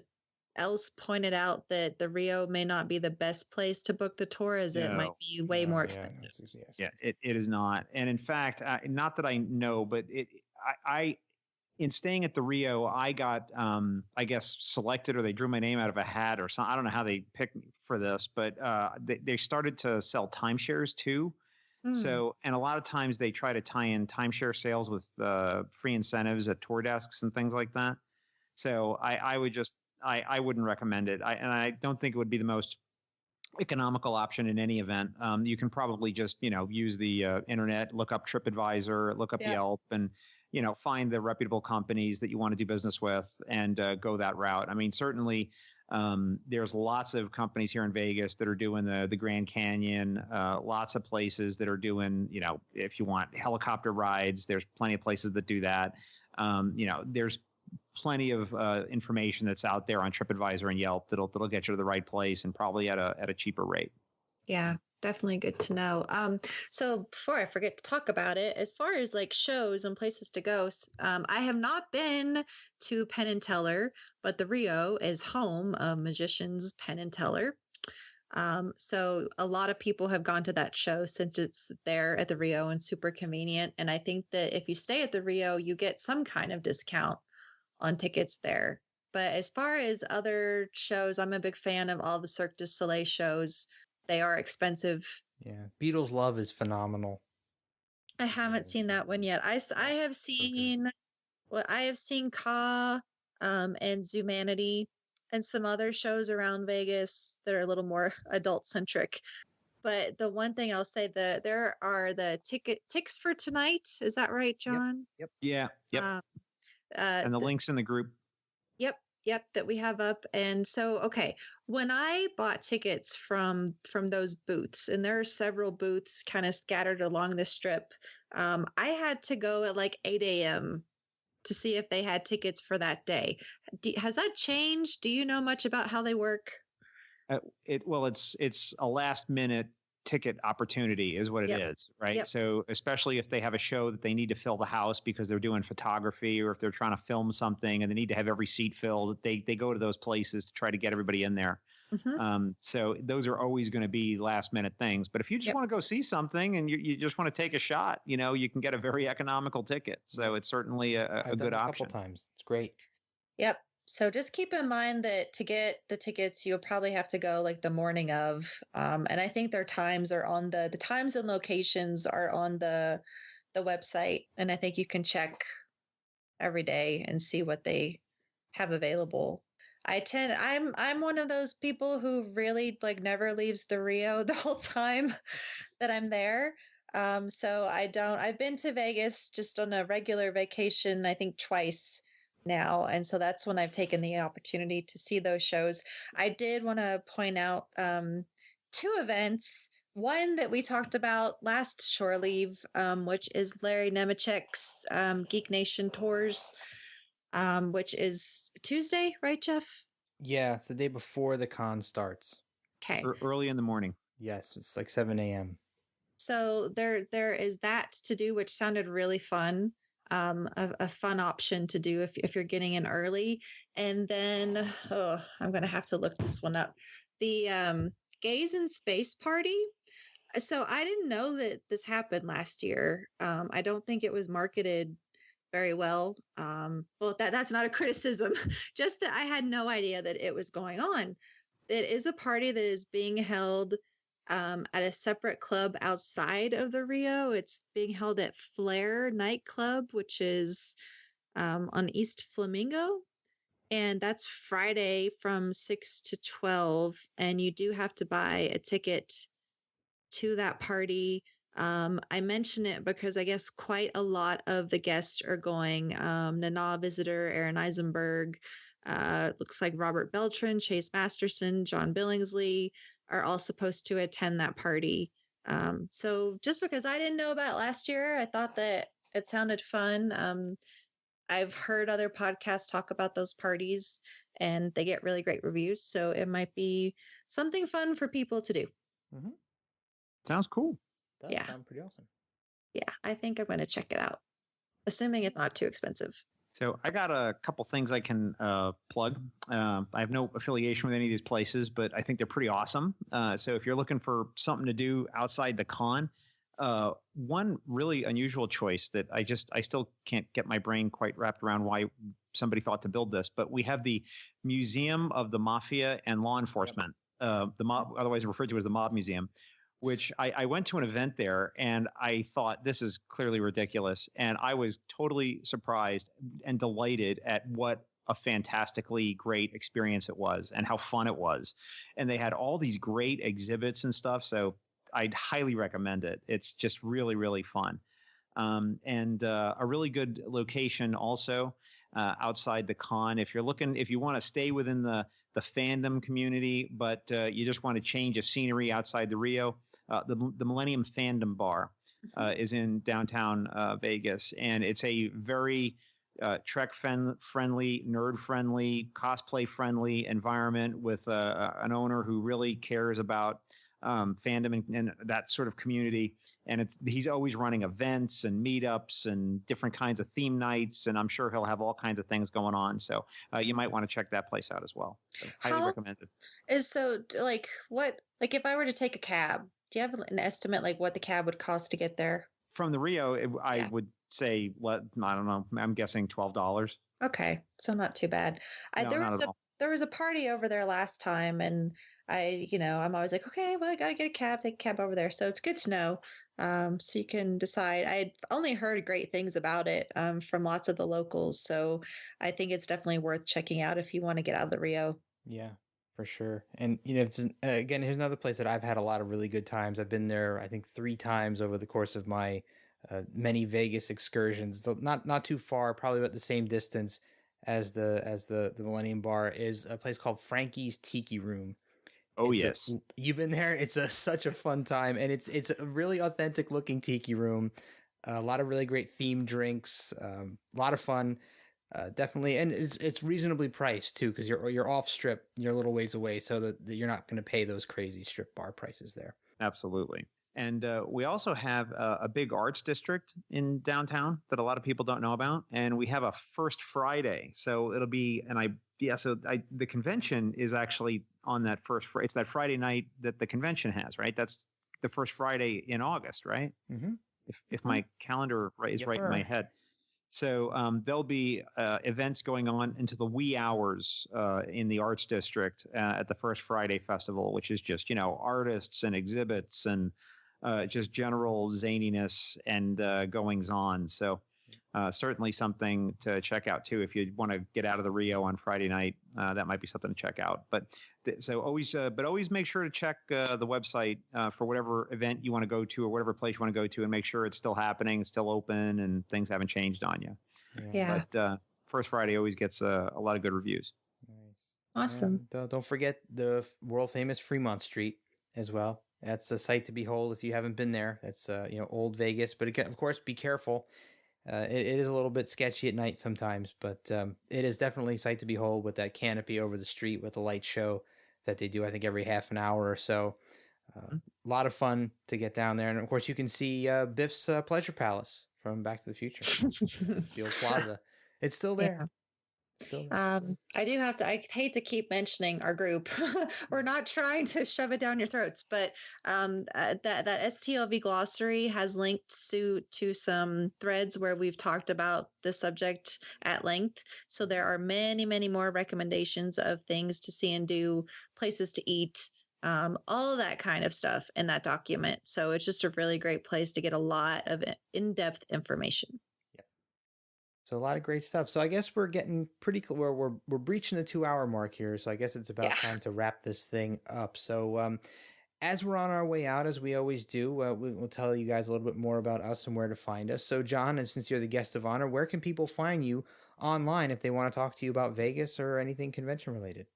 else pointed out that the Rio may not be the best place to book the tour, as it might be way more expensive. Yeah, it is not. And in fact, not that I know, but I in staying at the Rio, I got, I guess, selected, or they drew my name out of a hat or something. I don't know how they picked me for this, but they started to sell timeshares too. So, and a lot of times they try to tie in timeshare sales with free incentives at tour desks and things like that. So I wouldn't recommend it. And I don't think it would be the most economical option in any event. You can probably just, use the internet, look up TripAdvisor, look up Yelp, and, find the reputable companies that you want to do business with and go that route. I mean, certainly there's lots of companies here in Vegas that are doing the Grand Canyon, lots of places that are doing, if you want helicopter rides, there's plenty of places that do that. There's plenty of information that's out there on TripAdvisor and Yelp that'll get you to the right place, and probably at a cheaper rate. Yeah, definitely good to know. So before I forget to talk about it, as far as like shows and places to go, I have not been to Penn and Teller, but the Rio is home of Magician's Penn and Teller. So a lot of people have gone to that show since it's there at the Rio and super convenient. And I think that if you stay at the Rio, you get some kind of discount on tickets there. But as far as other shows, I'm a big fan of all the Cirque du Soleil shows. They are expensive. Yeah, Beatles Love is phenomenal. I haven't seen that one yet. I have seen Ka and Zumanity and some other shows around Vegas that are a little more adult centric. But the one thing I'll say, there are the ticks for tonight. Is that right, John? Yep. Yeah. Yep. And the links in the group. Yep. Yep, that we have up. And so, okay, when I bought tickets from those booths, and there are several booths kind of scattered along the strip, I had to go at like 8 a.m. to see if they had tickets for that day. Has that changed? Do you know much about how they work? It's a last minute ticket opportunity is what it Yep. is, right? Yep. So especially if they have a show that they need to fill the house because they're doing photography, or if they're trying to film something and they need to have every seat filled, they go to those places to try to get everybody in there. Hmm. So those are always going to be last minute things. But if you just Yep. want to go see something and you just want to take a shot, you can get a very economical ticket. So it's certainly a I've done good it a option. couple times. It's great. Yep. So just keep in mind that to get the tickets, you'll probably have to go like the morning of. And I think their times are on the times and locations are on the website. And I think you can check every day and see what they have available. I'm one of those people who really like never leaves the Rio the whole time that I'm there. So I've been to Vegas just on a regular vacation, I think twice now. And so that's when I've taken the opportunity to see those shows. I did want to point out two events. One that we talked about last Shore Leave, which is Larry Nemechek's Geek Nation Tours, which is Tuesday, right, Jeff? Yeah, it's the day before the con starts. Okay. Early in the morning. Yes, it's like 7 a.m. So there is that to do, which sounded really fun. A fun option to do if you're getting in early. And then I'm gonna have to look this one up. The Gaze in Space Party. So I didn't know that this happened last year. I don't think it was marketed very well. Well, that's not a criticism, just that I had no idea that it was going on. It is a party that is being held at a separate club outside of the Rio. It's being held at Flair Nightclub, which is on East Flamingo. And that's Friday from 6 to 12. And you do have to buy a ticket to that party. I mention it because I guess quite a lot of the guests are going. Nana Visitor, Aaron Eisenberg, looks like Robert Beltran, Chase Masterson, John Billingsley are all supposed to attend that party. So just because I didn't know about it last year, I thought that it sounded fun. I've heard other podcasts talk about those parties and they get really great reviews. So it might be something fun for people to do. Mm-hmm. Sounds cool. Does Yeah. sound pretty awesome. Yeah, I think I'm going to check it out, assuming it's not too expensive. So I got a couple things I can plug. I have no affiliation with any of these places, but I think they're pretty awesome. So if you're looking for something to do outside the con, one really unusual choice that I still can't get my brain quite wrapped around why somebody thought to build this, but we have the Museum of the Mafia and Law Enforcement, otherwise referred to as the Mob Museum, which I went to an event there and I thought this is clearly ridiculous. And I was totally surprised and delighted at what a fantastically great experience it was and how fun it was. And they had all these great exhibits and stuff. So I'd highly recommend it. It's just really, really fun. And a really good location also outside the con. If you want to stay within the fandom community, but you just want to change of scenery outside the Rio, the Millennium Fandom Bar is in downtown Vegas, and it's a very Trek friendly, nerd friendly, cosplay friendly environment with an owner who really cares about fandom and that sort of community. And he's always running events and meetups and different kinds of theme nights, and I'm sure he'll have all kinds of things going on. So you might want to check that place out as well. So highly recommended. Like if I were to take a cab, do you have an estimate like what the cab would cost to get there? From the Rio, I would say, I don't know, I'm guessing $12. Okay, so not too bad. There was a party over there last time, and I'm always like, okay, well, I gotta get a cab, take a cab over there. So it's good to know. So you can decide. I'd only heard great things about it from lots of the locals, so I think it's definitely worth checking out if you want to get out of the Rio. Yeah, for sure. And again, here's another place that I've had a lot of really good times. I've been there, I think, 3 times over the course of my many Vegas excursions. So not too far, probably about the same distance as the Millennium Bar is a place called Frankie's Tiki Room. Oh, yes. You've been there. It's such a fun time, and it's a really authentic looking tiki room. A lot of really great themed drinks. A lot of fun. Definitely, and it's reasonably priced too, because you're off strip. You're a little ways away, so that you're not going to pay those crazy strip bar prices there. Absolutely. And we also have a big arts district in downtown that a lot of people don't know about. And we have a First Friday. So it'll be, the convention is actually on that it's that Friday night that the convention has, right? That's the first Friday in August, right? Mm-hmm. If my calendar is right in my head. So there'll be events going on into the wee hours in the Arts District at the First Friday Festival, which is just, artists and exhibits and just general zaniness and goings on. So certainly something to check out, too. If you want to get out of the Rio on Friday night, that might be something to check out. But always make sure to check the website for whatever event you want to go to or whatever place you want to go to, and make sure it's still happening, still open, and things haven't changed on you. Yeah. But First Friday always gets a lot of good reviews. Awesome. Don't forget the world famous Fremont Street as well. That's a sight to behold if you haven't been there. That's old Vegas, but again, of course, be careful. It is a little bit sketchy at night sometimes, but it is definitely a sight to behold with that canopy over the street with the light show that they do, I think, every half an hour or so. A lot of fun to get down there. And of course, you can see Biff's Pleasure Palace from Back to the Future, the old plaza. It's still there. Yeah. Still there. I hate to keep mentioning our group. We're not trying to shove it down your throats, but that STLV glossary has linked to some threads where we've talked about the subject at length. So there are many, many more recommendations of things to see and do, places to eat, all that kind of stuff in that document. So it's just a really great place to get a lot of in-depth information. So a lot of great stuff. So I guess we're getting pretty close. We're breaching the 2-hour mark here. So I guess it's about time to wrap this thing up. So as we're on our way out, as we always do, we'll tell you guys a little bit more about us and where to find us. So John, and since you're the guest of honor, where can people find you online if they want to talk to you about Vegas or anything convention related?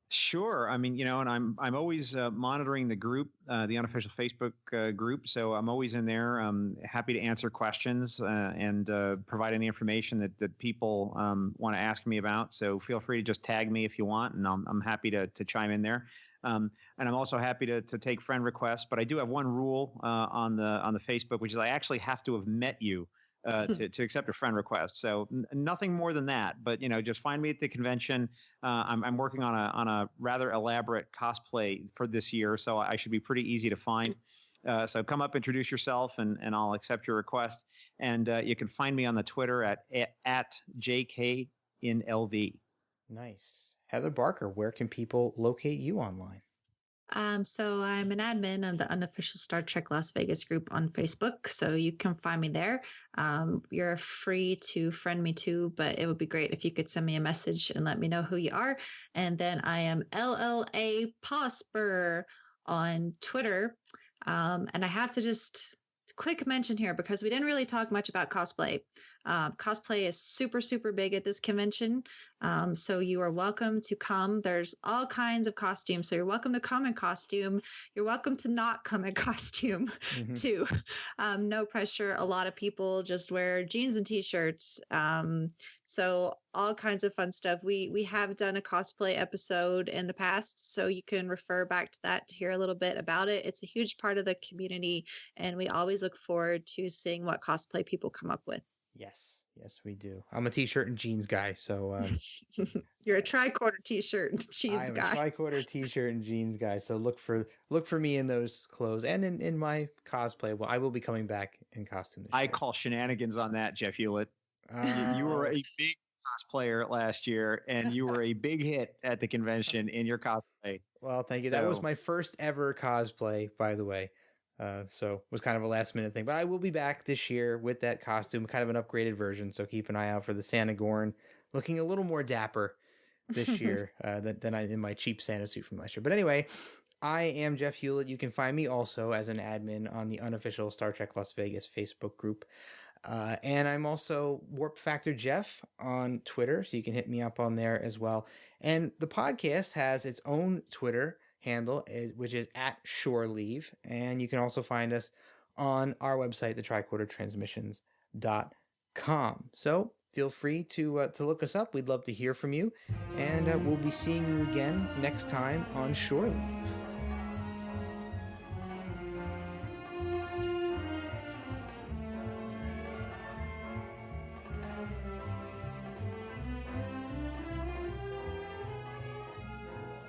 Sure. I mean, and I'm always monitoring the group, the unofficial Facebook group. So I'm always in there. I'm happy to answer questions and provide any information that people want to ask me about. So feel free to just tag me if you want, and I'm happy to chime in there. And I'm also happy to take friend requests. But I do have one rule on the Facebook, which is I actually have to have met you to accept a friend request. So nothing more than that, but just find me at the convention. I'm working on a rather elaborate cosplay for this year, so I should be pretty easy to find. So come up, introduce yourself, and I'll accept your request. And you can find me on the Twitter at JKinLV. Nice. Heather Barker, where can people locate you online? So I'm an admin of the unofficial Star Trek Las Vegas group on Facebook. So you can find me there. You're free to friend me too, but it would be great if you could send me a message and let me know who you are. And then I am LLA Posper on Twitter. And I have to just quick mention here, because we didn't really talk much about cosplay. Cosplay is super, super big at this convention. So you are welcome to come. There's all kinds of costumes. So you're welcome to come in costume. You're welcome to not come in costume too. No pressure. A lot of people just wear jeans and t-shirts. So all kinds of fun stuff. We have done a cosplay episode in the past, so you can refer back to that to hear a little bit about it. It's a huge part of the community, and we always look forward to seeing what cosplay people come up with. Yes, we do. I'm a t-shirt and jeans guy, so you're a tricorder t-shirt and jeans guy. I'm a tricorder t-shirt and jeans guy. So look for me in those clothes and in my cosplay. Well, I will be coming back in costume this year. I call shenanigans on that, Jeff Hewlett. You were a big cosplayer last year, and you were a big hit at the convention in your cosplay. Well, thank you. That was my first ever cosplay, by the way. So it was kind of a last minute thing, but I will be back this year with that costume, kind of an upgraded version. So keep an eye out for the Santa Gorn, looking a little more dapper this year than I in my cheap Santa suit from last year. But anyway, I am Jeff Hewlett. You can find me also as an admin on the unofficial Star Trek Las Vegas Facebook group. And I'm also Warp Factor Jeff on Twitter, so you can hit me up on there as well. And the podcast has its own Twitter handle, which is at Shore Leave. And you can also find us on our website, the tricordertransmissions.com. So feel free to look us up. We'd love to hear from you. And we'll be seeing you again next time on Shore Leave.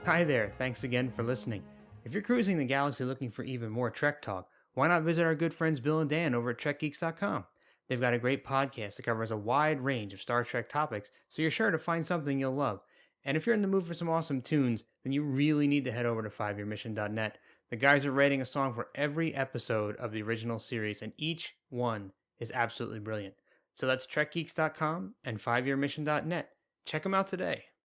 Hi there, thanks again for listening. If you're cruising the galaxy looking for even more Trek talk, why not visit our good friends Bill and Dan over at TrekGeeks.com? They've got a great podcast that covers a wide range of Star Trek topics, so you're sure to find something you'll love. And if you're in the mood for some awesome tunes, then you really need to head over to 5yearmission.net. The guys are writing a song for every episode of the original series, and each one is absolutely brilliant. So that's TrekGeeks.com and 5yearmission.net. Check them out today.